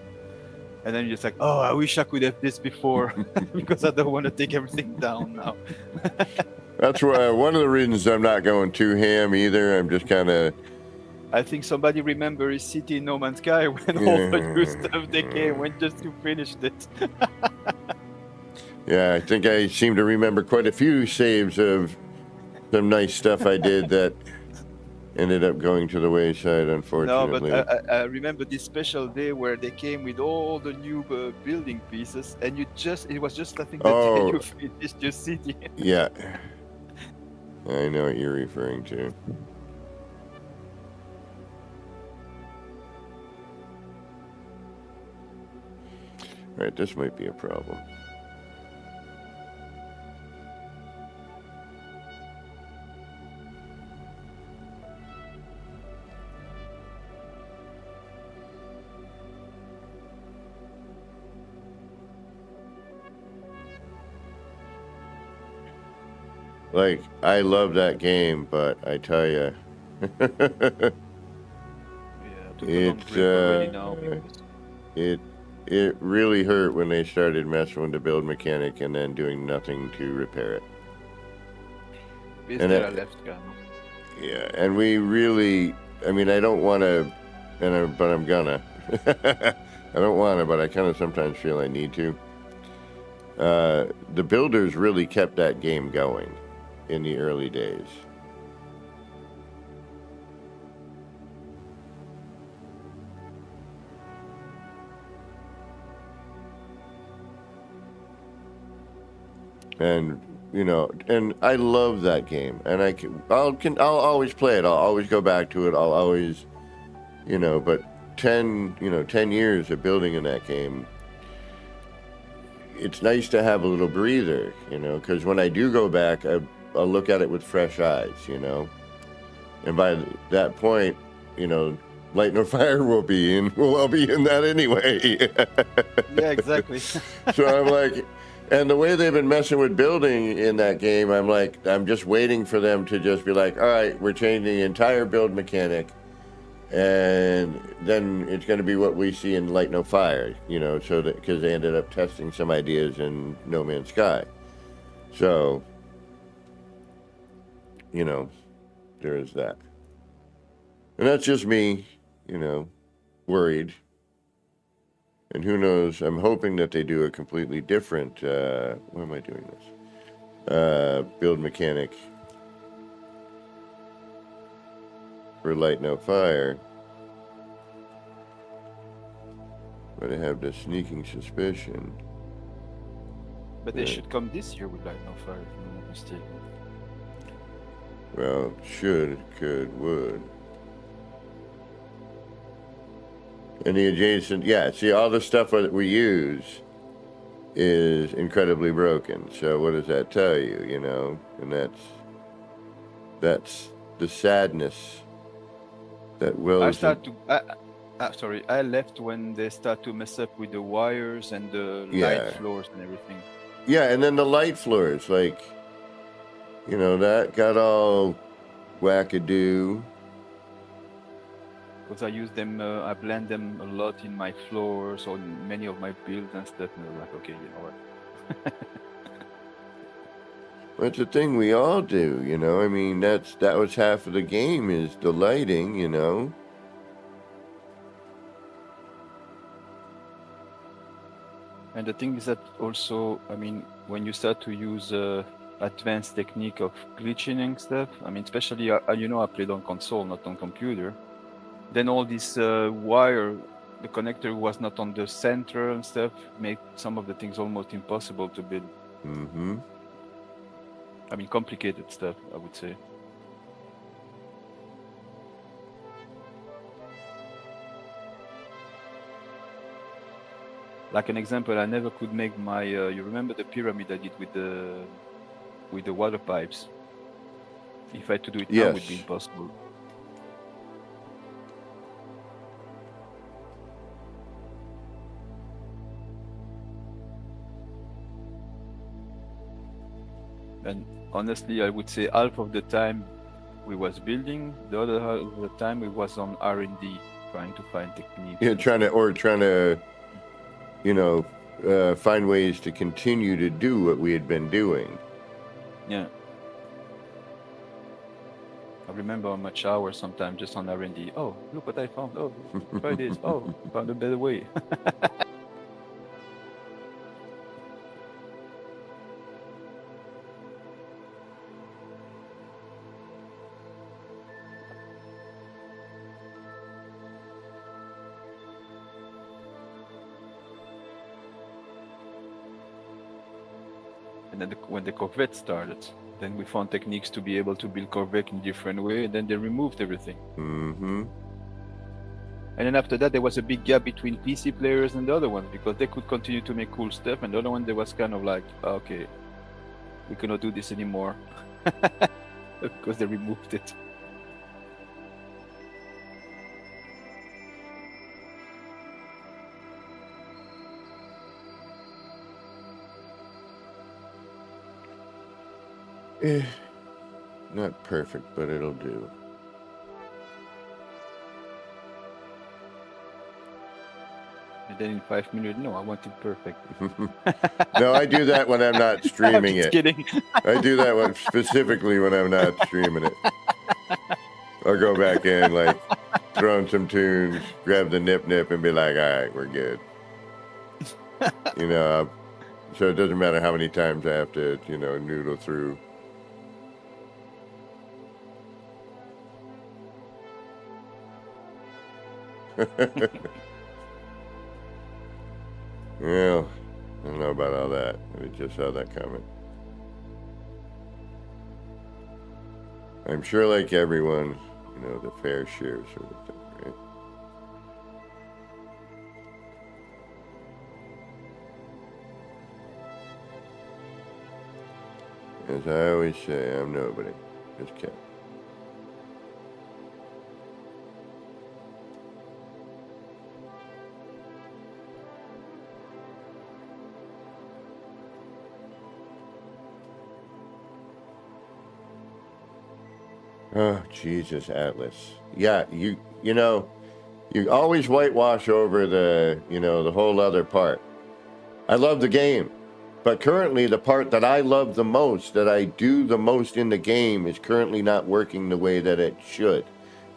and then you're just like, oh, I wish I could have this before because I don't want to take everything down now. That's why one of the reasons I'm not going too ham either. I'm just kind of. I think somebody remembers City in No Man's Sky when all the new stuff they came when just you finished it. Yeah, I think I seem to remember quite a few saves of some nice stuff I did that ended up going to the wayside, No, but unfortunately. I remember this special day where they came with all the new building pieces, and it was just, I think, the day Oh. you finished your city. Yeah. I know what you're referring to. Right, this might be a problem. Like, I love that game, but I tell you, Yeah, I took a long break already now because it really hurt when they started messing with the build mechanic and then doing nothing to repair it. basically I it- left Ghana. Yeah, and we really, I mean, I don't want to, but I'm gonna. I don't want to, but I kind of sometimes feel I need to. The builders really kept that game going in the early days. And you know, and I love that game, and I'll always play it. I'll always go back to it. I'll always, you know, but 10 years of building in that game, it's nice to have a little breather, you know, because when I do go back, I'll look at it with fresh eyes, you know, and by that point, you know, Light No Fire will be in. Well, I'll be in that anyway. Yeah, exactly. So I'm like, and the way they've been messing with building in that game, I'm like, I'm just waiting for them to just be like, all right, we're changing the entire build mechanic, and then it's going to be what we see in Light No Fire, you know, so that because they ended up testing some ideas in No Man's Sky. So, you know, there is that. And that's just me, you know, worried. And who knows, I'm hoping that they do a completely different, why am I doing this? Build mechanic for Light No Fire. But I have this sneaking suspicion. But they should come this year with Light No Fire, if I'm not mistaken. Well, should, could, would. And the adjacent, yeah, see, all the stuff that we use is incredibly broken. So what does that tell you, you know? And that's the sadness that wills. I left when they start to mess up with the wires and the Yeah. light floors and everything. Yeah, and then the light floors, like, you know, that got all wackadoo. Because I use them, I blend them a lot in my floors or in many of my builds and stuff. And I'm like, okay, you know what? Well, it's a thing we all do, you know. I mean, that was half of the game is the lighting, you know. And the thing is that also, I mean, when you start to use advanced technique of glitching and stuff, I mean, especially, you know, I played on console, not on computer. Then all this wire, the connector was not on the center and stuff, made some of the things almost impossible to build. Mm-hmm. I mean, complicated stuff, I would say. Like an example, I never could make my. You remember the pyramid I did with the water pipes? If I had to do it now, it would be Yes. impossible. And honestly, I would say half of the time we was building, the other half of the time we was on R&D, trying to find techniques. Yeah, and trying to, you know, find ways to continue to do what we had been doing. Yeah. I remember on my shower sometimes just on R&D. Oh, look what I found. Oh, try this. Oh, found a better way. And then when the Corvette started, then we found techniques to be able to build Corvette in different way, and then they removed everything. Mm-hmm. And then after that, there was a big gap between PC players and the other ones because they could continue to make cool stuff, and the other one, there was kind of like, okay, we cannot do this anymore because they removed it. Not perfect, but it'll do. And then in 5 minutes, no, I want it perfect. No, I do that when I'm not streaming I'm just it. kidding. I do that specifically when I'm not streaming it. I'll go back in, like, throw in some tunes, grab the nip, and be like, all right, we're good. You know, so it doesn't matter how many times I have to, you know, noodle through. Well, I don't know about all that. I just saw that comment. I'm sure, like everyone, you know, the fair share sort of thing, right? As I always say, I'm nobody. Just kidding. Oh, Jesus, Atlas. Yeah, you know, you always whitewash over the, you know, the whole other part. I love the game, but currently the part that I love the most, that I do the most in the game, is currently not working the way that it should,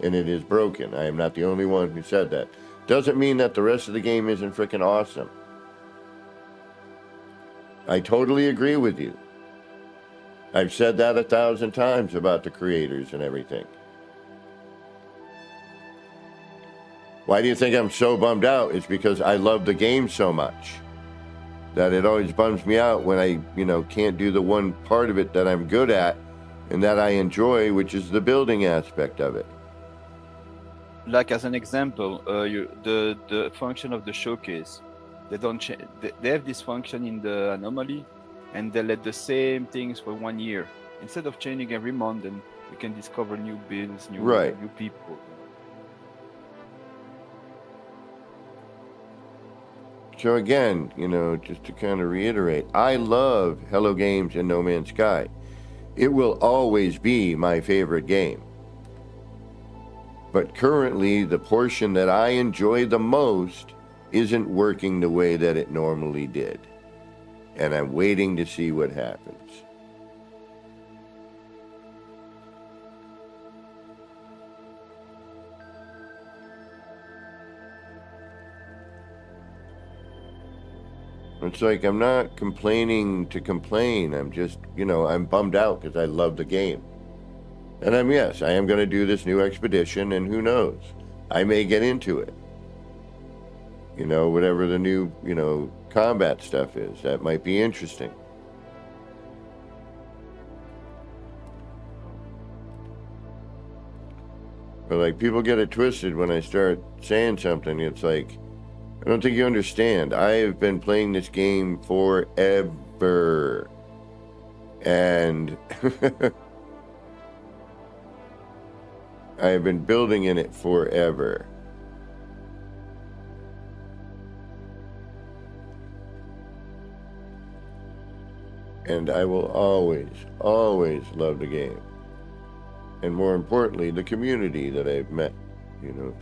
and it is broken. I am not the only one who said that. Doesn't mean that the rest of the game isn't freaking awesome. I totally agree with you. I've said that 1,000 times about the creators and everything. Why do you think I'm so bummed out? It's because I love the game so much that it always bums me out when I, you know, can't do the one part of it that I'm good at and that I enjoy, which is the building aspect of it. Like as an example, the function of the showcase, they don't change. They have this function in the anomaly, and they let the same things for 1 year. Instead of changing every month, and you can discover new builds, new people. So again, you know, just to kind of reiterate, I love Hello Games and No Man's Sky. It will always be my favorite game. But currently, the portion that I enjoy the most isn't working the way that it normally did. And I'm waiting to see what happens. It's like I'm not complaining to complain. I'm just, you know, I'm bummed out because I love the game. And I am going to do this new expedition, and who knows? I may get into it. You know, whatever the new, you know, combat stuff is. That might be interesting. But like, people get it twisted when I start saying something. It's like, I don't think you understand. I have been playing this game forever. And I have been building in it forever. And I will always, always love the game. And more importantly, the community that I've met,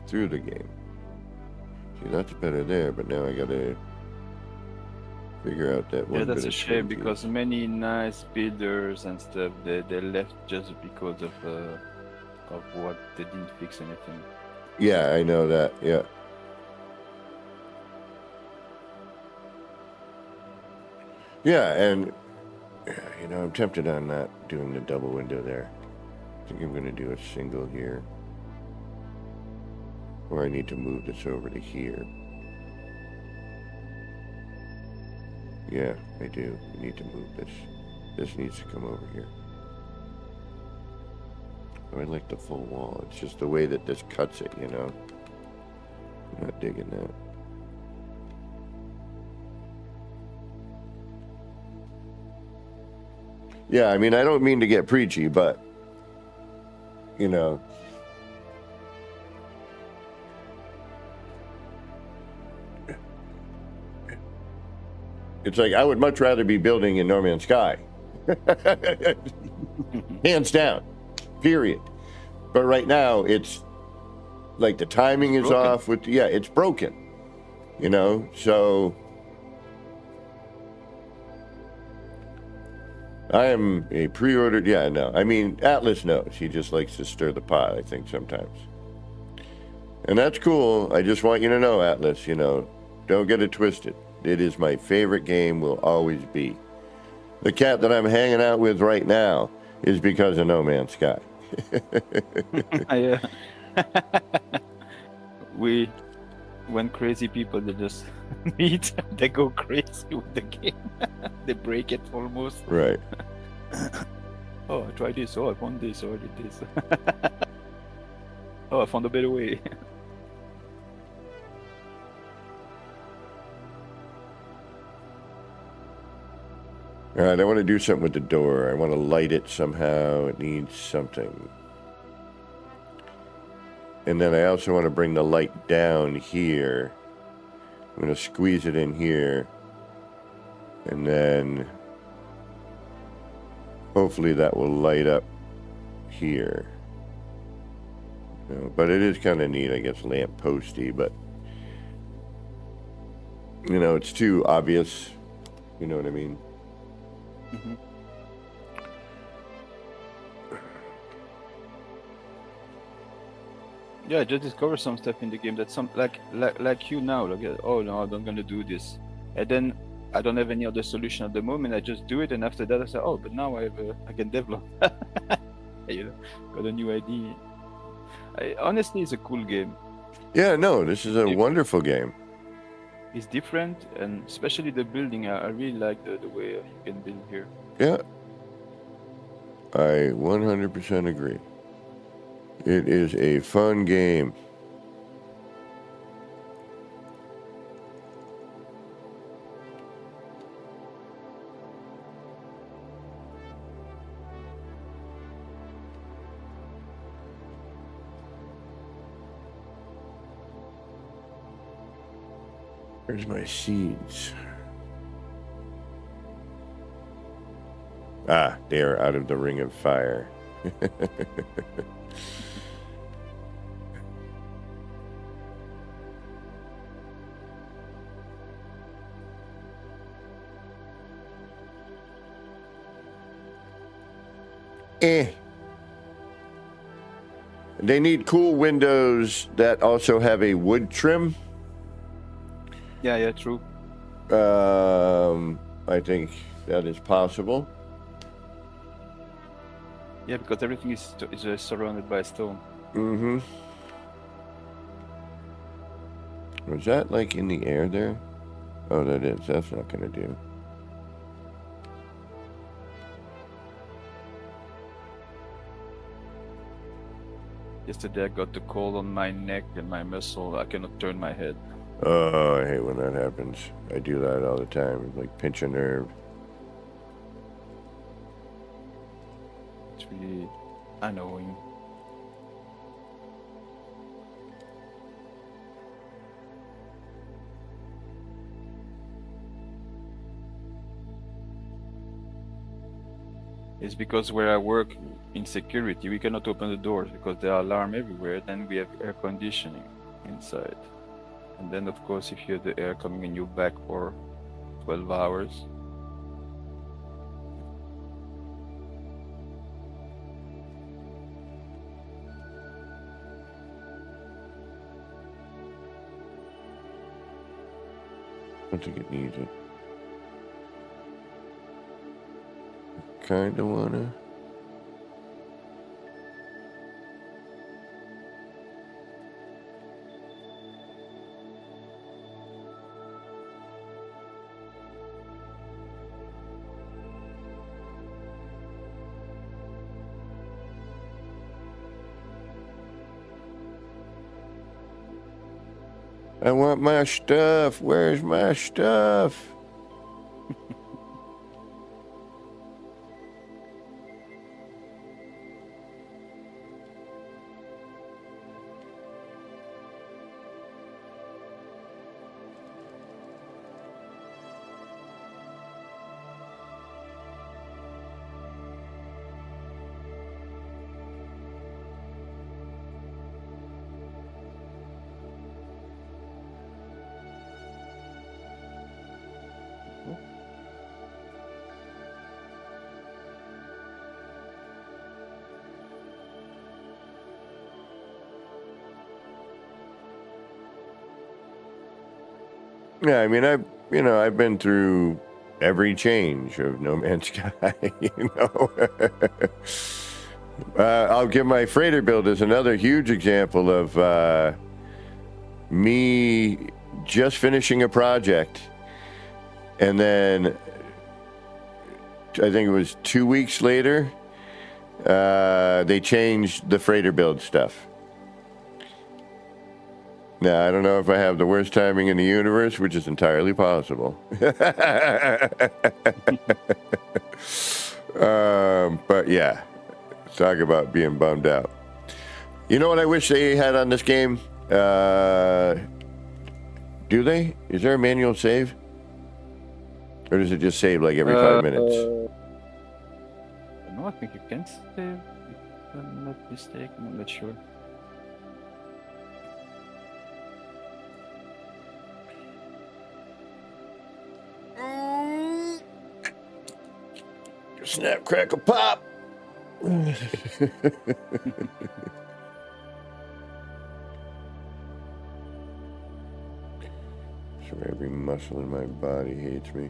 through the game. See, that's better there, but now I gotta figure out that Yeah, one that's bit a of shame twin because fuse. many nice builders and stuff they left just because of what they didn't fix anything. Yeah, I know that. Yeah. Yeah, and I'm tempted on not doing the double window there. I think I'm gonna do a single here. Or I need to move this over to here. Yeah, I do. I need to move this. This needs to come over here. Oh, I like the full wall. It's just the way that this cuts it, I'm not digging that. Yeah, I mean, I don't mean to get preachy, but, it's like I would much rather be building in No Man's Sky. Hands down, period. But right now, it's like the timing is broken. off with, it's broken, so I am a pre-ordered, no. I mean, Atlas knows. He just likes to stir the pot, I think, sometimes. And that's cool. I just want you to know, Atlas, don't get it twisted. It is my favorite game, will always be. The cat that I'm hanging out with right now is because of No Man's Sky. Yeah. When crazy people they just meet, they go crazy with the game. They break it almost. Right. Oh, I tried this. Oh, I found this. Oh, I did this. Oh, I found a better way. All right, I want to do something with the door. I want to light it somehow. It needs something. And then I also want to bring the light down here. I'm going to squeeze it in here. And then hopefully that will light up here. But it is kind of neat, I guess, lamp posty, but it's too obvious. You know what I mean? Mm-hmm. Yeah, I just discovered some stuff in the game that some like you now. Like, oh no, I'm not gonna do this, and then I don't have any other solution at the moment. I just do it, and after that I say, oh, but now I can develop. Got a new idea. Honestly, it's a cool game. Yeah, no, this is a wonderful game. It's different, and especially the building. I really like the way you can build here. Yeah, I 100% agree. It is a fun game. Where's my seeds? Ah, they are out of the ring of fire. They need cool windows that also have a wood trim. Yeah, true. I think that is possible. Yeah, because everything is surrounded by stone. Mm-hmm. Was that like in the air there? Oh, that is. That's not gonna do. Yesterday I got the cold on my neck and my muscle. I cannot turn my head. Oh, I hate when that happens. I do that all the time. Like pinch a nerve. It's really annoying. It's because where I work in security, we cannot open the doors because there are alarm everywhere. Then we have air conditioning inside. And then, of course, if you have the air coming in your back for 12 hours, I don't think it needs it. Kinda wanna. I want my stuff. Where's my stuff? Yeah, I mean, I've been through every change of No Man's Sky. I'll give my freighter build as another huge example of me just finishing a project, and then I think it was 2 weeks later, they changed the freighter build stuff. Now, I don't know if I have the worst timing in the universe, which is entirely possible. But yeah, talk about being bummed out. You know what I wish they had on this game? Do they? Is there a manual save? Or does it just save like every 5 minutes? No, I think you can save, if I'm not mistaken. I'm not sure. Snap, crackle, pop. Sure, every muscle in my body hates me.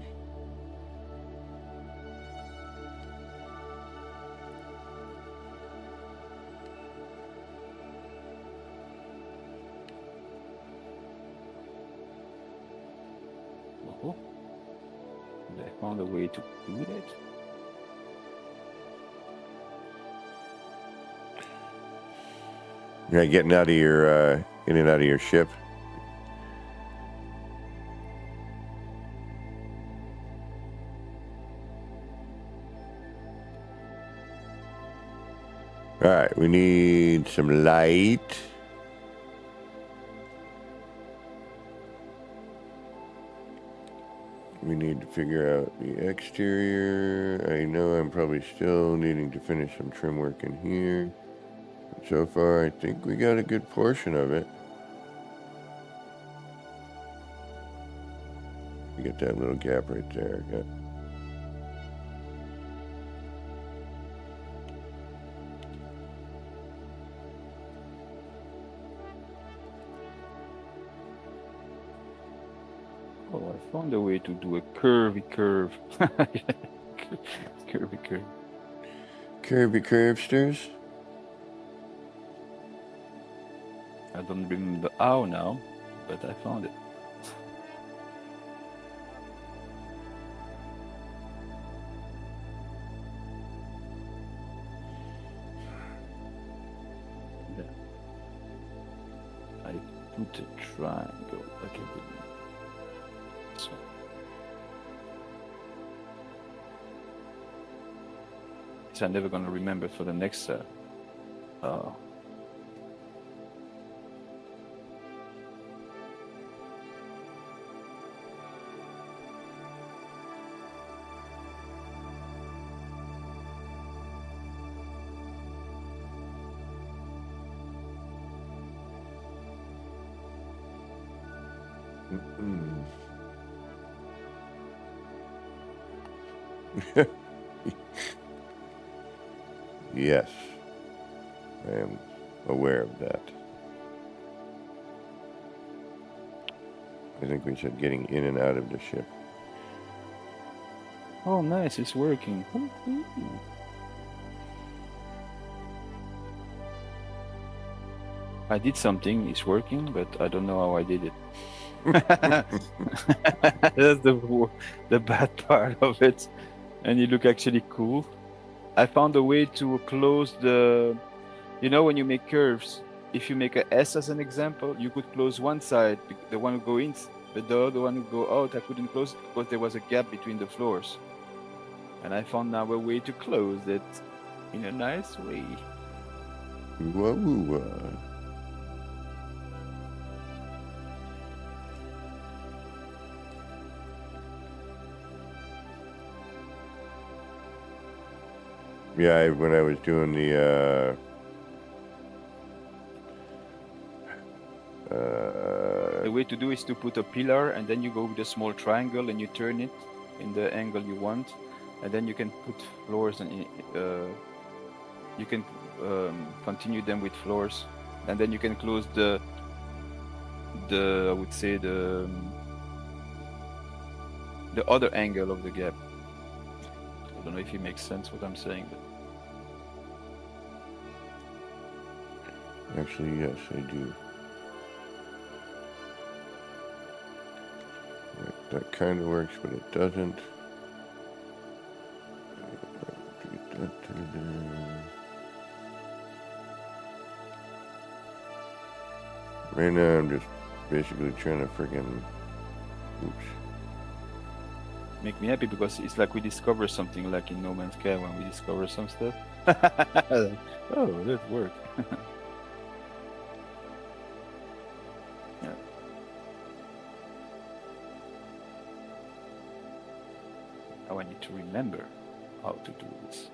Oh, I found a way to do that. You're not getting out of your in and out of your ship. All right, we need some light. We need to figure out the exterior. I know I'm probably still needing to finish some trim work in here. But so far, I think we got a good portion of it. You get that little gap right there. Yeah. Oh, I found a way to do a curvy curve. Curvy curve. Curvy curvesters. I don't remember how now, but I found it. There. I put a triangle like I did. So. I'm never gonna remember for the next Mm. Yes, I am aware of that. I think we said getting in and out of the ship. Oh, nice, it's working. I did something, it's working, but I don't know how I did it. That's the bad part of it. And you look actually cool. I found a way to close the, you know, when you make curves, if you make a S as an example, you could close one side, the one who go in, but the other one who go out, I couldn't close it because there was a gap between the floors. And I found now a way to close it in a nice way. Whoa. Yeah, when I was doing the The way to do is to put a pillar and then you go with a small triangle and you turn it in the angle you want, and then you can put floors and you can continue them with floors, and then you can close the I would say the other angle of the gap. I don't know if it makes sense what I'm saying, but actually, yes, I do. That kind of works, but it doesn't. Right now, I'm just basically trying to friggin'. Oops. make me happy because it's like we discover something, like in No Man's Sky when we discover some stuff. Oh, that worked. Yeah. Now I need to remember how to do this.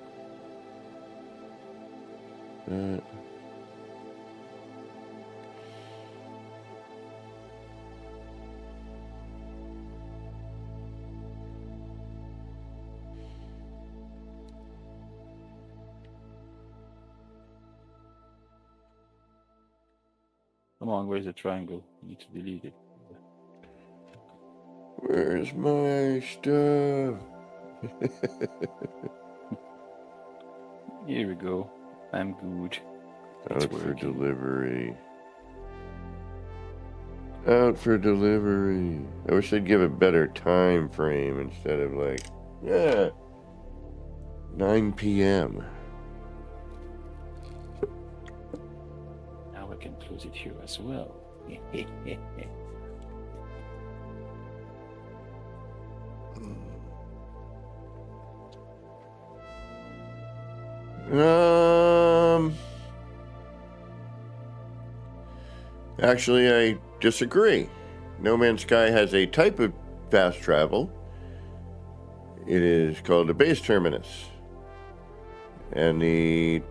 Come on, where's the triangle? I need to delete it. Where's my stuff? Here we go. I'm good. It's Out for working. delivery. Out for delivery. I wish they'd give a better time frame instead of like, 9 p.m. Now I can close it here as well. Actually, I disagree. No Man's Sky has a type of fast travel. It is called a base terminus. And the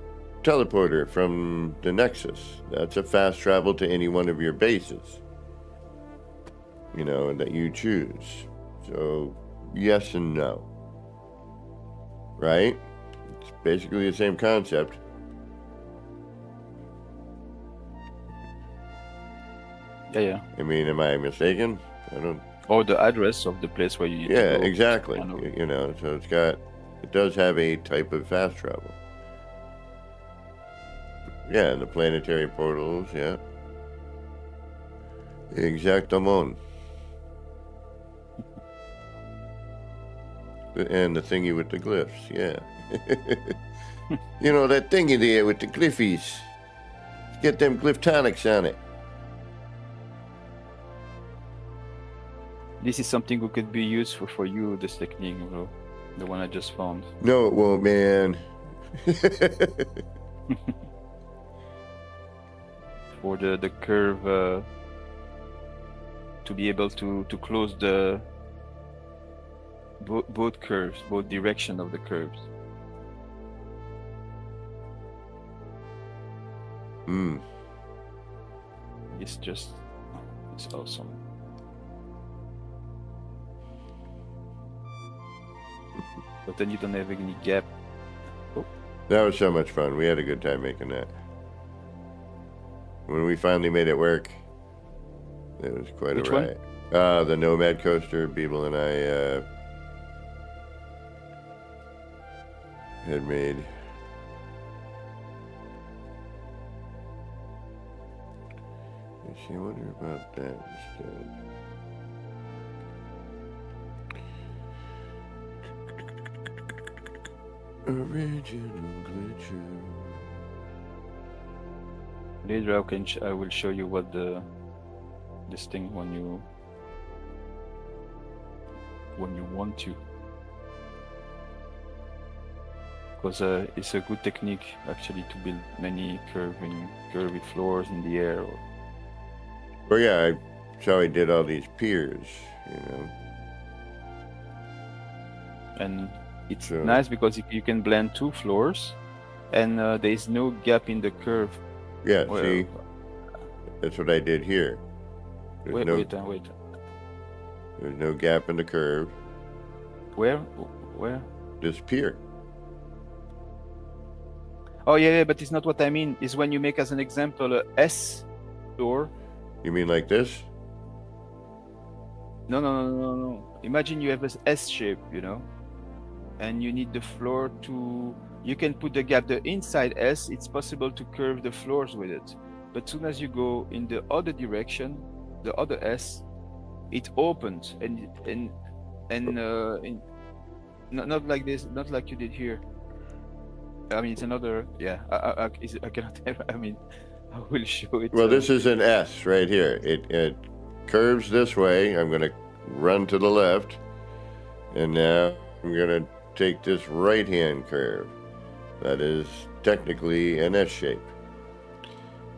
teleporter from the Nexus. That's a fast travel to any one of your bases. You know, that you choose. So, yes and no. Right? It's basically the same concept. Yeah. I mean, am I mistaken? I don't. Or the address of the place where you need Yeah, to go. exactly. Kind of. You know, so it does have a type of fast travel. Yeah, and the planetary portals, yeah. Exactamon. And the thingy with the glyphs, yeah. You know, that thingy there with the glyphies. Get them glyphtonics on it. This is something that could be useful for you, this technique, bro. The one I just found. No, it won't, man. For the curve, to be able to close the both curves, both direction of the curves. Hmm. It's awesome. But then you don't have any gap. That was so much fun. We had a good time making that. When we finally made it work, it was quite Which a one? riot. The Nomad coaster, Beeble and I had made. I wonder about that instead. Original glitcher. Later I will show you what this thing when you want to. Because it's a good technique actually to build many curvy floors in the air. Well, yeah, that's how I did all these piers, And it's So- nice because you can blend two floors, and there is no gap in the curve. Yeah, Well, see? That's what I did here. There's Wait, no, wait. There's no gap in the curve. Where? This pier. Oh yeah, but it's not what I mean. It's when you make, as an example, a S door. You mean like this? No. Imagine you have a S shape, and you need the floor to. You can put the gap. The inside S, it's possible to curve the floors with it. But soon as you go in the other direction, the other S, it opens and not like this, not like you did here. I mean, it's another. Yeah, I cannot. I mean, I will show it. Well, this is an S right here. It curves this way. I'm going to run to the left. And now I'm going to take this right-hand curve. That is technically an S shape.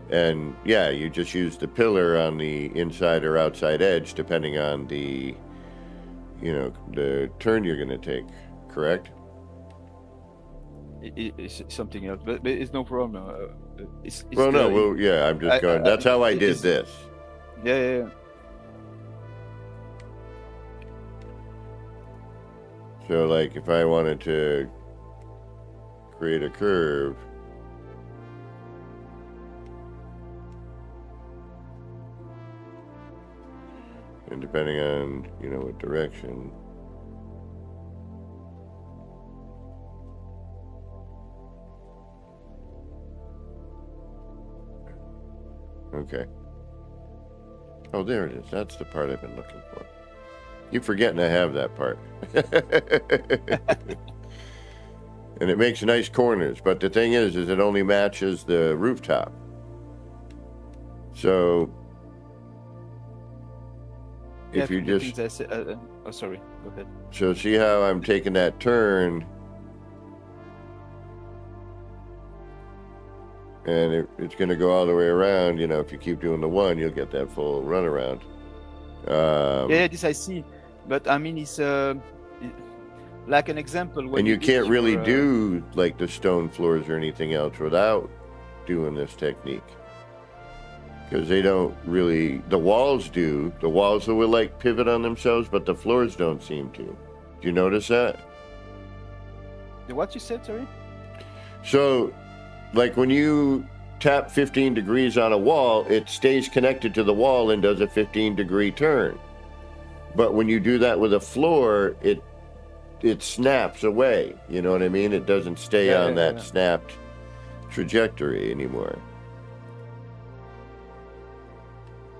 And yeah, you just use the pillar on the inside or outside edge, depending on the, the turn you're going to take, correct? It's something else, but it's no problem. It's Well, the- no, well, yeah, I'm just going. That's how I did it's- this. Yeah. So, like, if I wanted to create a curve, and depending on, what direction. Okay. Oh, there it is. That's the part I've been looking for. Keep forgetting I have that part. And it makes nice corners, but the thing is it only matches the rooftop. So if you the just, things I said, oh, sorry. Go ahead. so see how I'm taking that turn, and it's going to go all the way around. If you keep doing the one, you'll get that full runaround. Yeah, this I see, but I mean, it's like an example. When And you did can't really your, do like the stone floors or anything else without doing this technique. Because they don't really, the walls do. The walls will like pivot on themselves, but the floors don't seem to. Do you notice that? What you said, sorry? So, like when you tap 15 degrees on a wall, it stays connected to the wall and does a 15-degree turn. But when you do that with a floor, it snaps away. You know what I mean? It doesn't stay on that snapped trajectory anymore.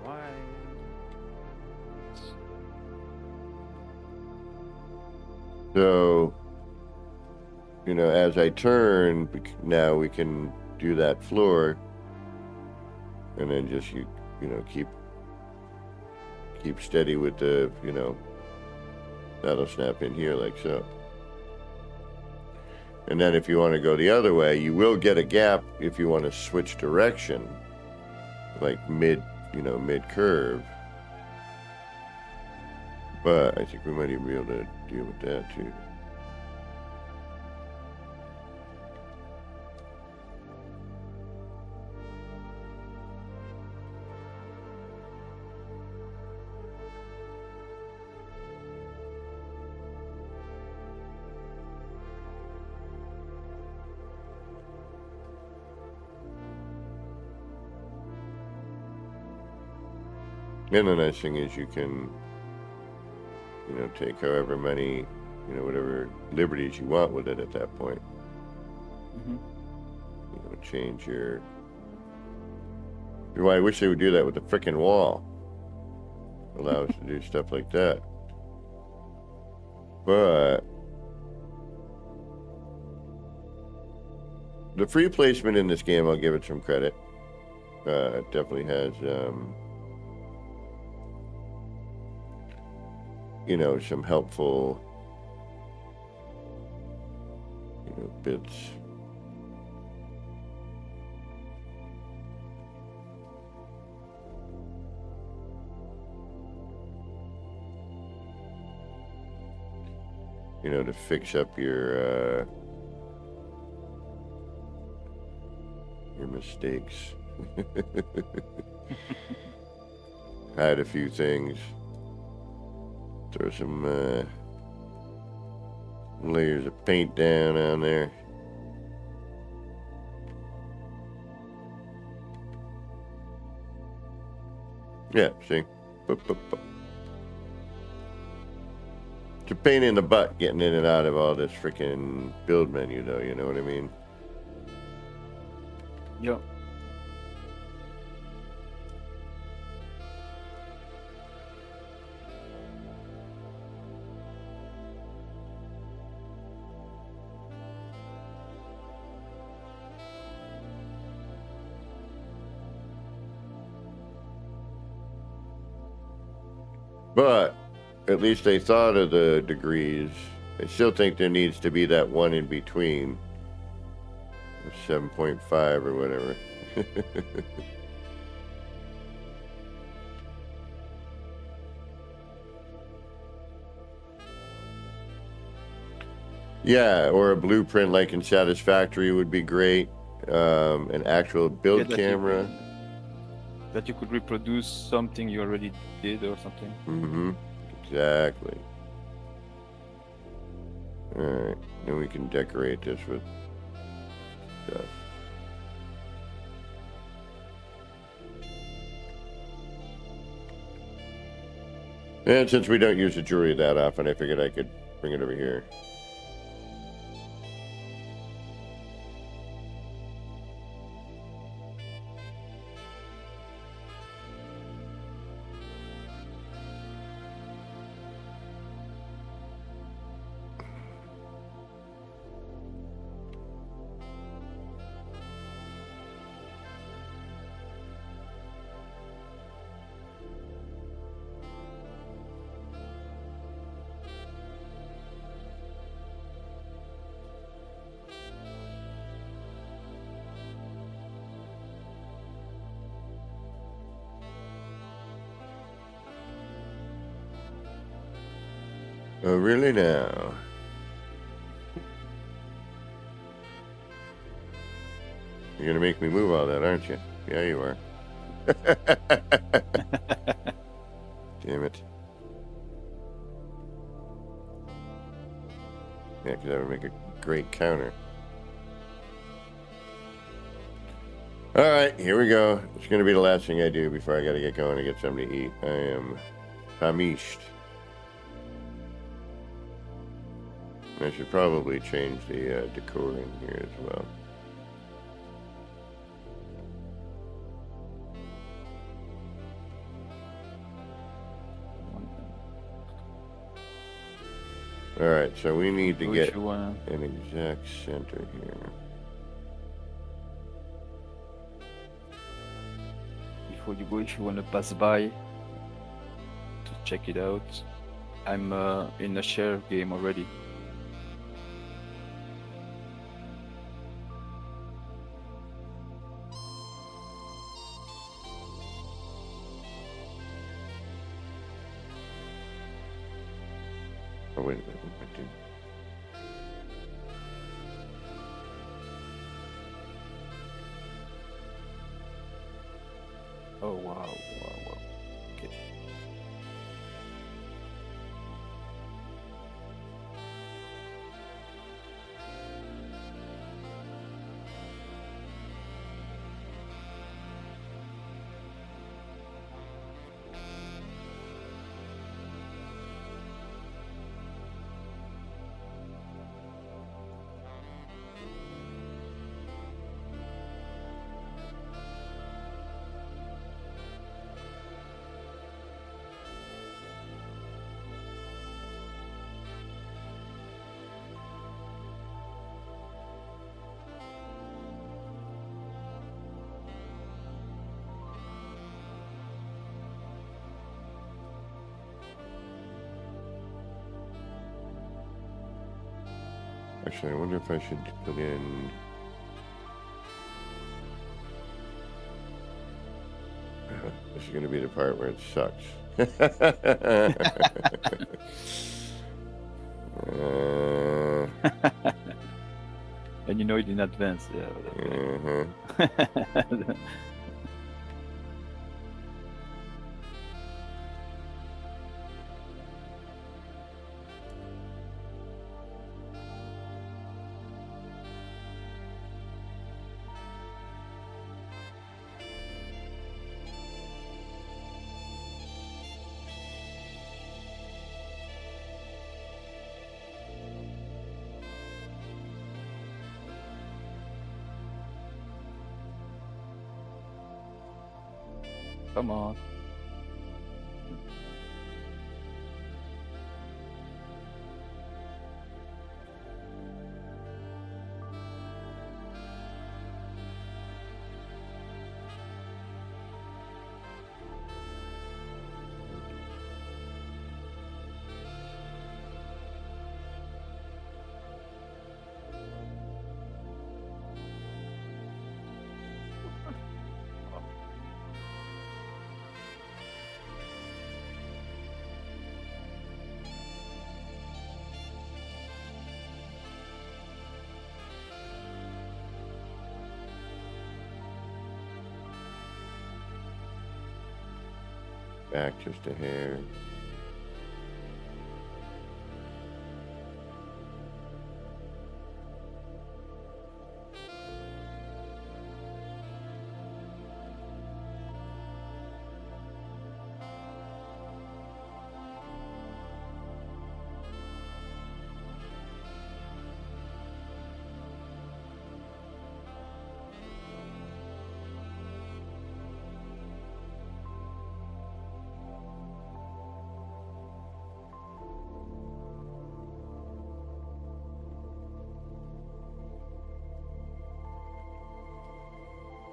Why? So, as I turn, now we can do that floor, and then just keep steady with the, that'll snap in here like so. And then if you want to go the other way, you will get a gap if you want to switch direction, like mid curve. But I think we might even be able to deal with that too. And the nice thing is you can, take however many, whatever liberties you want with it at that point. Mhm. Change your. Well, I wish they would do that with the frickin' wall. Allow us to do stuff like that. But the free placement in this game, I'll give it some credit. It definitely has, some helpful, bits. To fix up your mistakes. Hide a few things. Throw some layers of paint down on there. Yeah, see? Boop, boop, boop. It's a pain in the butt getting in and out of all this freaking build menu, though, you know what I mean? Yeah. But at least they thought of the degrees. I still think there needs to be that one in between. 7.5 or whatever. Yeah, or a blueprint like in Satisfactory would be great. An actual build that camera. That you could reproduce something you already did or something. Mm-hmm. Exactly. Alright, then we can decorate this with stuff. And since we don't use the jewelry that often, I figured I could bring it over here. Oh, really now? You're gonna make me move all that, aren't you? Yeah, you are. Damn it. Yeah, because that would make a great counter. Alright, here we go. It's gonna be the last thing I do before I gotta get going and get something to eat. I am famished. I should probably change the decor in here as well. Alright, so we need to get an exact center here. Before you go, if you want to pass by to check it out, I'm in a share game already. Oh, wait a minute. What did I do? Oh wow, wow. Okay. Actually, I wonder if I should put in... This is going to be the part where it sucks. And you know it in advance. Yeah. Come on. Back just a hair.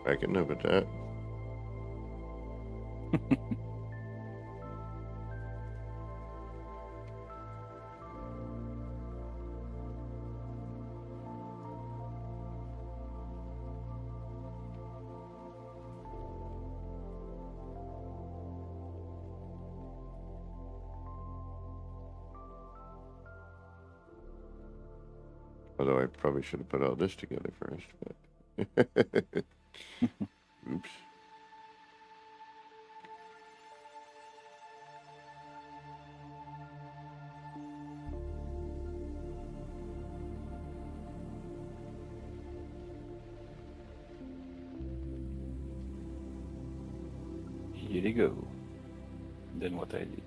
I can live with that. Although I probably should have put all this together first. But oops. Here you go. Then what I did.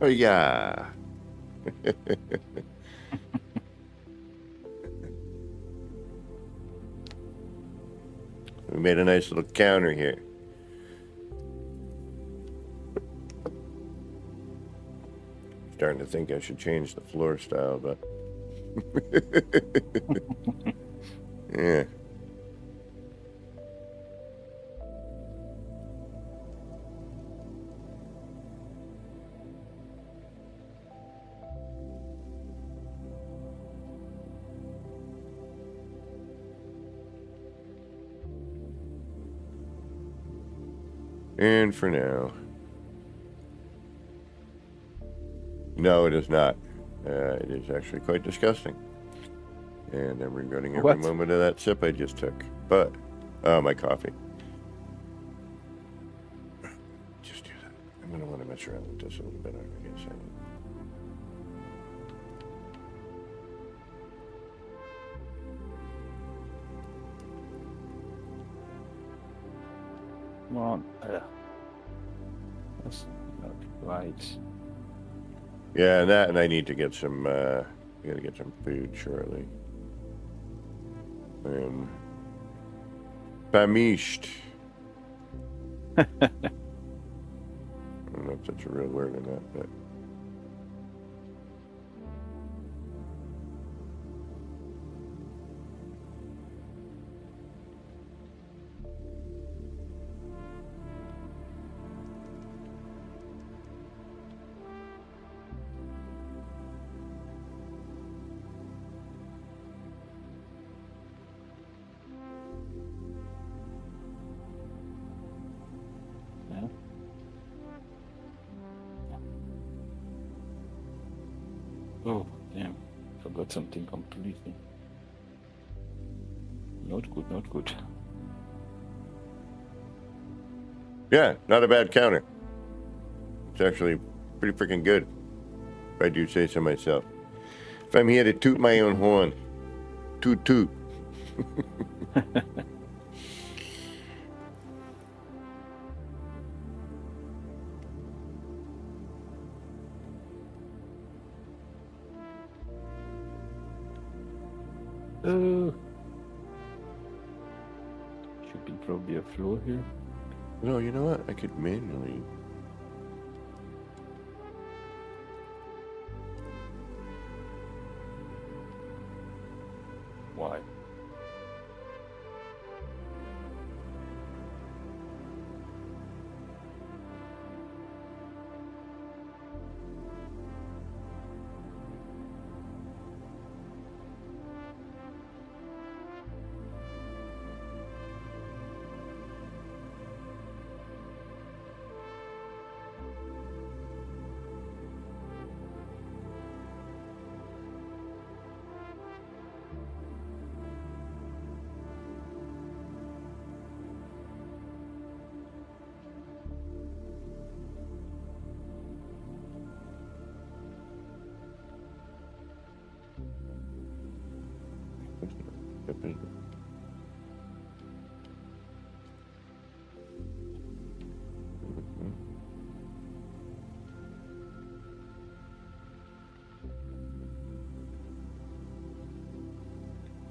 Oh yeah. We made a nice little counter here. Starting to think I should change the floor style, but yeah. And for now. No, it is not. It is actually quite disgusting. And I'm regretting every moment of that sip I just took. But, my coffee. Just do that. I'm going to want to mess around with this a little bit, I guess. Come on. That's not right. Yeah, and that, and I need to get some, I gotta get some food shortly. Famished. I don't know if that's a real word or not, but. Yeah. Oh, damn. Forgot something completely. Not good, not good. Yeah, not a bad counter. It's actually pretty freaking good, if I do say so myself. If I'm here to toot my own horn. Toot toot. Should be probably a floor here. No, you know what? I could manually. Why?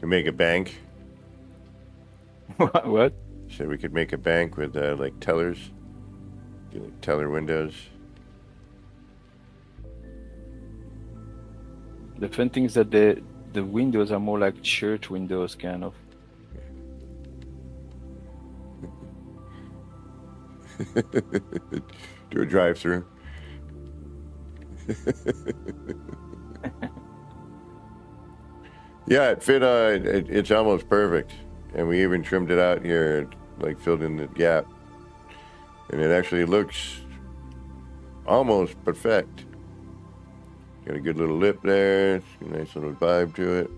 To make a bank. What? So we could make a bank with like tellers. Do like teller windows. The fun thing is that the windows are more like church windows, kind of. Do a drive-through. Yeah, it fit. It's almost perfect, and we even trimmed it out here, like filled in the gap, and it actually looks almost perfect. Got a good little lip there, a nice little vibe to it.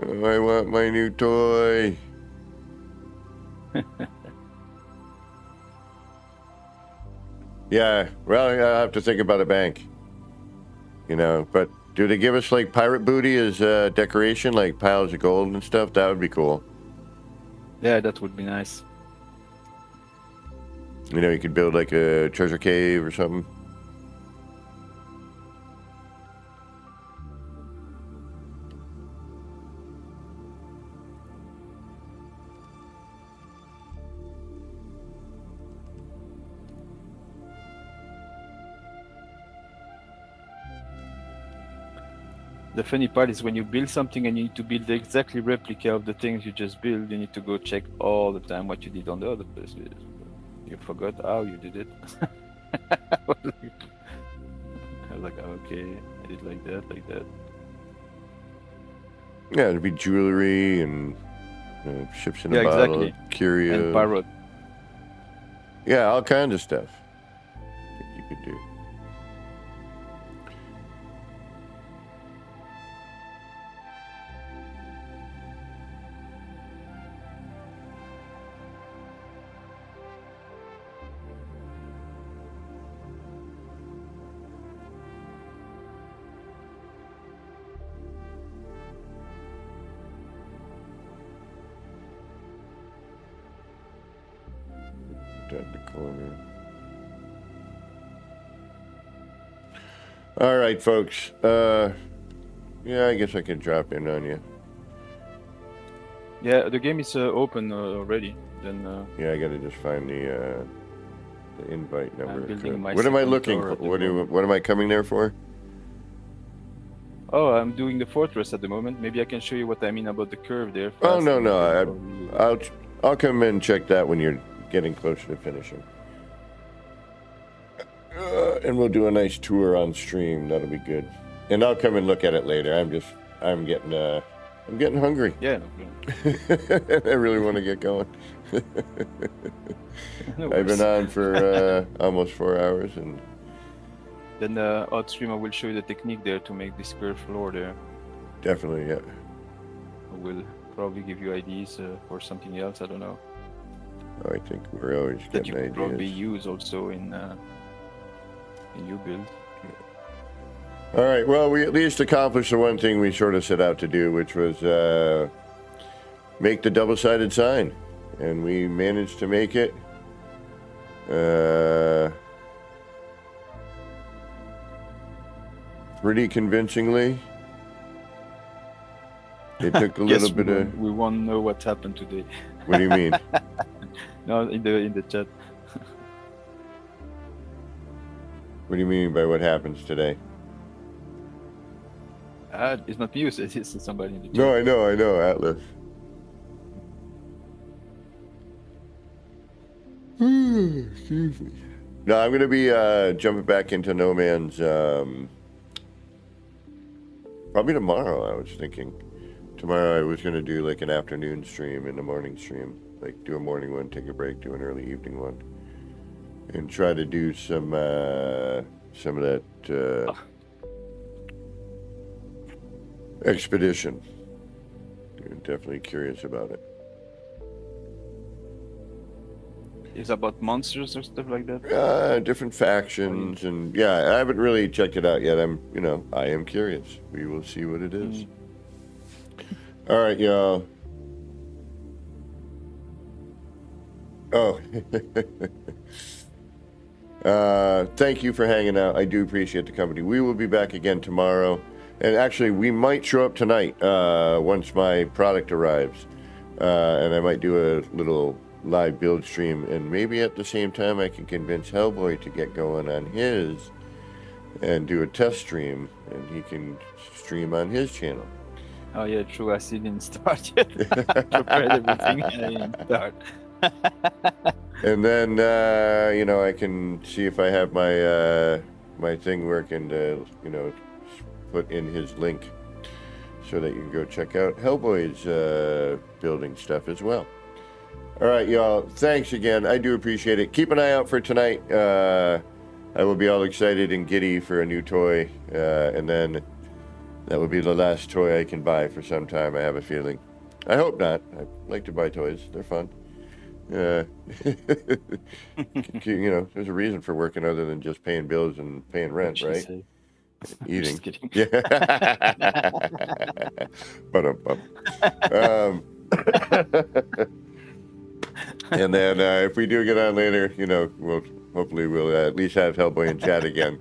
Oh, I want my new toy. Yeah, well, I have to think about a bank. You know, but do they give us like pirate booty as decoration, like piles of gold and stuff? That would be cool. Yeah, that would be nice. You know, you could build like a treasure cave or something. The funny part is when you build something and you need to build the exactly replica of the things you just built, you need to go check all the time what you did on the other places. You forgot how you did it. I was like, okay, I did like that, like that. Yeah, it'd be jewelry and ships in a Yeah, bottle, exactly. curio. And parrot. Yeah, all kinds of stuff that you could do. that in the corner. All right, folks. Yeah, I guess I could drop in on you. Yeah, the game is open already. Then Yeah, I gotta just find the invite number. building my What am I second looking tower for? at the moment. What am I coming there for? Oh, I'm doing the fortress at the moment. Maybe I can show you what I mean about the curve there. Oh fast, no, and no, you can probably- I'll come in and check that when you're getting closer to finishing. And we'll do a nice tour on stream. That'll be good. And I'll come and look at it later. I'm getting hungry. Yeah. I really want to get going. No I've been worries. on for almost 4 hours, and Then out stream I will show you the technique there to make this curved floor there. definitely, yeah. I will probably give you ideas for something else. I don't know I think we're always that you getting could probably ideas. use also in your build. All right. Well, we at least accomplished the one thing we sort of set out to do, which was make the double-sided sign, and we managed to make it. Pretty convincingly. It took a little bit of. We won't know what happened today. What do you mean? No, in the chat. What do you mean by what happens today? It's not me, it's somebody in the chat. No, I know, Atlas. Excuse me. No, I'm gonna be jumping back into No Man's probably tomorrow. I was thinking tomorrow I was gonna do like an afternoon stream and a morning stream, like do a morning one, take a break, do an early evening one, and try to do some of that expedition. I'm definitely curious about it. It's about monsters or stuff like that. Different factions, and yeah, I haven't really checked it out yet. I am curious. We will see what it is. All right, y'all. Oh, thank you for hanging out. I do appreciate the company. We will be back again tomorrow, and actually, we might show up tonight once my product arrives, and I might do a little live build stream, and maybe at the same time I can convince Hellboy to get going on his and do a test stream, and he can stream on his channel. Oh yeah, true. I still didn't start yet. I prepared everything and I didn't start. And then I can see if I have my thing working to put in his link so that you can go check out Hellboy's building stuff as well. All right, y'all. Thanks again. I do appreciate it. Keep an eye out for tonight. I will be all excited and giddy for a new toy, and then that will be the last toy I can buy for some time, I have a feeling. I hope not. I like to buy toys. They're fun. There's a reason for working other than just paying bills and paying rent, What'd right? she say? Eating. Just kidding. Yeah. And then if we do get on later, we'll at least have Hellboy in chat again,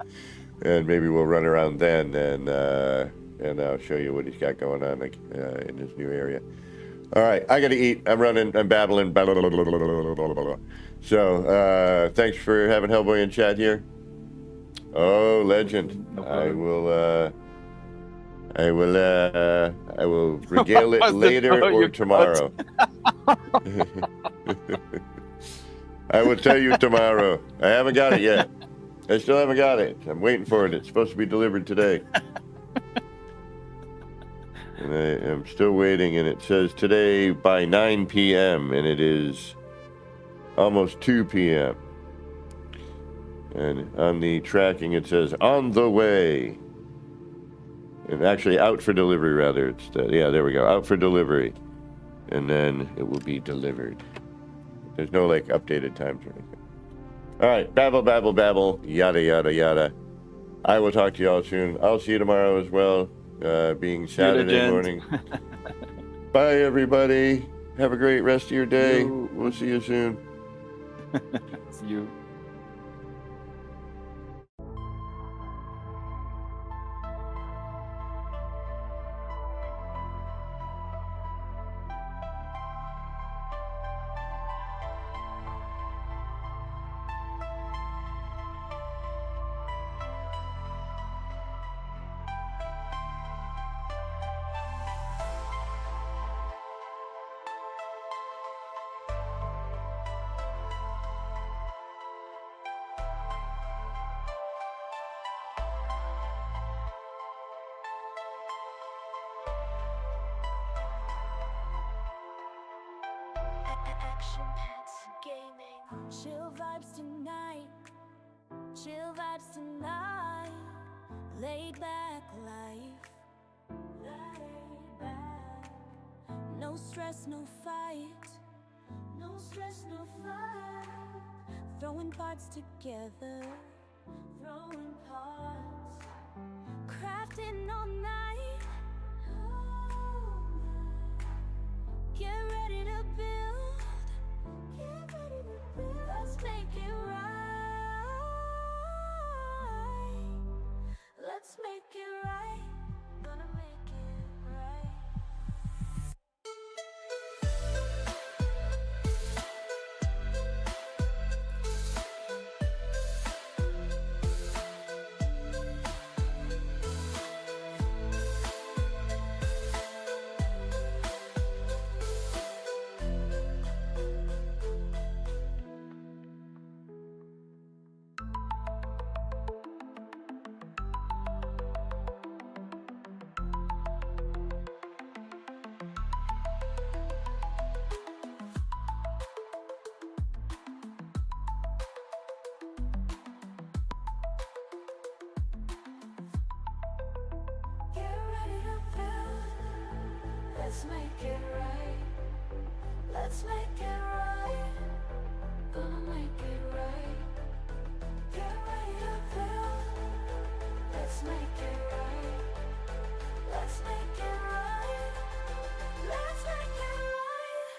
and maybe we'll run around then, and I'll show you what he's got going on in his new area. All right, I gotta eat. I'm running. I'm battling. So thanks for having Hellboy in chat here. Oh, legend! No I will regale it What's the later throw or you tomorrow. I will tell you tomorrow. I haven't got it yet. I still haven't got it. I'm waiting for it. It's supposed to be delivered today. And I am still waiting, and it says today by 9 p.m., and it is almost 2 p.m. And on the tracking, it says on the way. And actually out for delivery, rather. There we go. Out for delivery. And then it will be delivered. There's no, updated times or anything. All right. Babble, babble, babble. Yada, yada, yada. I will talk to y'all soon. I'll see you tomorrow as well, being Saturday morning. Bye, everybody. Have a great rest of your day. We'll see you soon. See you. Action Pets Gaming. Chill vibes tonight, chill vibes tonight. Laid back life, laid back. No stress, no fight, no stress, no fight. Throwing parts together, throwing parts. Crafting all night, get ready to build. Get ready to build. Let's make it right. Let's make it right. Gonna make it right. Get ready to build. Let's make it right. Let's make it right. Gonna make it right. Get ready to build. Let's make it right. Let's make it right. Let's make it right.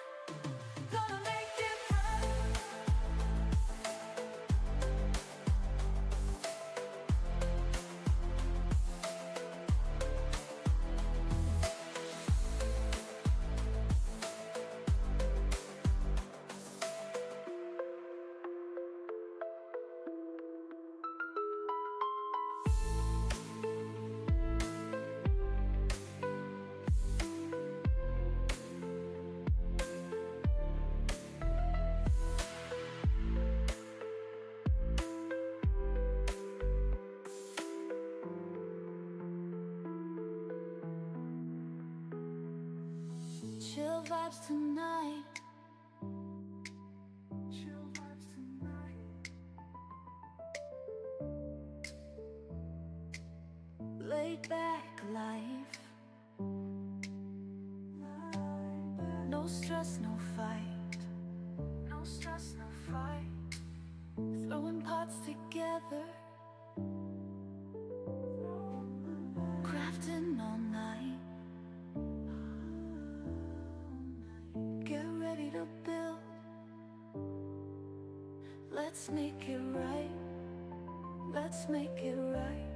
Gonna make it right. Chill vibes tonight. Chill vibes tonight. Laid back life. No stress, no fight. No stress, no fight. Throwing parts together. Crafting all night. Get ready to build. Let's make it right. Let's make it right.